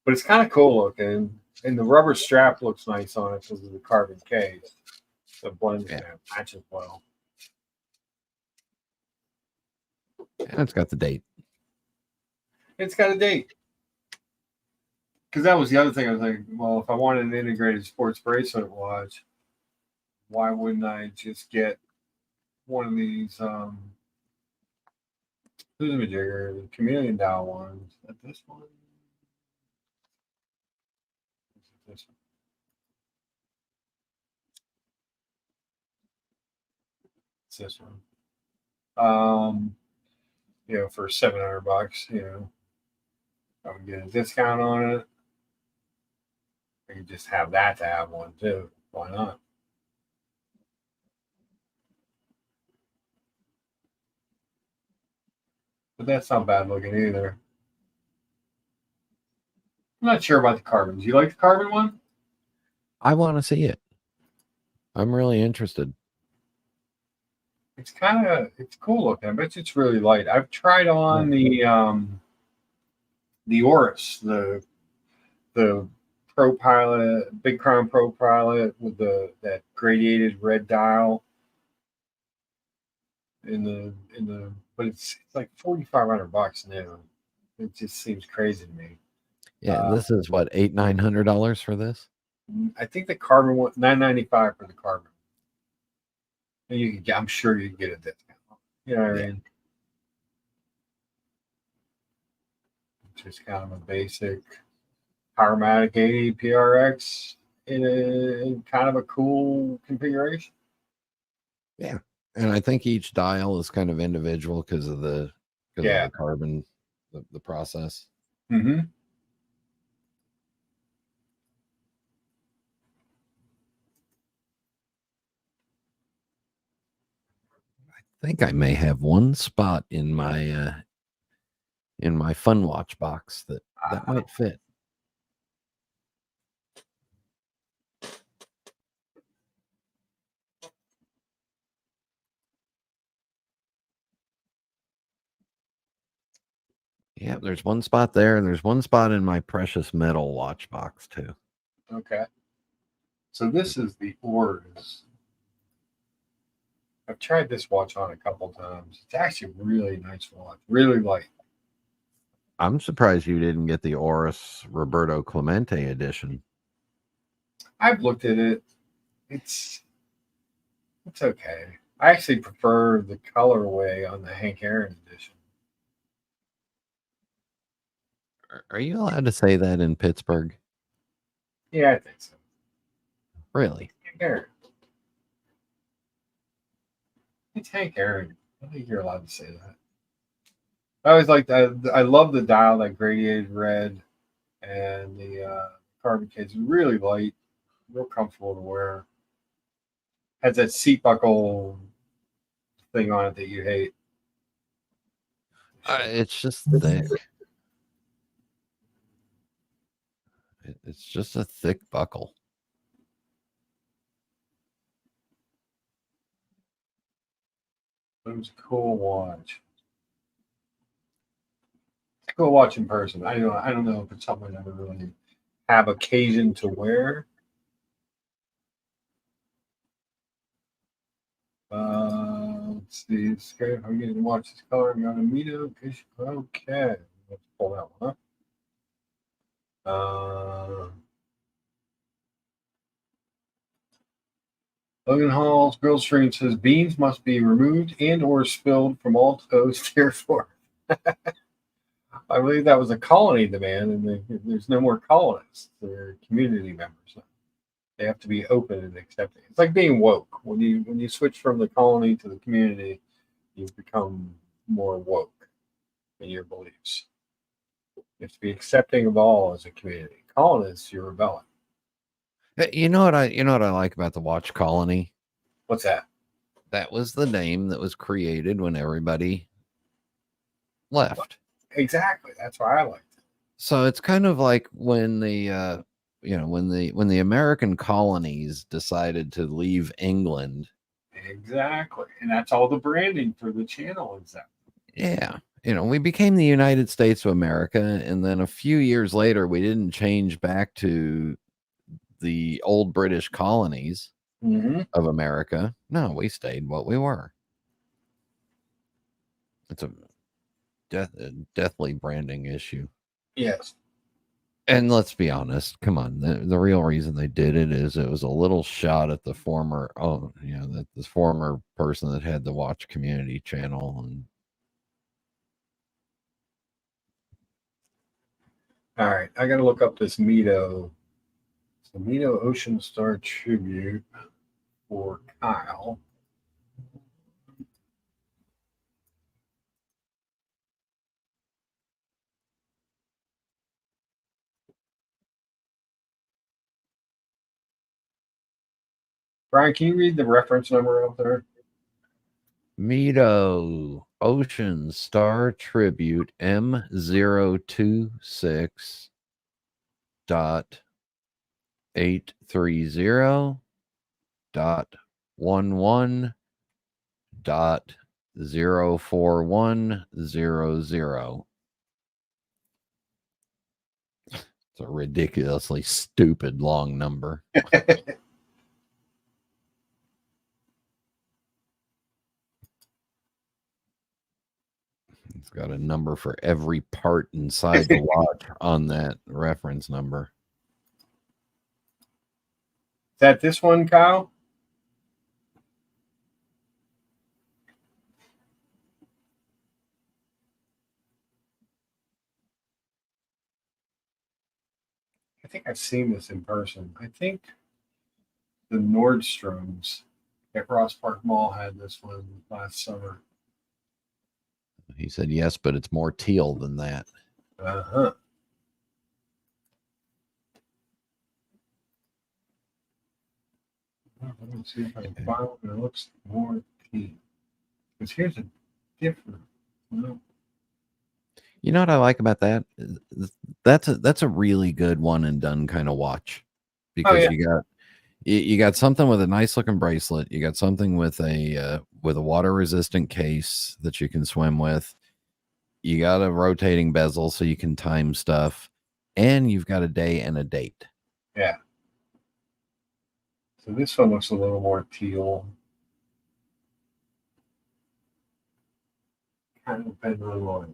But it's kind of cool looking, and the rubber strap looks nice on it because of the carbon case. The blend matches well. And it's got the date. It's got a date. Because that was the other thing. I was like, well, if I wanted an integrated sports bracelet watch, why wouldn't I just get one of these who's a jigger, the chameleon dial ones? Is that this one? This one? It's this one. For $700, I would get a discount on it. I could just have that to have one too. Why not? But that's not bad looking either. I'm not sure about the carbon. Do you like the carbon one? I want to see it. I'm really interested. It's cool looking. I bet it's really light. I've tried on the Oris, the Pro Pilot, Big Crown Pro Pilot with that gradiated red dial but it's like $4,500 now. It just seems crazy to me. Yeah, this is what $900 for this. I think the carbon one $995 for the carbon. And I'm sure you can get a discount. You know what I mean? Just kind of a basic. Powermatic 80 PRX in kind of a cool configuration. Yeah. And I think each dial is kind of individual because of the carbon, the process. Mm-hmm. I think I may have one spot in my Fun Watch box that might fit. Yeah, there's one spot there, and there's one spot in my precious metal watch box too. Okay. So this is the Oris. I've tried this watch on a couple times. It's actually a really nice watch, really light. I'm surprised you didn't get the Oris Roberto Clemente edition. I've looked at it. It's okay. I actually prefer the colorway on the Hank Aaron edition. Are you allowed to say that in Pittsburgh? Yeah, I think so. Really? Hank Aaron. It's Hank Aaron. I think you're allowed to say that. I always like that. I love the dial, that gradiated red, and the carbon case. Really light, real comfortable to wear. Has that seat buckle thing on it that you hate. It's just thick. It's just a thick buckle. It was a cool watch. It's a cool watch in person. I don't know if it's something I ever really have occasion to wear. Let's see. It's great. I'm getting to watch this color. I'm going to meet it. Okay. Let's pull that one up. Logan Hall's grill stream says beans must be removed and or spilled from all toes, therefore. I believe that was a colony demand, and there's no more colonists. They're community members now. They have to be open and accepting. It's like being woke. When you switch from the colony to the community, you become more woke in your beliefs. You have to be accepting of all as a community. Colonists, you're rebelling. You know what I like about the Watch Colony? What's that? That was the name that was created when everybody left. Exactly. That's why I liked it. So it's kind of like when the when the American colonies decided to leave England. Exactly. And that's all the branding for the channel is that. Yeah. We became the United States of America, and then a few years later we didn't change back to the old British colonies of America. No, we stayed what we were. It's a deathly branding issue. Yes. And let's be honest, come on. The real reason they did it is it was a little shot at the former, this former person that had the Watch Community channel. And All right. I got to look up this Mito. So Mito Ocean Star tribute for Kyle. Brian, can you read the reference number up there? Mito Ocean Star Tribute M026 dot 830 dot 11 dot 04100. It's a ridiculously stupid long number. It's got a number for every part inside the watch on that reference number. Is that this one, Kyle? think I've seen this in person. I think the Nordstroms at Ross Park Mall had this one last summer. He said yes, but it's more teal than that. Uh-huh. Let me see if I can find one that looks more pink. Because here's a different. Well, You know what I like about that? That's a really good one and done kind of watch, oh because yeah, you got something with a nice looking bracelet. You got something with a water resistant case that you can swim with. You got a rotating bezel so you can time stuff, and you've got a day and a date. yeah. So this one looks a little more teal. Kind of depends on one.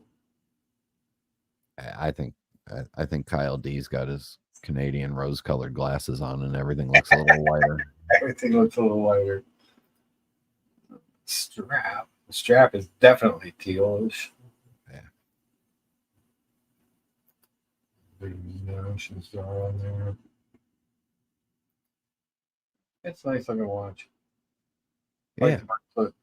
I think Kyle D's got his Canadian rose colored glasses on, and everything looks a little lighter. Everything looks a little lighter. Strap. The strap is definitely tealish. Yeah. The notions are on there. It's nice looking watch. Like Yeah. the bracelet.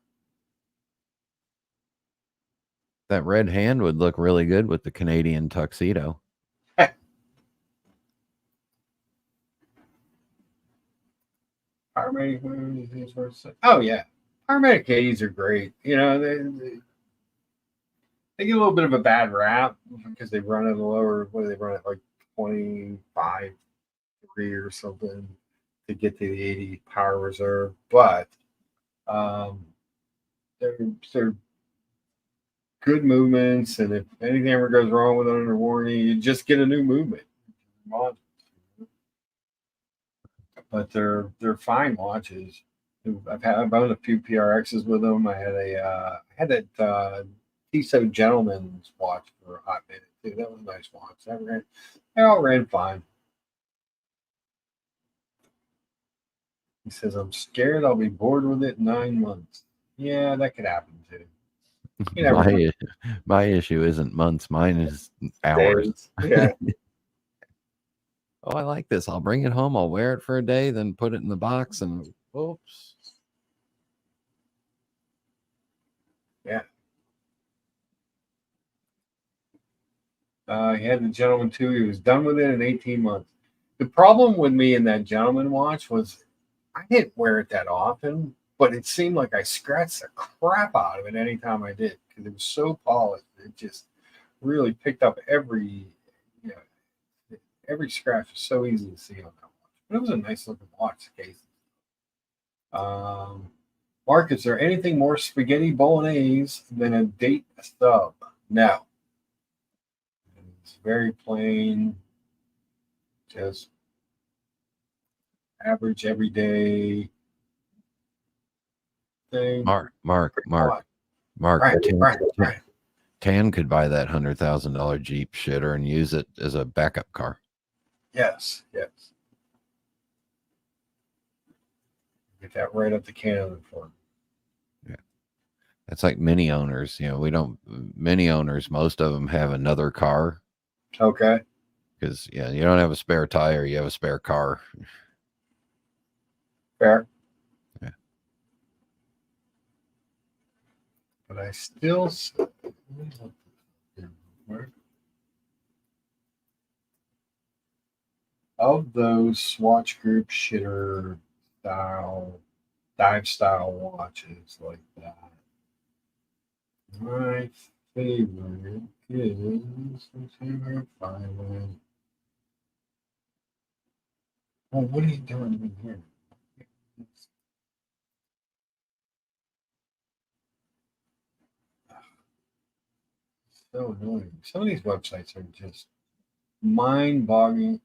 That red hand would look really good with the Canadian tuxedo. Paramedic moves, these sorts of. Oh yeah, paramedic A's are great. You know, they get a little bit of a bad rap because they run at a lower. What do they run at, like 25 3 or something to get to the 80 power reserve? But um, they're good movements, and if anything ever goes wrong with it under warranty, you just get a new movement. But they're fine watches. I've owned a few PRXs with them. I had that Tissot Gentleman's watch for a hot minute too. That was a nice watch. They all ran fine. He says, "I'm scared I'll be bored with it in 9 months." Yeah, that could happen too. You never know. My issue isn't months, mine is hours. Days. Yeah. Oh, I like this. I'll bring it home. I'll wear it for a day, then put it in the box, and oops. Yeah. He had the Gentleman too. He was done with it in 18 months. The problem with me in that Gentleman watch was I didn't wear it that often, but it seemed like I scratched the crap out of it anytime I did because it was so polished. It just really picked up you know, every scratch was so easy to see on that watch. But it was a nice looking watch case. Mark, is there anything more spaghetti bolognese than a date stub? No. It's very plain, just average everyday thing. Mark, Right, right. Tan could buy that $100,000 Jeep shitter and use it as a backup car. Yes. Get that right up the cannon for him. Yeah. That's like many owners. Many owners, most of them have another car. Okay. Because, you don't have a spare tire, you have a spare car. Fair. Yeah. But I still of those Swatch Group shitter style, dive style watches like that. My favorite is Oh, what are you doing in here? So annoying. Some of these websites are just boggling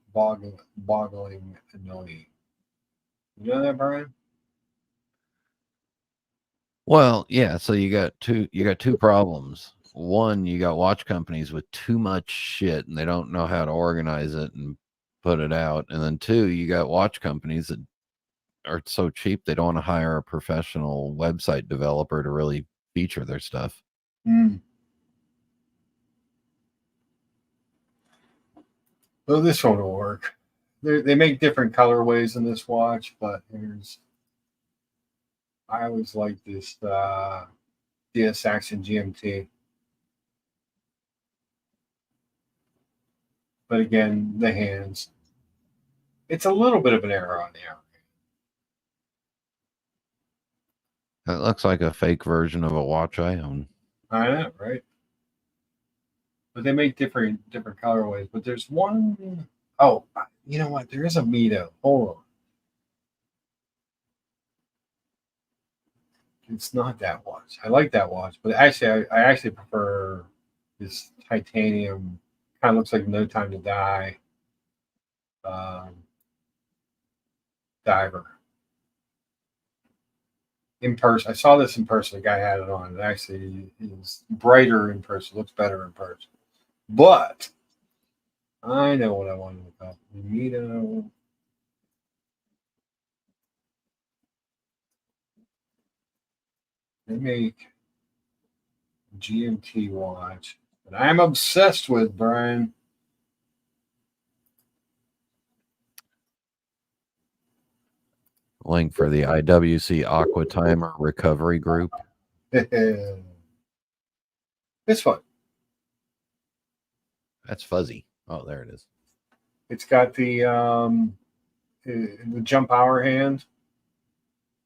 annoying. You know that, Brian? Well, yeah, so you got two problems. One, you got watch companies with too much shit and they don't know how to organize it and put it out. And then two, you got watch companies that are so cheap they don't want to hire a professional website developer to really feature their stuff. Well, this one will work. they make different colorways in this watch, but I always like this DS Action GMT. But again, the hands. It's a little bit of an error on the hour. That looks like a fake version of a watch I own. I know, right? But they make different colorways. But there's one oh, you know what? There is a Mito. Hold on. It's not that watch. I like that watch, but actually, I actually prefer this titanium. Kind of looks like No Time to Die diver. In person, I saw this in person. The guy had it on. It actually is brighter in person. Looks better in person. But I know what I want to look up. Mito. They make GMT watch that I'm obsessed with, Brian. Link for the IWC Aqua Timer Recovery Group. This one. That's fuzzy. Oh, there it is. It's got the jump hour hand,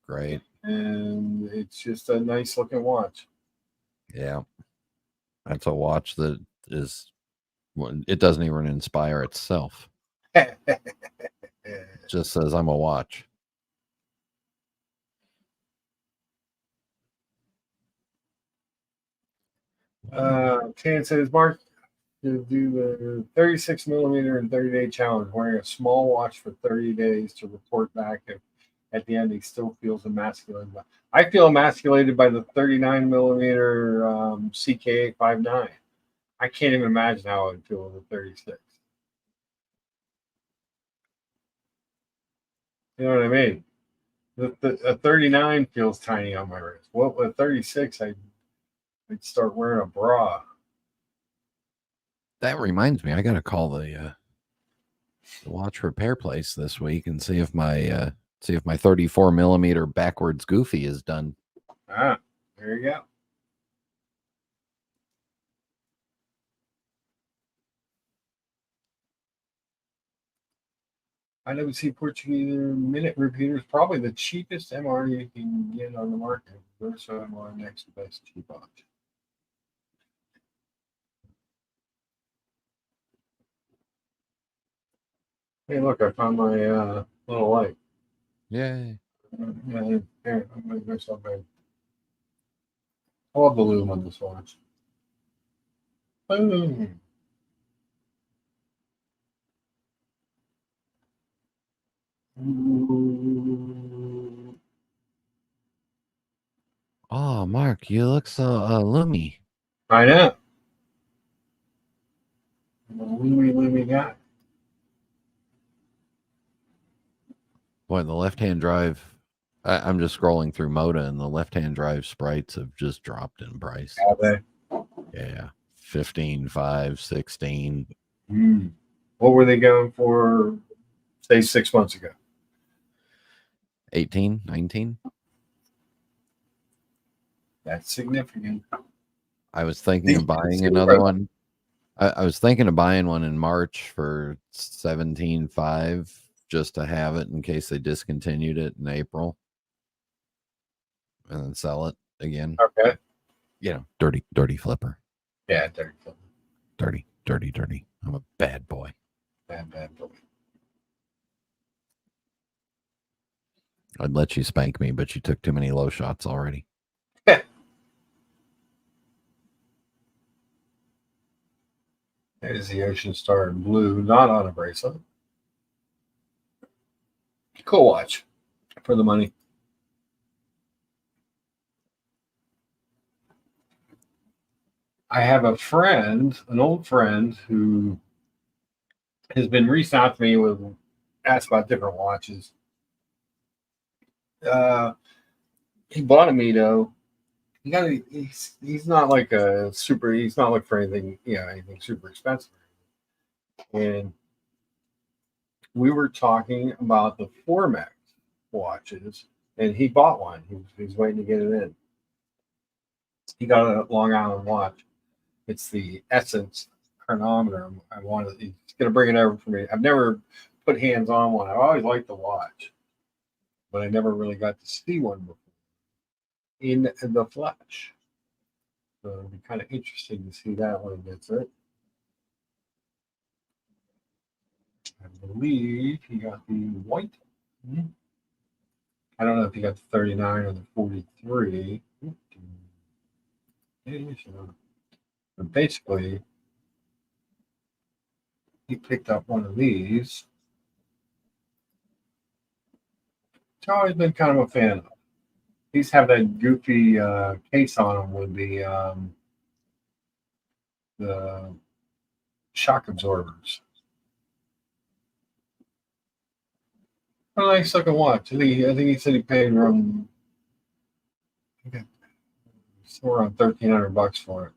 Great. and it's just a nice looking watch. Yeah. That's a watch that is, it doesn't even inspire itself. It just says, I'm a watch. Tan says, Mark, to do the 36 millimeter and 30-day challenge, wearing a small watch for 30 days to report back if at the end he still feels emasculated. I feel emasculated by the 39 millimeter CK859. I can't even imagine how I would feel with a 36. You know what I mean? A 39 feels tiny on my wrist. Well, with a 36, I'd start wearing a bra. That reminds me, I got to call the watch repair place this week and see if my 34 millimeter backwards goofy is done. Ah, there you go. IWC Portuguese minute repeater is probably the cheapest MR you can get on the market. Verso MR next best cheap option. Hey, look, I found my little light. Yay. Yeah, here, I'm going to myself big. I love the loom on this watch. Boom. Ooh. Oh, Mark, you look so loomy. I know. I'm a loomy guy. Boy, the left-hand drive, I'm just scrolling through Moda, and the left-hand drive sprites have just dropped in price. Have they? Yeah, 15, 5, 16. What were they going for, say, 6 months ago? 18, 19. That's significant. I was thinking of buying another one. I was thinking of buying one in March for 17.5 just to have it in case they discontinued it in April and then sell it again. Okay. You know, dirty flipper. Yeah, dirty. Dirty. I'm a bad boy. Bad boy. I'd let you spank me, but you took too many low shots already. There's the Ocean Star in blue, not on a bracelet. Cool watch for the money. I have a friend, an old friend, who has been reaching out to me with asked about different watches. He bought a Mito. He's not like a super. He's not looking for anything, anything super expensive. And we were talking about the Formex watches, and he bought one. He's waiting to get it in. He got a Long Island watch. It's the Essence chronometer. I wanted. He's gonna bring it over for me. I've never put hands on one. I've always liked the watch, but I never really got to see one before in the flesh. So it'd be kind of interesting to see that when he gets it. I believe he got the white. I don't know if he got the 39 or the 43. But basically, he picked up one of these. Which I've always been kind of a fan of. These have that goofy case on them with the shock absorbers. A nice looking watch. I think he said he paid around somewhere around $1,300 for it.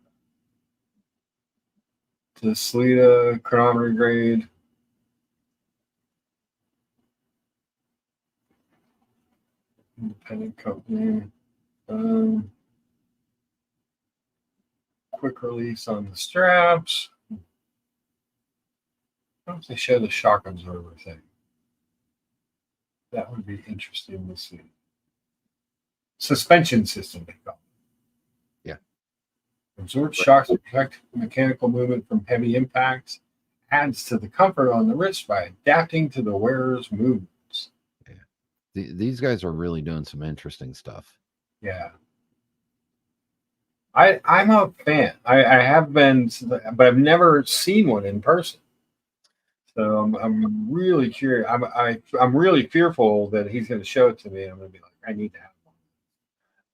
The Sleeta chronometer grade. Independent company. Quick release on the straps. How does they show the shock absorber thing? That would be interesting to see. Suspension system, they call it. Yeah. Absorb shocks to protect mechanical movement from heavy impacts. Adds to the comfort on the wrist by adapting to the wearer's movements. Yeah. These guys are really doing some interesting stuff. Yeah. I'm a fan. I have been, but I've never seen one in person. So I'm really curious. I'm really fearful that he's going to show it to me. And I'm going to be like, I need to have one.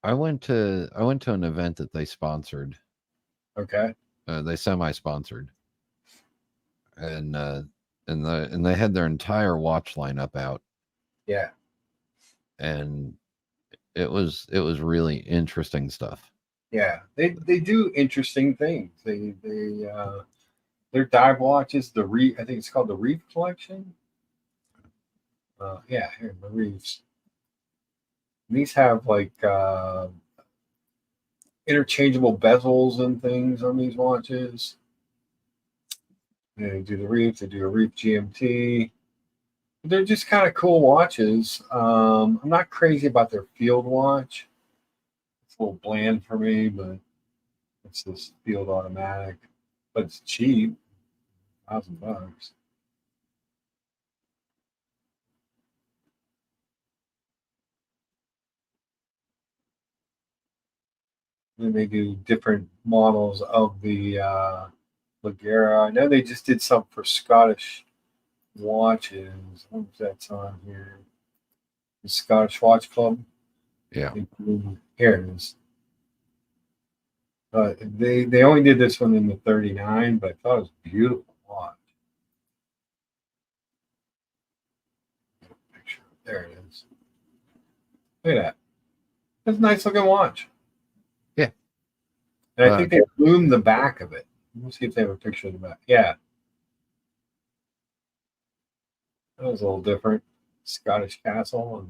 I went to an event that they sponsored. Okay. They semi-sponsored, and they had their entire watch lineup out. Yeah. And it was really interesting stuff. Yeah, they do interesting things. Their dive watches, the Reef, I think it's called the Reef Collection. Yeah, here the Reefs. These have like interchangeable bezels and things on these watches. They do the Reef. They do a Reef GMT. They're just kind of cool watches. I'm not crazy about their field watch. It's a little bland for me, but it's this field automatic. But it's cheap, $1,000. And they do different models of the Ligera. I know they just did something for Scottish watches. What was that's on here? The Scottish Watch Club. Yeah. Here it is. They only did this one in the 39, but I thought it was a beautiful watch. Picture. There it is. Look at that. That's a nice looking watch. Yeah. And I think they bloomed the back of it. Let's see if they have a picture of the back. Yeah. That was a little different. Scottish Castle.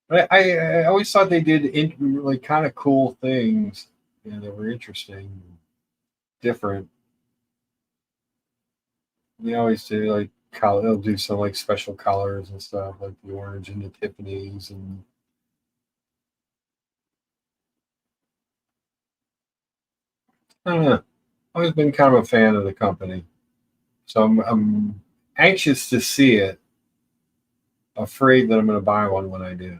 And I always thought they did like kind of cool things. Yeah, they were interesting, different. They always do like color. They'll do some like special colors and stuff, like the orange and the Tiffany's and. I don't know. I've always been kind of a fan of the company, so I'm anxious to see it. Afraid that I'm going to buy one when I do.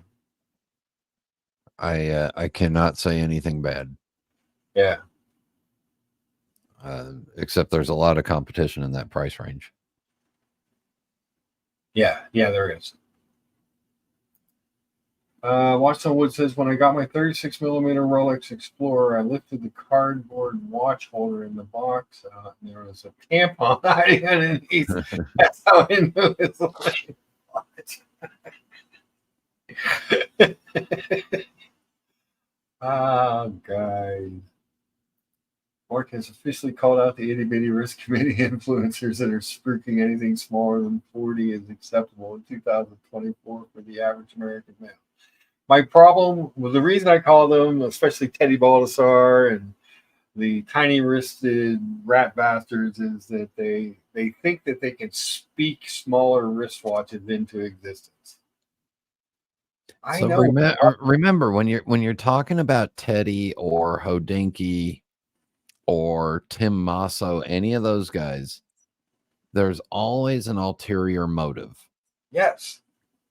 I cannot say anything bad. Yeah. Except there's a lot of competition in that price range. Yeah, there is. Watson Wood says, when I got my 36 millimeter Rolex Explorer, I lifted the cardboard watch holder in the box. And there was a tampon hiding underneath. That's how I knew it was a watch. Oh, guys. Mark has officially called out the itty bitty risk committee influencers that are spruiking anything smaller than 40 is acceptable in 2024 for the average American male. My problem was the reason I call them, especially Teddy Baldassar and the tiny wristed rat bastards, is that they think that they can speak smaller wristwatches into existence. I So know. remember when you're talking about Teddy or Hodinky or Tim Masso, any of those guys, there's always an ulterior motive. Yes.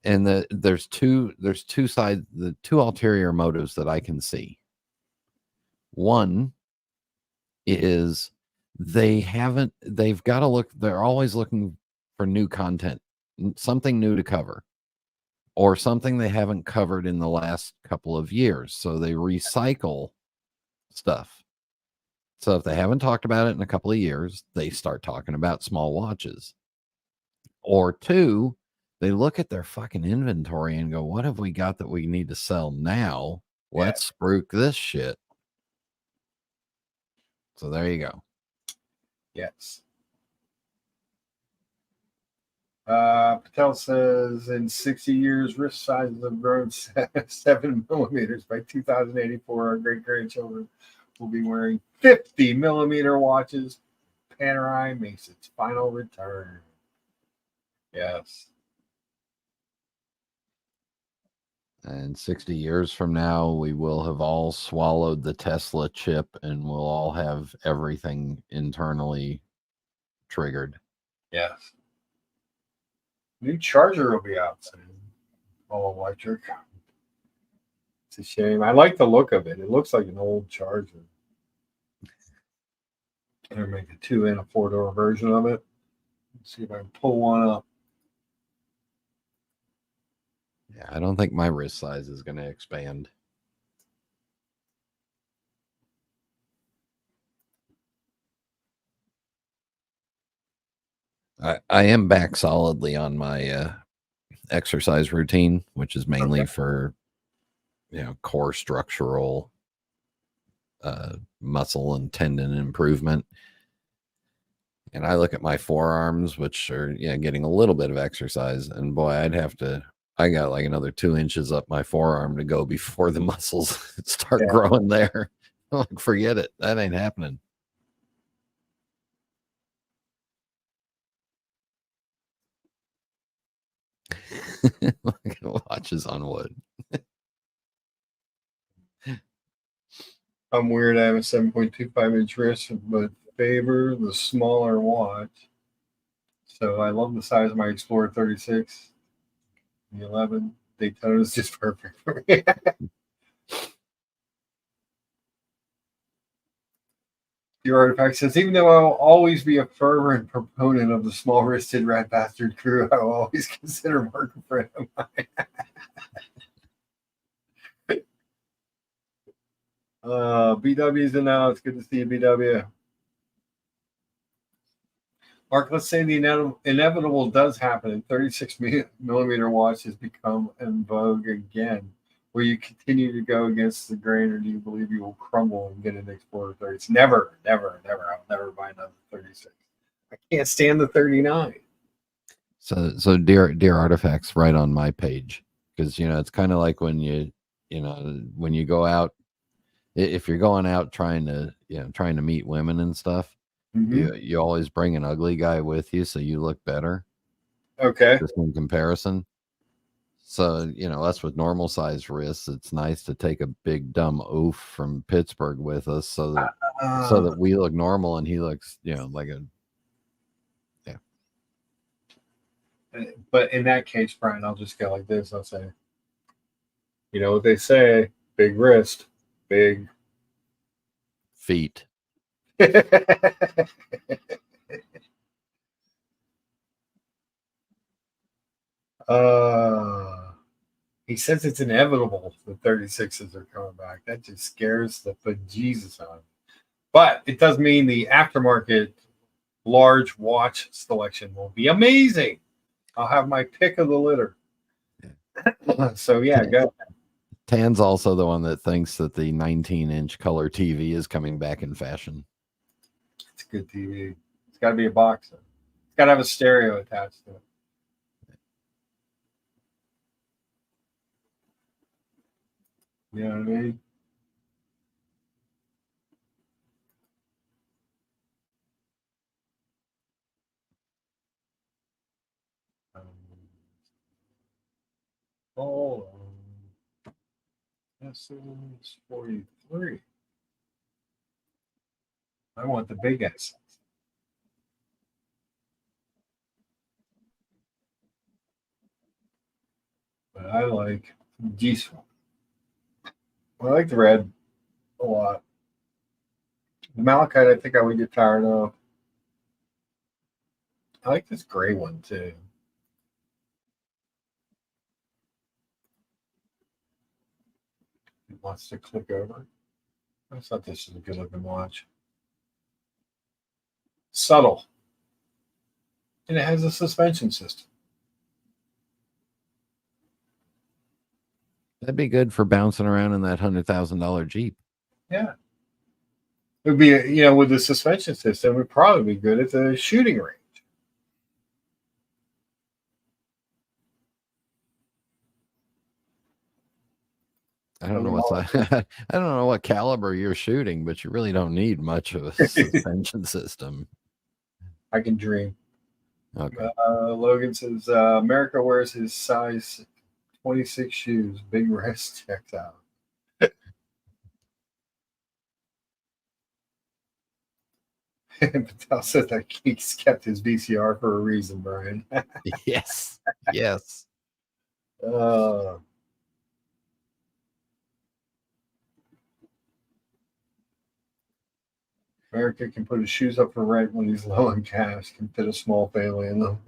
And there's two sides, the two ulterior motives that I can see. One is they've got to look, they're always looking for new content, something new to cover, or something they haven't covered in the last couple of years. So they recycle stuff. So if they haven't talked about it in a couple of years, they start talking about small watches. Or two, they look at their fucking inventory and go, what have we got that we need to sell now? Let's spruik this shit. So there you go. Yes. Patel says in 60 years, wrist sizes have grown 7 millimeters. By 2084, our great grandchildren will be wearing 50 millimeter watches. Panerai makes its final return. Yes. And 60 years from now, we will have all swallowed the Tesla chip and we'll all have everything internally triggered. Yes. New charger will be out soon. All electric. It's a shame. I like the look of it. It looks like an old charger. They're making a 2 and a 4-door version of it. Let's see if I can pull one up. Yeah, I don't think my wrist size is going to expand. I am back solidly on my exercise routine, which is mainly for core structural muscle and tendon improvement. And I look at my forearms, which are getting a little bit of exercise, and boy, I got like another 2 inches up my forearm to go before the muscles start growing there. I'm like, forget it, that ain't happening. Watches on wood. I'm weird. I have a 7.25 inch wrist, but favor the smaller watch. So I love the size of my Explorer 36. The 11 Daytona is just perfect for me. Your artifact says, even though I will always be a fervent proponent of the small wristed rat bastard crew, I will always consider Mark a friend of mine. BW's in now. It's good to see you, BW. Mark, let's say the inevitable does happen and 36 millimeter watch has become in vogue again. Will you continue to go against the grain, or do you believe you will crumble and get an Explorer 30? Never, never, never. I'll never buy another 36. I can't stand the 39. So dear artifacts, right on my page, because it's kind of like when when you go out, if you're going out trying to meet women and stuff, you always bring an ugly guy with you so you look better. Okay. Just in comparison. So, us with normal size wrists, it's nice to take a big dumb oof from Pittsburgh with us so that we look normal and he looks, like a But in that case, Brian, I'll just go like this. I'll say, you know what they say, big wrist, big feet. He says it's inevitable the 36s are coming back. That just scares the bejesus out of me. But it does mean the aftermarket large watch selection will be amazing. I'll have my pick of the litter. So yeah, go. Tan's also the one that thinks that the 19-inch color TV is coming back in fashion. a good TV. It's got to be a box. Though. It's got to have a stereo attached to it. You know what I mean? Oh, this is 43. I want the big S. But I like decent. I like the red a lot. The malachite, I think I would get tired of. I like this gray one too. It wants to click over. I thought this was a good looking watch. Subtle. And it has a suspension system. That'd be good for bouncing around in that $100,000 Jeep. Yeah. It would be, with the suspension system, it would probably be good at the shooting range. I don't know I don't know what caliber you're shooting, but you really don't need much of a suspension system. I can dream. Okay. Logan says America wears his size 26 shoes. Big rest checked out. Patel said that he's kept his VCR for a reason, Brian. Yes. Yes. America can put his shoes up for rent when he's low on cash. Can fit a small family in them.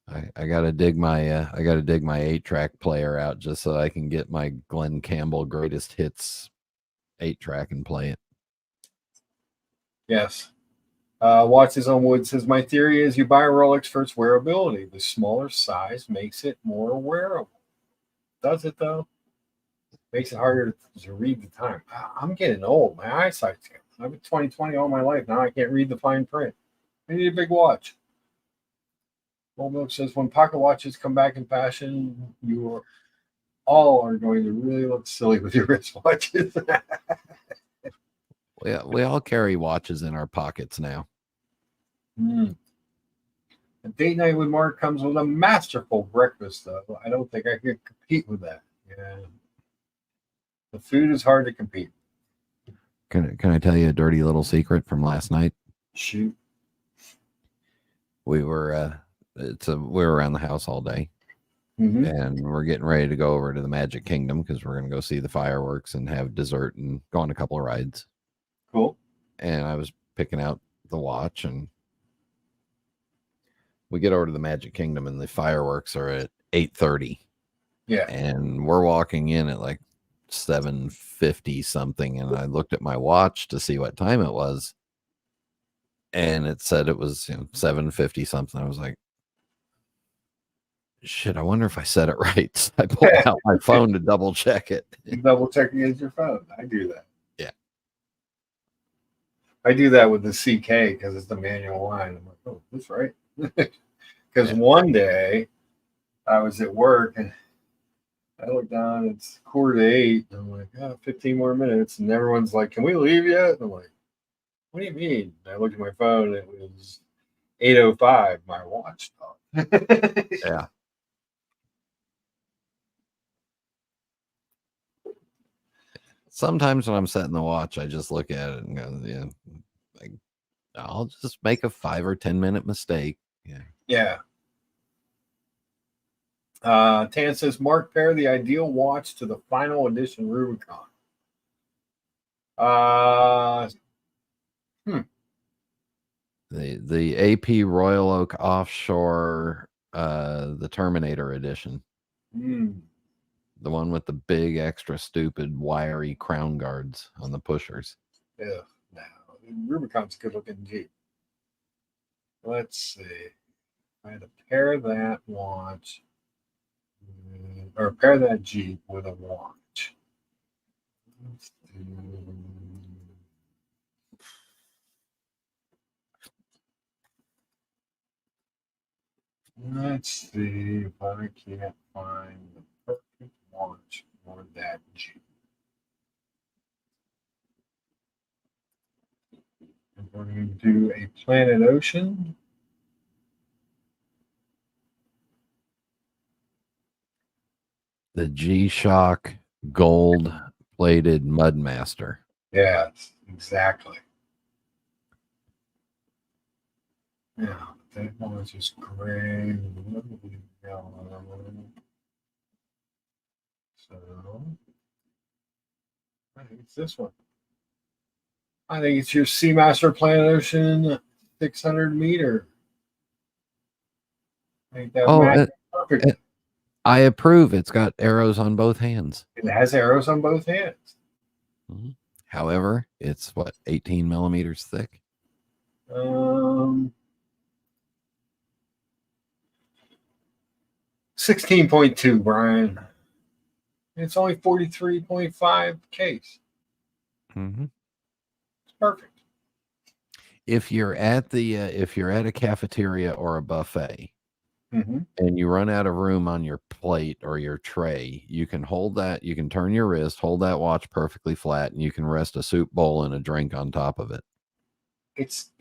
I gotta dig my 8-track player out just so I can get my Glenn Campbell greatest hits 8-track and play it. Yes. Watch his own wood says my theory is you buy a Rolex for its wearability. The smaller size makes it more wearable. Does it though? Makes it harder to read the time. I'm getting old. My eyesight's gone. I've been 20/20 all my life. Now I can't read the fine print. I need a big watch. Old Milk says when pocket watches come back in fashion, all are going to really look silly with your wristwatches. We all carry watches in our pockets now. A date night with Mark comes with a masterful breakfast, though. I don't think I could compete with that. Yeah. The food is hard to compete. Can I tell you a dirty little secret from last night? Shoot. We were around the house all day. Mm-hmm. And we're getting ready to go over to the Magic Kingdom because we're going to go see the fireworks and have dessert and go on a couple of rides. Cool. And I was picking out the watch, and we get over to the Magic Kingdom and the fireworks are at 8:30. Yeah. And we're walking in at like 7:50 something. And I looked at my watch to see what time it was. And it said it was 7:50 something. I was like, shit, I wonder if I said it right. So I pulled out my phone to double check it. You double check against your phone. I do that. Yeah. I do that with the CK because it's the manual line. I'm like, oh, that's right. Because one day I was at work and I look down, it's 7:45. And I'm like, 15 more minutes. And everyone's like, can we leave yet? And I'm like, what do you mean? And I looked at my phone and it was 8:05. My watch stopped. Yeah. Sometimes when I'm setting the watch, I just look at it and go, yeah, like, I'll just make a 5 or 10 minute mistake. Yeah. Yeah. Tan says, Mark, pair the ideal watch to the final edition Rubicon. The AP Royal Oak Offshore, the Terminator edition. The one with the big, extra stupid, wiry crown guards on the pushers. Yeah, no. Rubicon's a good looking Jeep. Let's see. I had to pair that watch or pair that Jeep with a watch. Let's see if I can't find the perfect launch for that Jeep. And we're going to do a Planet Ocean. The G-Shock gold plated Mudmaster. Yes, exactly. Yeah, that one is just gray. So I think it's this one. I think it's your Seamaster Planet Ocean 600 meter. I think that Oh, matches perfect. I approve. It's got arrows on both hands. It has arrows on both hands. Mhm. However, it's what, 18 millimeters thick? Um, 16.2, Brian. It's only 43.5 case. Mm-hmm. It's perfect. If you're at a cafeteria or a buffet Mm-hmm. and you run out of room on your plate or your tray, you can hold that, you can turn your wrist, hold that watch perfectly flat, and you can rest a soup bowl and a drink on top of it. It's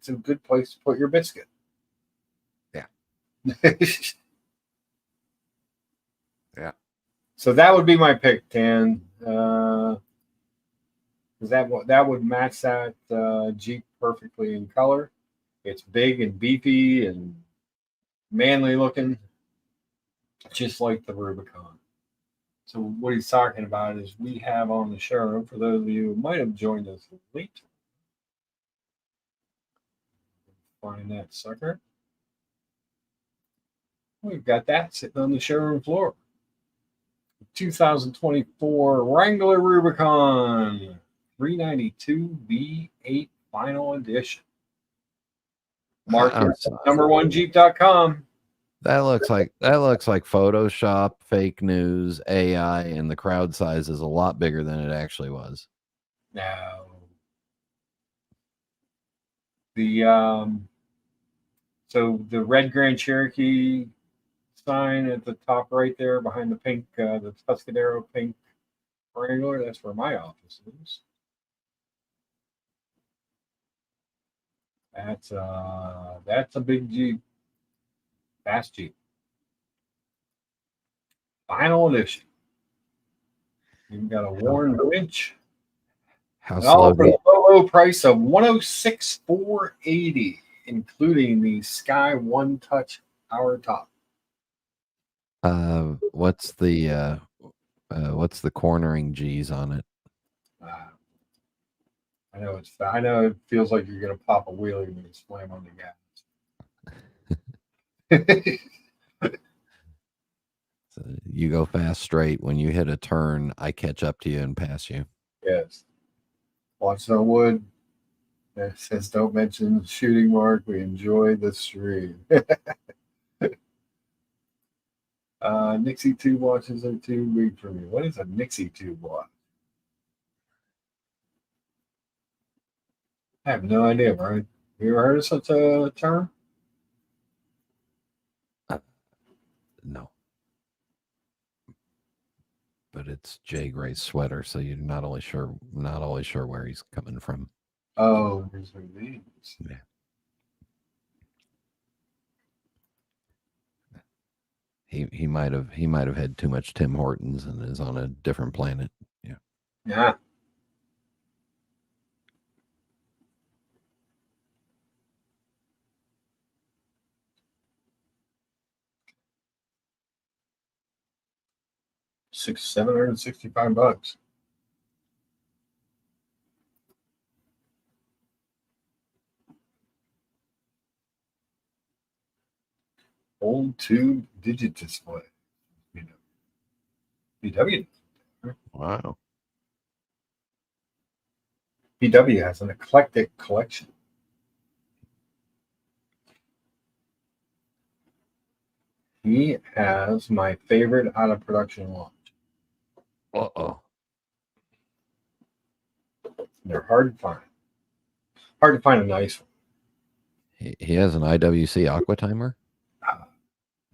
a good place to put your biscuit. Yeah. Yeah. So that would be my pick, Dan. Because that would match that Jeep perfectly in color. It's big and beefy and manly looking, just like the Rubicon. So what he's talking about is we have on the show, for those of you who might have joined us late, find that sucker. We've got that sitting on the showroom floor. 2024 Wrangler Rubicon 392 V8 Final Edition. Marked I'm at sorry. number1jeep.com. That looks like Photoshop, fake news, AI, and the crowd size is a lot bigger than it actually was. Now, so the red Grand Cherokee sign at the top right there behind the pink, the Tuscadero pink Wrangler, that's where my office is. That's a big Jeep, fast Jeep. Final edition. You've got a worn winch. How And slow all do for you, the low price of 106,480, including the Sky One Touch Power Top. what's the cornering G's on it? Uh, I know it feels like you're gonna pop a wheelie when you slam on the gas. So you go fast straight. When you hit a turn, I catch up to you and pass you. Yes. Watch no wood. It says don't mention shooting mark. We enjoy the stream. Nixie tube watches are too big for me. What is a Nixie tube watch? I have no idea, Brian. You ever heard of such a term? No, but it's Jay Gray's sweater, so you're not always sure where he's coming from. Oh, here's what it means. Yeah. He might have had too much Tim Hortons and is on a different planet. Yeah. Yeah. $765. Old tube digit display. VW. Wow. VW has an eclectic collection. He has my favorite out of production launch. Uh-oh. They're hard to find. Hard to find a nice one. He has an IWC Aqua Timer?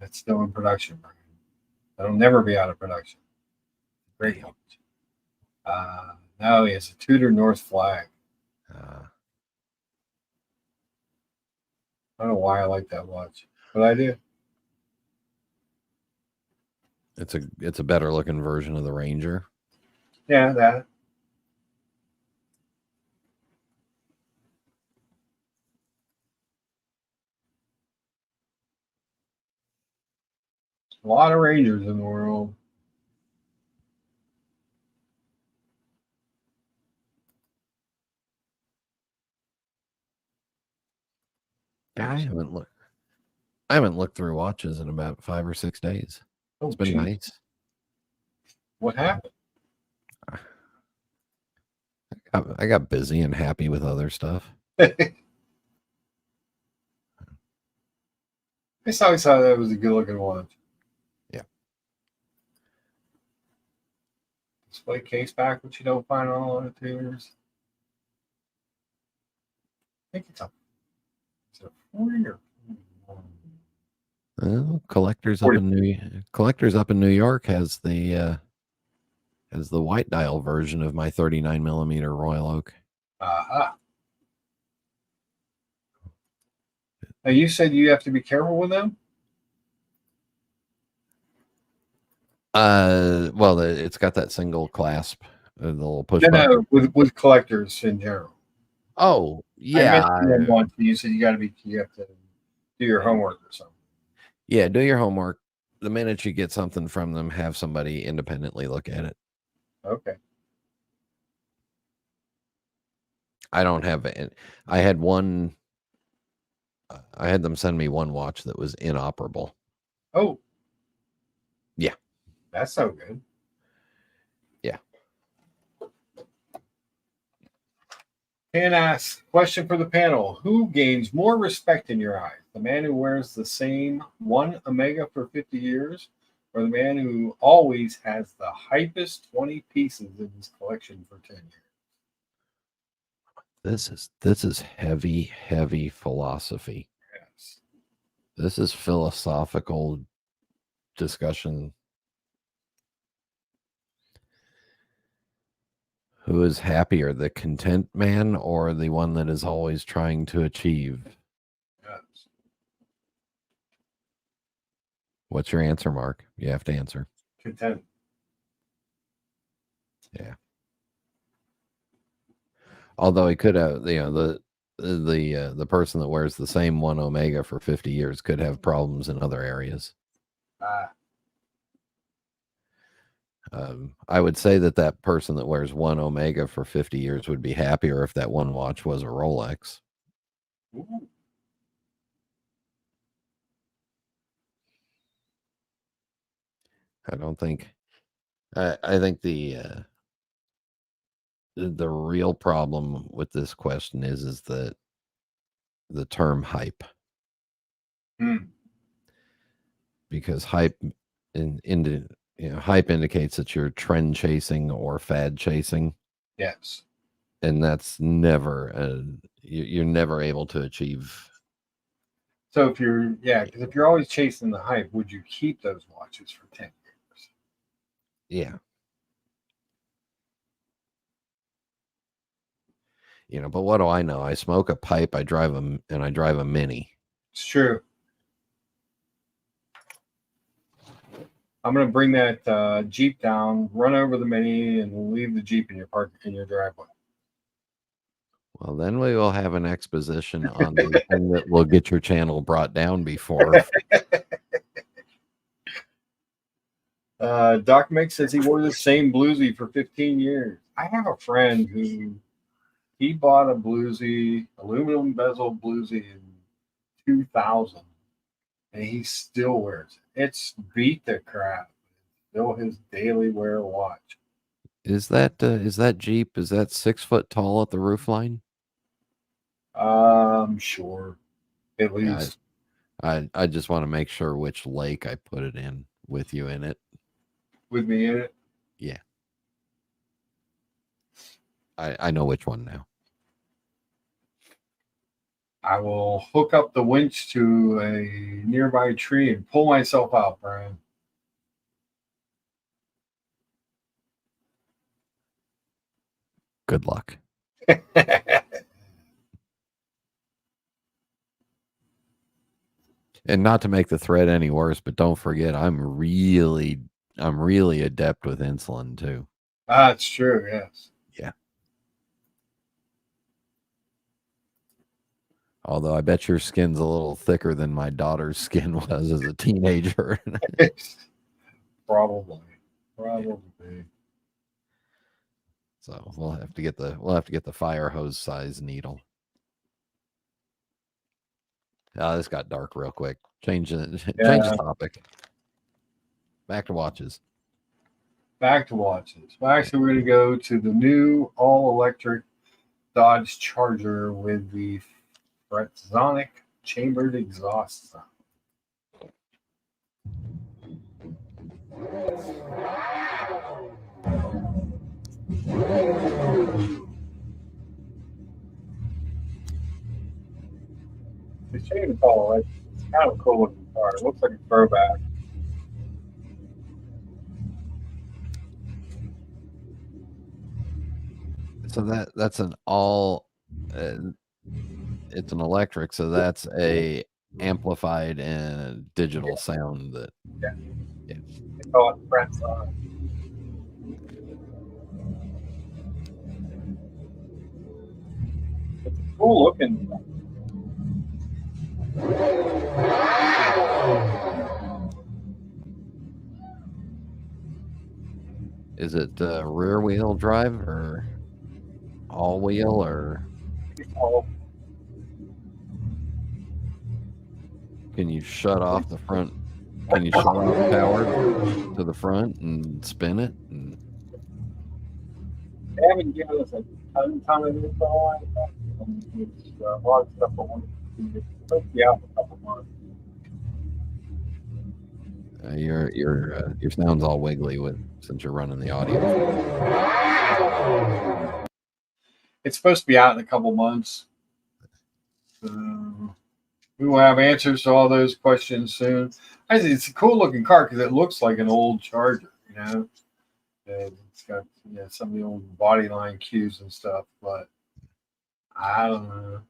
That's still in production, Brian. That'll never be out of production. Great watch. Now he has a Tudor North flag. I don't know why I like that watch, but I do. It's a better looking version of the Ranger. Yeah, that. A lot of Rangers in the world. I haven't looked through watches in about 5 or 6 days. It's been nice. What happened? I got busy and happy with other stuff. I always thought that was a good looking watch. Yeah. Display case back, which you don't find on a lot of Tudors. I think it's a 40 or 41. Well, collectors up in New York has the white dial version of my 39 millimeter Royal Oak. Aha. Now you said you have to be careful with them. Well, it's got that single clasp, the little push button. No, with collectors in general. Oh, yeah. I mentioned once. You said you have to do your homework or something. Yeah, do your homework. The minute you get something from them, have somebody independently look at it. Okay. I don't have it. I had them send me one watch that was inoperable. Oh. Yeah. That's so good. Yeah. Can ask question for the panel: who gains more respect in your eyes? The man who wears the same one Omega for 50 years, or the man who always has the hypest 20 pieces in his collection for 10 years? This is heavy philosophy. Yes. This is philosophical discussion. Who is happier, the content man or the one that is always trying to achieve? Yes. What's your answer, Mark? You have to answer. Content. Yeah. Although he could have, the person that wears the same one Omega for 50 years could have problems in other areas. I would say that person that wears one Omega for 50 years would be happier if that one watch was a Rolex. Ooh. I don't think. I think the real problem with this question is that the term hype. Because hype hype indicates that you're trend chasing or fad chasing. Yes. And that's never you're never able to achieve. So because if you're always chasing the hype, would you keep those watches for 10 years? Yeah. But what do I know? I smoke a pipe, I drive a Mini. It's true. I'm going to bring that Jeep down, run over the Mini, and leave the Jeep in your driveway. Well, then we will have an exposition on the thing that will get your channel brought down before. Doc Mick says he wore the same bluesy for 15 years. I have a friend who he bought a bluesy, aluminum bezel bluesy in 2000, and he still wears it. It's beat the crap. Still his daily wear watch. Is that Jeep? Is that 6 foot tall at the roofline? Sure. At least. I just want to make sure which lake I put it in with you in it. With me in it? Yeah. I know which one now. I will hook up the winch to a nearby tree and pull myself out, Brian. Good luck. And not to make the thread any worse, but don't forget, I'm really adept with insulin too. That's true. Yes. Yeah. Although I bet your skin's a little thicker than my daughter's skin was as a teenager. Probably. So we'll have to get the fire hose size needle. This got dark real quick. Change the topic. Back to watches. Well, actually, we're going to go to the new all-electric Dodge Charger with the Fretzonic chambered exhaust sound. It's changed all electric. It's kind of a cool looking car. It looks like a throwback. So that's an all. It's an electric, so that's a amplified and digital sound that. Yeah. Yeah. They call it Fretzonic. It's a cool looking. Is it rear wheel drive or all wheel or? All Can you shut off the front? Can you shut off power to the front and spin it? And... They haven't given us a ton of info on it. It's a lot of stuff I want to see. It's supposed to be out in a couple months. Your sound's all wiggly since you're running the audio. It's supposed to be out in a couple months. So we will have answers to all those questions soon. I think it's a cool looking car because it looks like an old Charger, you know. And it's got some of the old body line cues and stuff, but I don't know.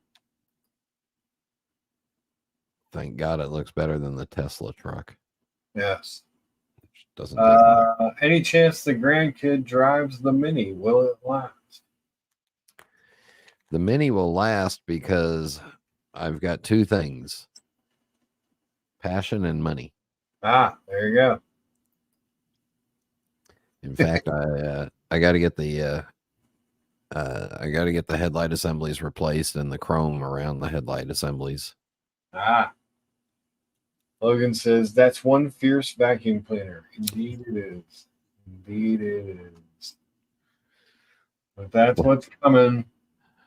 Thank God it looks better than the Tesla truck. Yes. Which doesn't take long. Any chance the grandkid drives the Mini? Will it last? The Mini will last because I've got two things: passion and money. There you go. In fact, I got to get the headlight assemblies replaced and the chrome around the headlight assemblies. Logan says that's one fierce vacuum cleaner. Indeed it is. Indeed it is. But that's what's coming.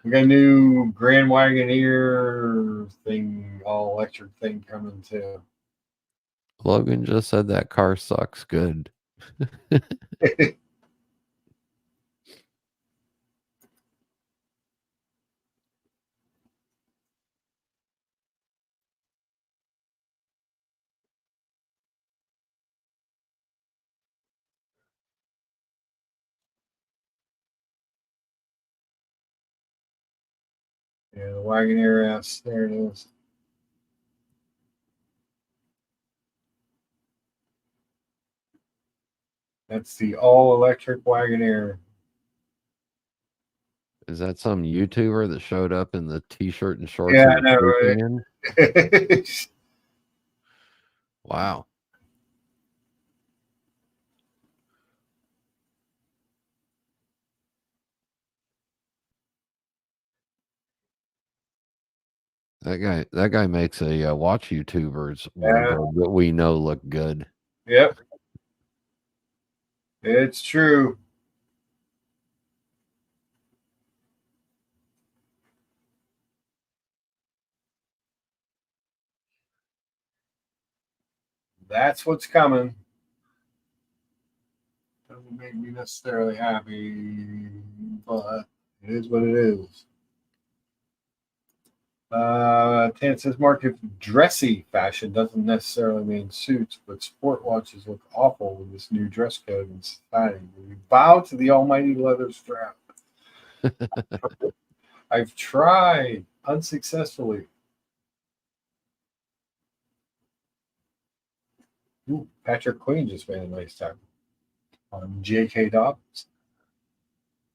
We got a new Grand Wagoneer thing, all electric thing coming too. Logan just said that car sucks good. Yeah, the Wagoneer S. There it is. That's the all electric Wagoneer. Is that some YouTuber that showed up in the t-shirt and shorts? Yeah, I know, right? Wow. That guy makes a watch YouTubers wardrobe that we know look good. Yep. It's true. That's what's coming. Doesn't make me necessarily happy, but it is what it is. Tan says, Mark, if dressy fashion doesn't necessarily mean suits, but sport watches look awful with this new dress code in society. Will you bow to the almighty leather strap? I've tried unsuccessfully. Ooh, Patrick Queen just made a nice tackle on J.K. Dobbins.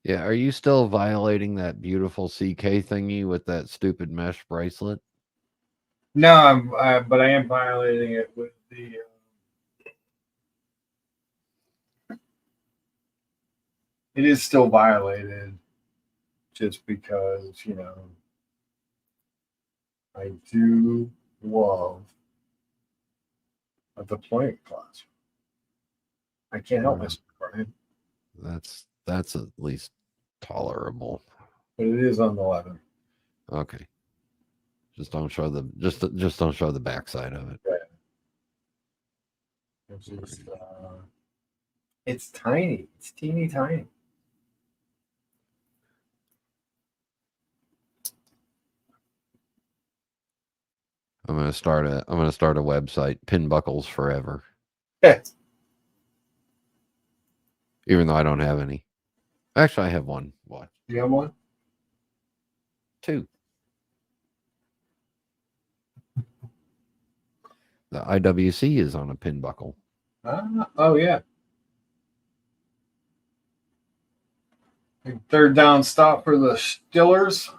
Yeah, are you still violating that beautiful CK thingy with that stupid mesh bracelet? No, but I am violating it with the. It is still violated, just because I do love a deployment class. I can't help myself, Brian. That's at least tolerable. But it is on the 11. Okay. Just don't show just don't show the backside of it. It's just, it's tiny. It's teeny tiny. I'm gonna start a website, Pin Buckles Forever. Yes. Even though I don't have any. Actually, I have one. What? You have one? 2. The IWC is on a pin buckle. Oh yeah. Third down stop for the Stillers.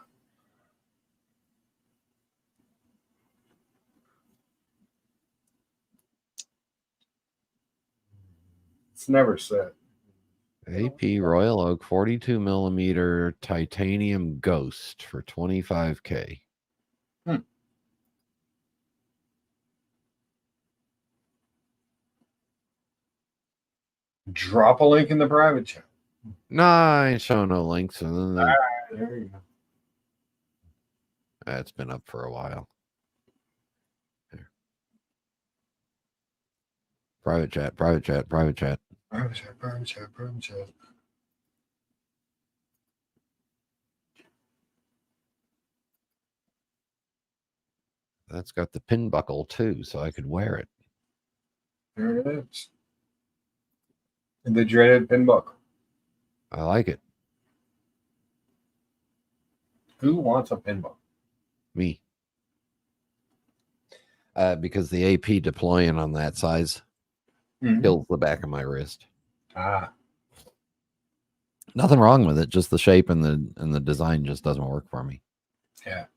It's never set. AP Royal Oak 42 millimeter titanium ghost for $25K. Drop a link in the private chat. Nah, I ain't showing no links. And then There you go. It's been up for a while. There. Private chat. Private chat. Private chat. That's got the pin buckle too, so I could wear it. There it is. And the dreaded pin buckle. I like it. Who wants a pin buckle? Me. Because the AP deploying on that size kills the back of my wrist. Nothing wrong with it, just the shape and the design just doesn't work for me. Yeah.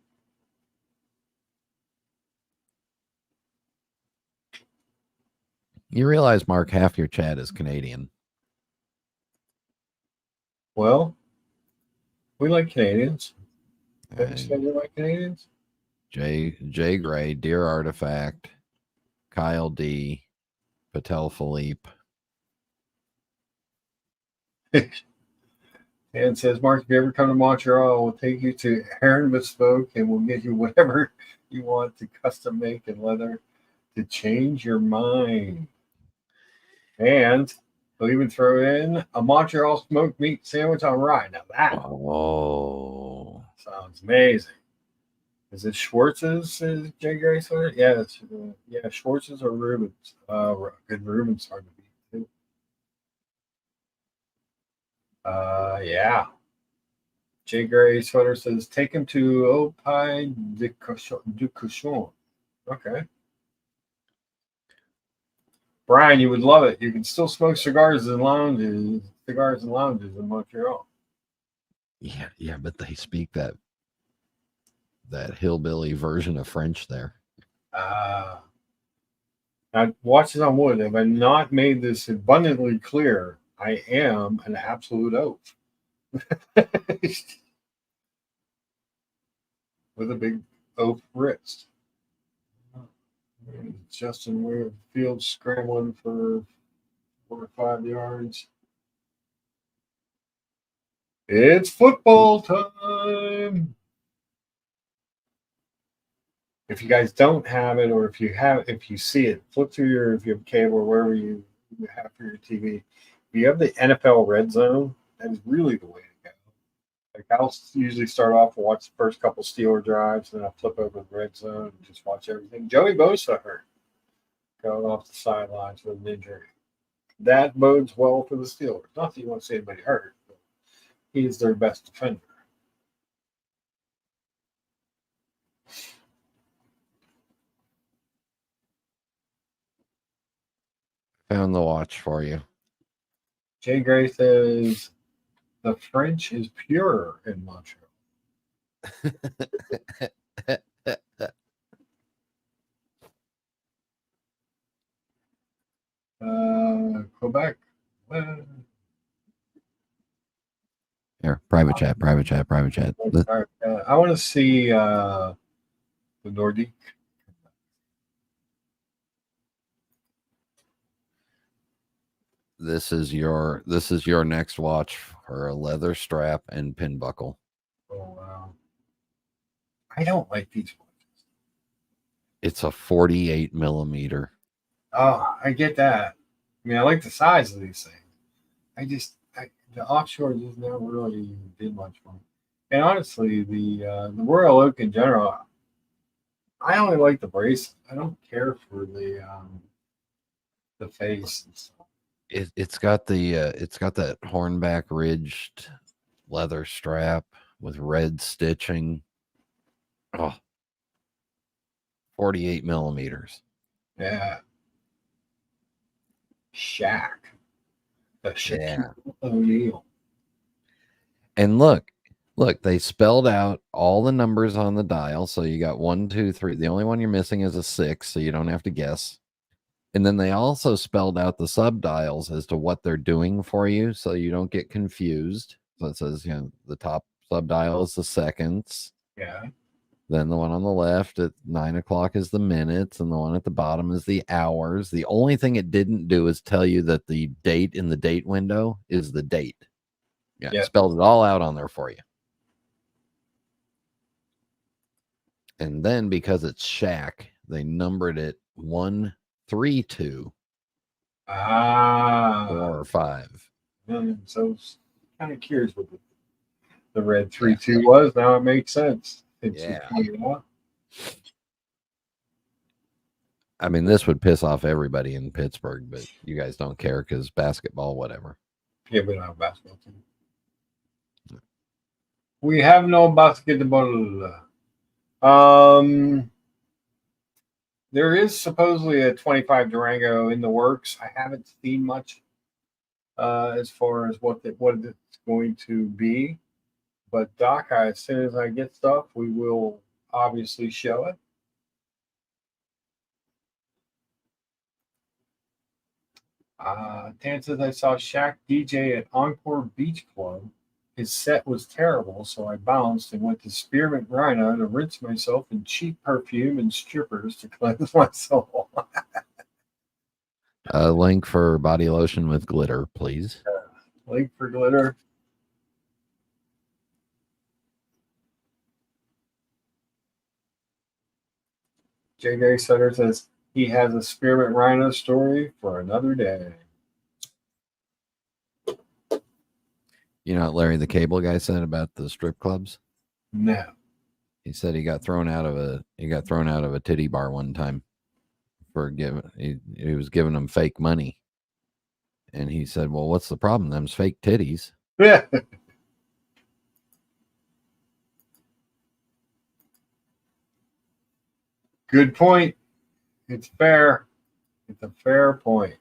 You realize, Mark, half your chat is Canadian. Well, we like Canadians. Have you said we like Canadians? Jay Gray, Dear Artifact, Kyle D, Patel Philippe. And says, Mark, if you ever come to Montreal, we'll take you to Heron Bespoke and we'll get you whatever you want to custom make in leather to change your mind. And they'll even throw in a Montreal smoked meat sandwich on rye. Now that sounds amazing. Is it Schwartz's? Is Jay Gray sweater? Yeah, Schwartz's or Rubens. Good Rubens hard to beat too. Yeah. Jay Gray sweater says, take him to Opie du Cochon. Okay. Brian, you would love it. You can still smoke cigars in lounges in Montreal. Yeah, but they speak that hillbilly version of French there. Now, watch this on wood. If I not made this abundantly clear, I am an absolute oaf. With a big oaf wrist. Justin Fields scrambling for 4 or 5 yards. It's football time. If you guys don't have it, or if you see it, flip through if you have cable or wherever you have for your TV. If you have the NFL Red Zone, that is really the way to go. Like I'll usually start off and watch the first couple Steeler drives, and then I'll flip over the red zone and just watch everything. Joey Bosa hurt, going off the sidelines with an injury. That bodes well for the Steelers. Not that you want to see anybody hurt, but he is their best defender. Found the watch for you. Jay Gray says the French is pure in Montreal. Quebec. Here, private chat. I want to see the Nordique. This is your next watch for a leather strap and pin buckle. Oh wow! I don't like these watches. It's a 48 millimeter. Oh, I get that. I mean, I like the size of these things. The offshore just never really did much for me. And honestly, the Royal Oak in general, I only like the bracelet. I don't care for the face and stuff. It's got that hornback ridged leather strap with red stitching. Oh, 48 millimeters. Yeah. Shaq. The Yeah. O'Neal. And look, they spelled out all the numbers on the dial. So you got 1, 2, 3. The only one you're missing is a 6, so you don't have to guess. And then they also spelled out the subdials as to what they're doing for you, so you don't get confused. So it says, the top subdial is the seconds. Yeah. Then the one on the left at 9 o'clock is the minutes, and the one at the bottom is the hours. The only thing it didn't do is tell you that the date in the date window is the date. Yeah, Yep. It spelled it all out on there for you. And then because it's Shaq, they numbered it 1, 3, 2, 4, or 5. So I was kind of curious what the red 3-2 was. Now it makes sense. Yeah. I mean, this would piss off everybody in Pittsburgh, but you guys don't care because basketball, whatever. Yeah, we don't have a basketball team. We have no basketball. There is supposedly a 25 Durango in the works. I haven't seen much as far as what it's going to be. But Doc, as soon as I get stuff, we will obviously show it. Dan says I saw Shaq DJ at Encore Beach Club. His set was terrible, so I bounced and went to Spearmint Rhino to rinse myself in cheap perfume and strippers to cleanse my soul. Link for body lotion with glitter, please. Link for glitter. J.J. Sutter says he has a Spearmint Rhino story for another day. You know what Larry the Cable Guy said about the strip clubs? No. He said he got thrown out of a titty bar one time for he was giving them fake money. And he said, "Well, what's the problem? Them's fake titties." Yeah. Good point. It's fair. It's a fair point.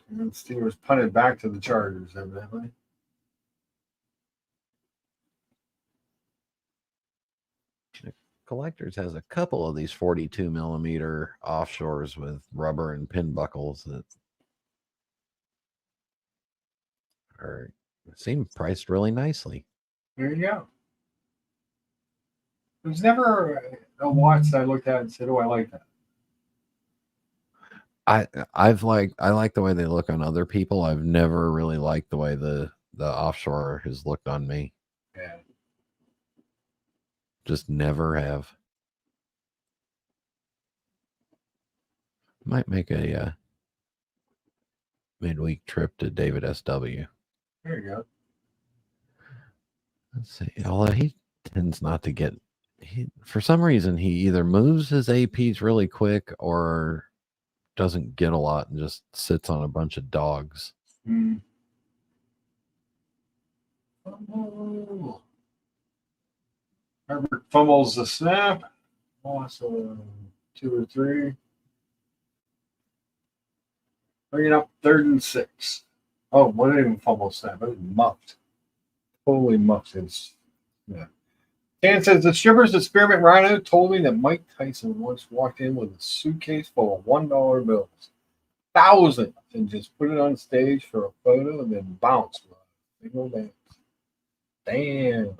And the Steelers punted back to the Chargers, evidently. Collectors has a couple of these 42 millimeter offshores with rubber and pin buckles that seem priced really nicely. There you go. There's never a watch that I looked at and said, "Oh, I like that." I like the way they look on other people. I've never really liked the way the offshore has looked on me. Yeah. Just never have. Might make a midweek trip to David S.W. There you go. Let's see. Although he tends not to get, for some reason, he either moves his APs really quick or doesn't get a lot and just sits on a bunch of dogs. Oh. Herbert fumbles the snap. Awesome. 2 or 3. Bringing up 3rd and 6. Oh, what didn't even fumble snap? It was muffed. Totally muffed his. Yeah. Dan says the strippers at Spearmint Rhino told me that Mike Tyson once walked in with a suitcase full of $1 bills, thousands, and just put it on stage for a photo and then bounced. Single dance. Damn.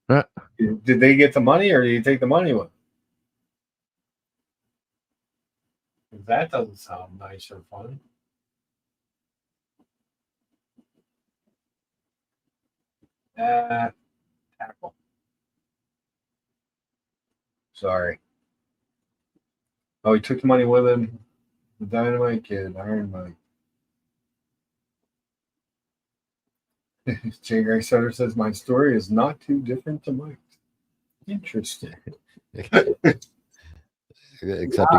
Huh. Did they get the money or did you take the money with them? That doesn't sound nice or fun. Tackle. Sorry. Oh, he took the money with him. The Dynamite Kid, Iron Mike. Jay Gray Sutter says my story is not too different to Mike's. Interesting. Except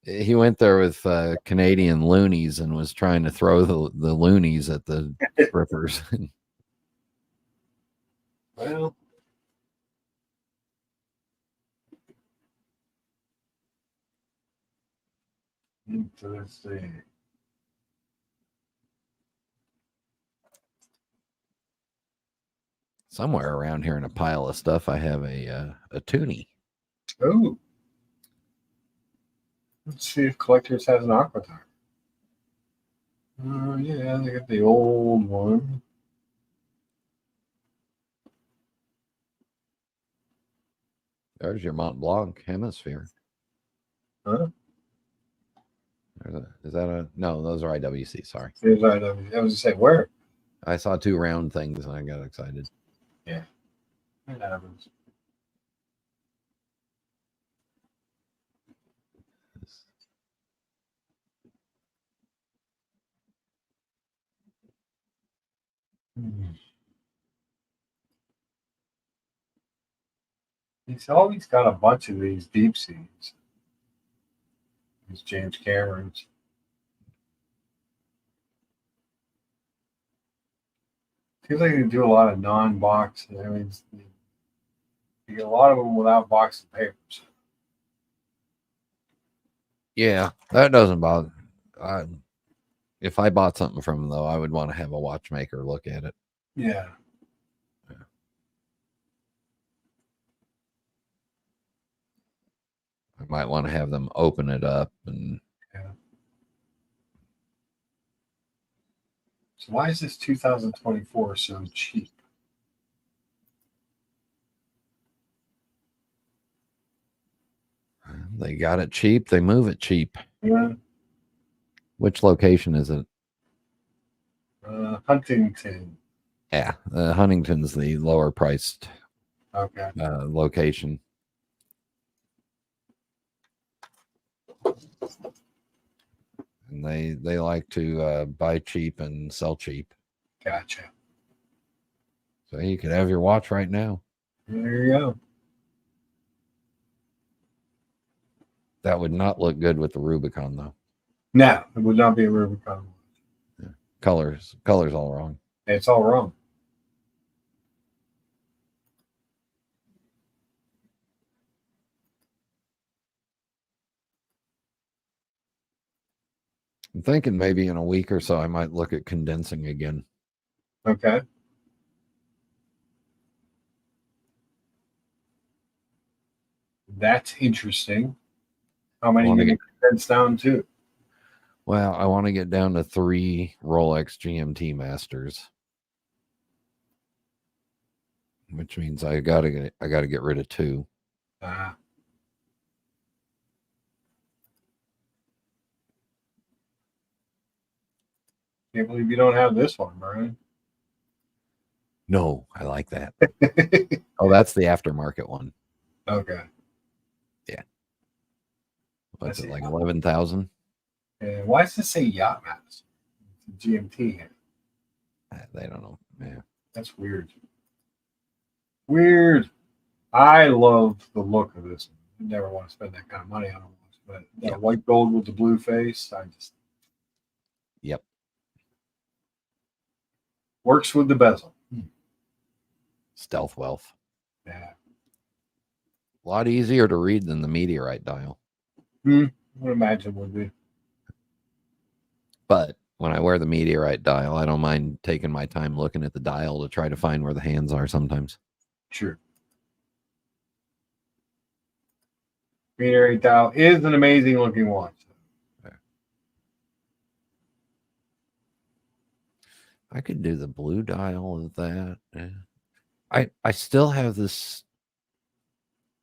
he went there with Canadian loonies and was trying to throw the loonies at the strippers. Well, interesting. Somewhere around here in a pile of stuff, I have a toonie. Oh. Let's see if Collectors has an Aqua Tire. Yeah, they got the old one. There's your Mont Blanc hemisphere. Huh? Is that a no? Those are IWC. Sorry. I was going to say where. I saw 2 round things and I got excited. Yeah, it happens. He's always got a bunch of these deep seas. These James Camerons. Seems like they do a lot of non-box. I mean, you get a lot of them without box of papers. Yeah, that doesn't bother. If I bought something from them, though, I would want to have a watchmaker look at it. Yeah. I might want to have them open it up and. Yeah. So why is this 2024 so cheap? They got it cheap. They move it cheap. Yeah. Which location is it? Huntington. Yeah, Huntington's the lower priced location. And they like to buy cheap and sell cheap. Gotcha. So you could have your watch right now. There you go. That would not look good with the Rubicon, though. No, it would not be a Rubicon. Yeah. Colors all wrong. It's all wrong. I'm thinking maybe in a week or so I might look at condensing again. Okay. That's interesting. How many you get condensed down to? Well, I want to get down to 3 Rolex GMT Masters, which means I got to get rid of 2. Can't believe you don't have this one, Brian. No, I like that. Oh, that's the aftermarket one. Okay. Yeah. What's it like 11,000? And why does it say Yacht Maps? It's a GMT. They don't know. Yeah. That's weird. Weird. I love the look of this one. I never want to spend that kind of money on one, but that white gold with the blue face, I just Yep. works with the bezel. Stealth wealth. Yeah. A lot easier to read than the meteorite dial. I would imagine would be. But when I wear the meteorite dial, I don't mind taking my time looking at the dial to try to find where the hands are sometimes. True. Meteorite dial is an amazing looking watch. I could do the blue dial of that. Yeah. I still have this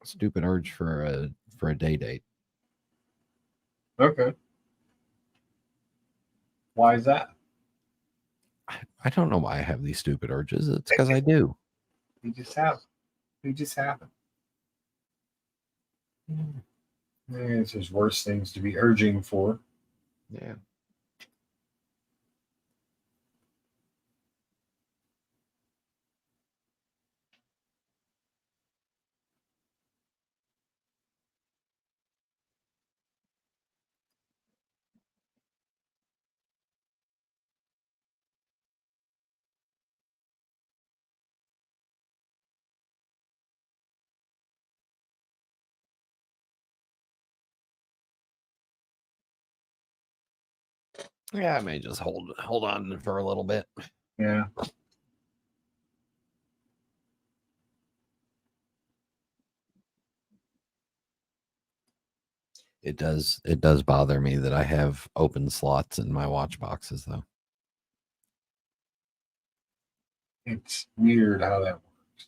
stupid urge for a day date. Okay. Why is that? I don't know why I have these stupid urges. It's because I do. You just have. You just happen. There's just worse things to be urging for. Yeah. Yeah, I may just hold on for a little bit. Yeah. It does bother me that I have open slots in my watch boxes though. It's weird how that works.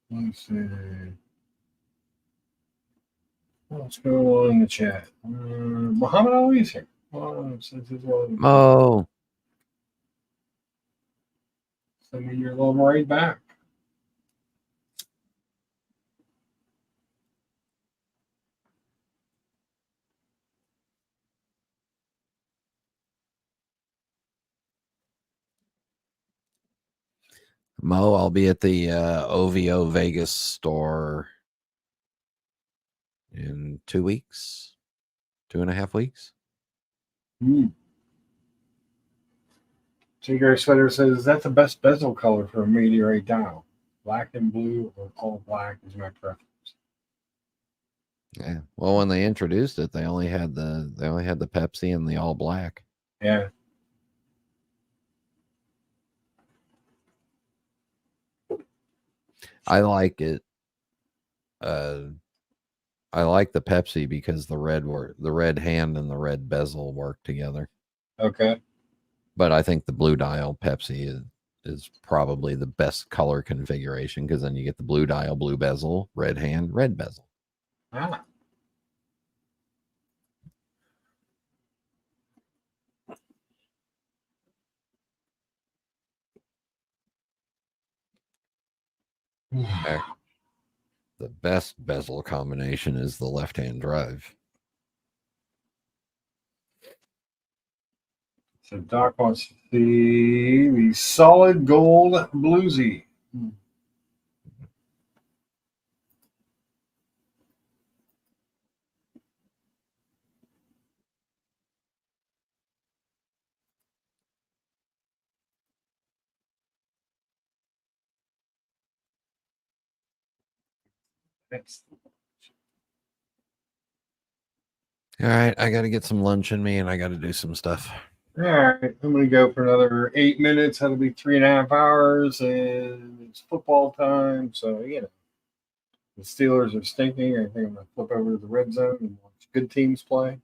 Let's see. What's going on in the chat? Muhammad Ali's here. Oh, Send me your love right back. Mo, I'll be at the OVO Vegas store in 2 weeks, 2.5 weeks. Tigger Sweater says that's the best bezel color for a meteorite dial. Black and blue or all black is my preference. Yeah. Well, when they introduced it, they only had the Pepsi and the all black. Yeah. I like it. I like the Pepsi because the red hand and the red bezel work together. Okay. But I think the blue dial Pepsi is probably the best color configuration because then you get the blue dial, blue bezel, red hand, red bezel. Ah. The best bezel combination is the left-hand drive. So Doc wants to see the solid gold bluesy. That's All right, I got to get some lunch in me and I got to do some stuff. all right. I'm going to go for another 8 minutes. That'll be 3.5 hours, and it's football time. So, the Steelers are stinking. I think I'm going to flip over to the red zone and watch good teams play.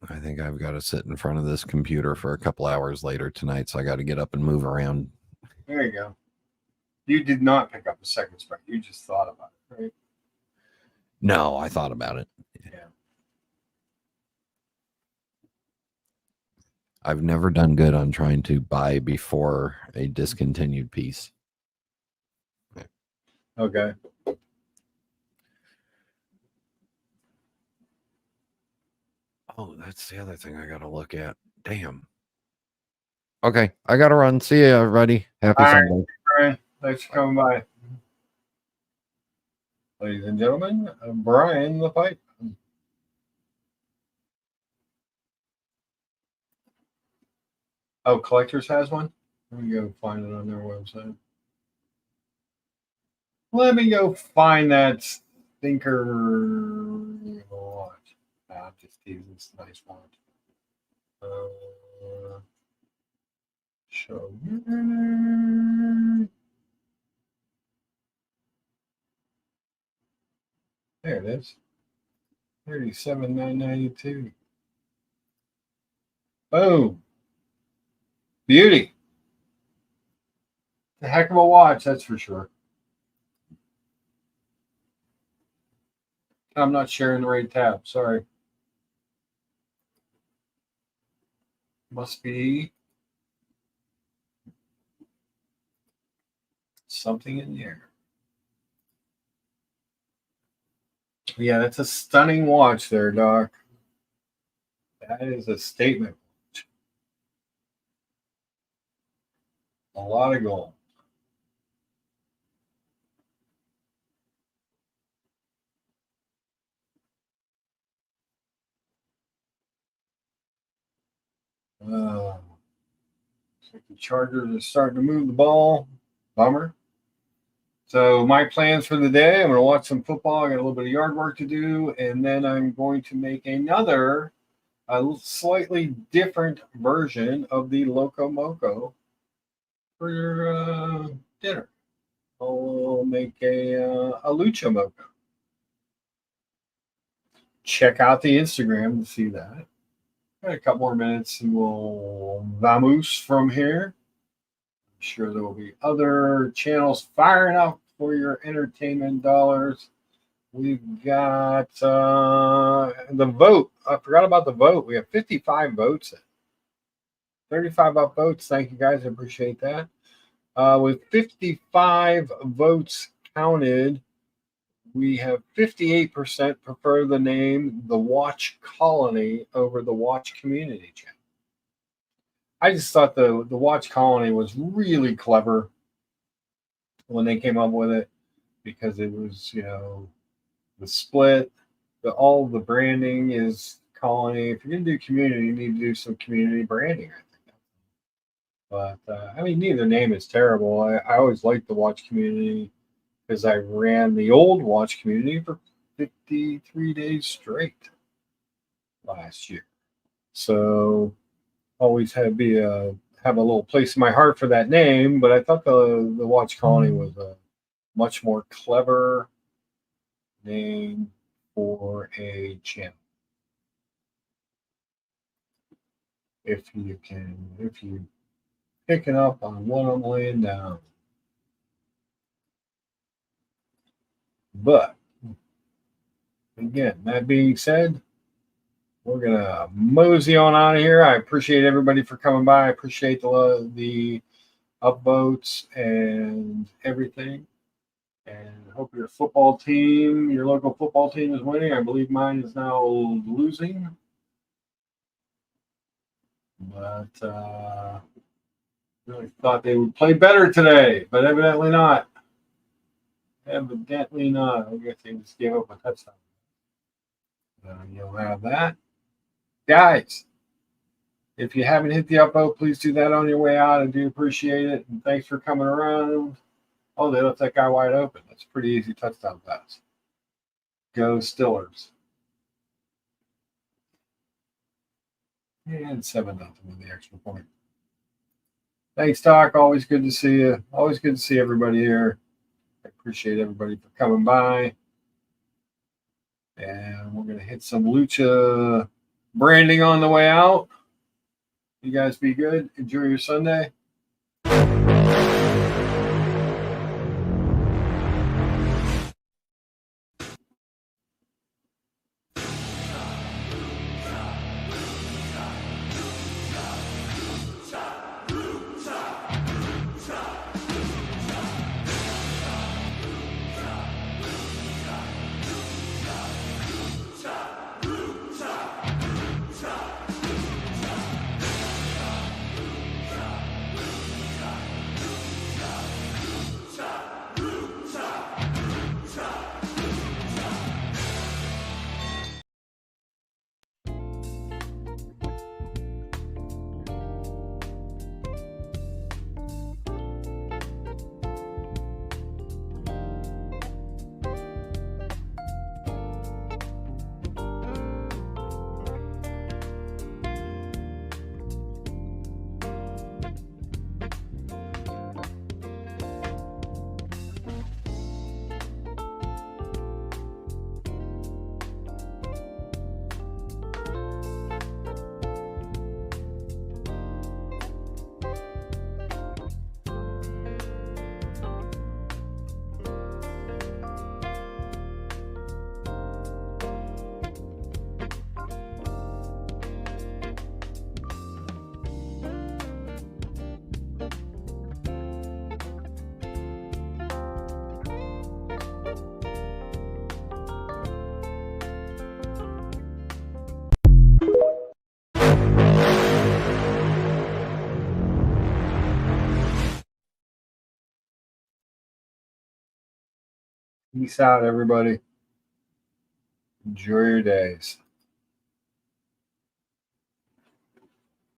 I think I've got to sit in front of this computer for a couple hours later tonight, so I got to get up and move around. There you go. You did not pick up the second spread. You just thought about it, right? No, I thought about it. Yeah. I've never done good on trying to buy before a discontinued piece. Okay. Oh, that's the other thing I got to look at. Damn. Okay, I got to run. See you, everybody. Happy All right, Sunday. Brian. Thanks for coming by. Ladies and gentlemen, Brian the Pipe. Oh, Collectors has one? Let me go find it on their website. Let me go find that stinker watch. Nah, I'm just teasing. It's a nice watch. Show you. There it is. 37,992. Boom. Beauty. It's a heck of a watch, that's for sure. I'm not sharing the right tab. Sorry. Must be something in there. Yeah, that's a stunning watch there, Doc. That is a statement watch. A lot of gold. The Chargers are starting to move the ball. Bummer. So my plans for the day, I'm going to watch some football. I got a little bit of yard work to do, and then I'm going to make another, a slightly different version of the Loco Moco for dinner. I'll make a Lucha Moco. Check out the Instagram to see that. Got a couple more minutes and we'll vamos from here. I'm sure there will be other channels firing up for your entertainment dollars. We've got the vote. I forgot about the vote. We have 55 votes in. 35 upvotes. Thank you guys. I appreciate that. With 55 votes counted, we have 58% prefer the name The Watch Colony over the Watch Community channel. I just thought the Watch Colony was really clever when they came up with it because it was, the split, all the branding is Colony. If you're going to do community, you need to do some community branding, I think. But, neither name is terrible. I always liked the Watch Community because I ran the old Watch Community for 53 days straight last year. So always have a little place in my heart for that name, but I thought the Watch Colony was a much more clever name for a channel. If you picking up on what I'm laying down. But again, that being said, we're gonna mosey on out of here. I appreciate everybody for coming by. I appreciate the upvotes and everything. And hope your football team, your local football team, is winning. I believe mine is now losing. But really thought they would play better today, but evidently not. Evidently not. I guess they just gave up a touchdown. You'll have that. Guys, if you haven't hit the upvote, please do that on your way out. I do appreciate it. And thanks for coming around. Oh, they left that guy wide open. That's a pretty easy touchdown pass. Go Stillers. And 7-0 with the extra point. Thanks, Doc. Always good to see you. Always good to see everybody here. I appreciate everybody for coming by. And we're going to hit some Lucha branding on the way out. You guys be good. Enjoy your Sunday. Peace out, everybody. Enjoy your days.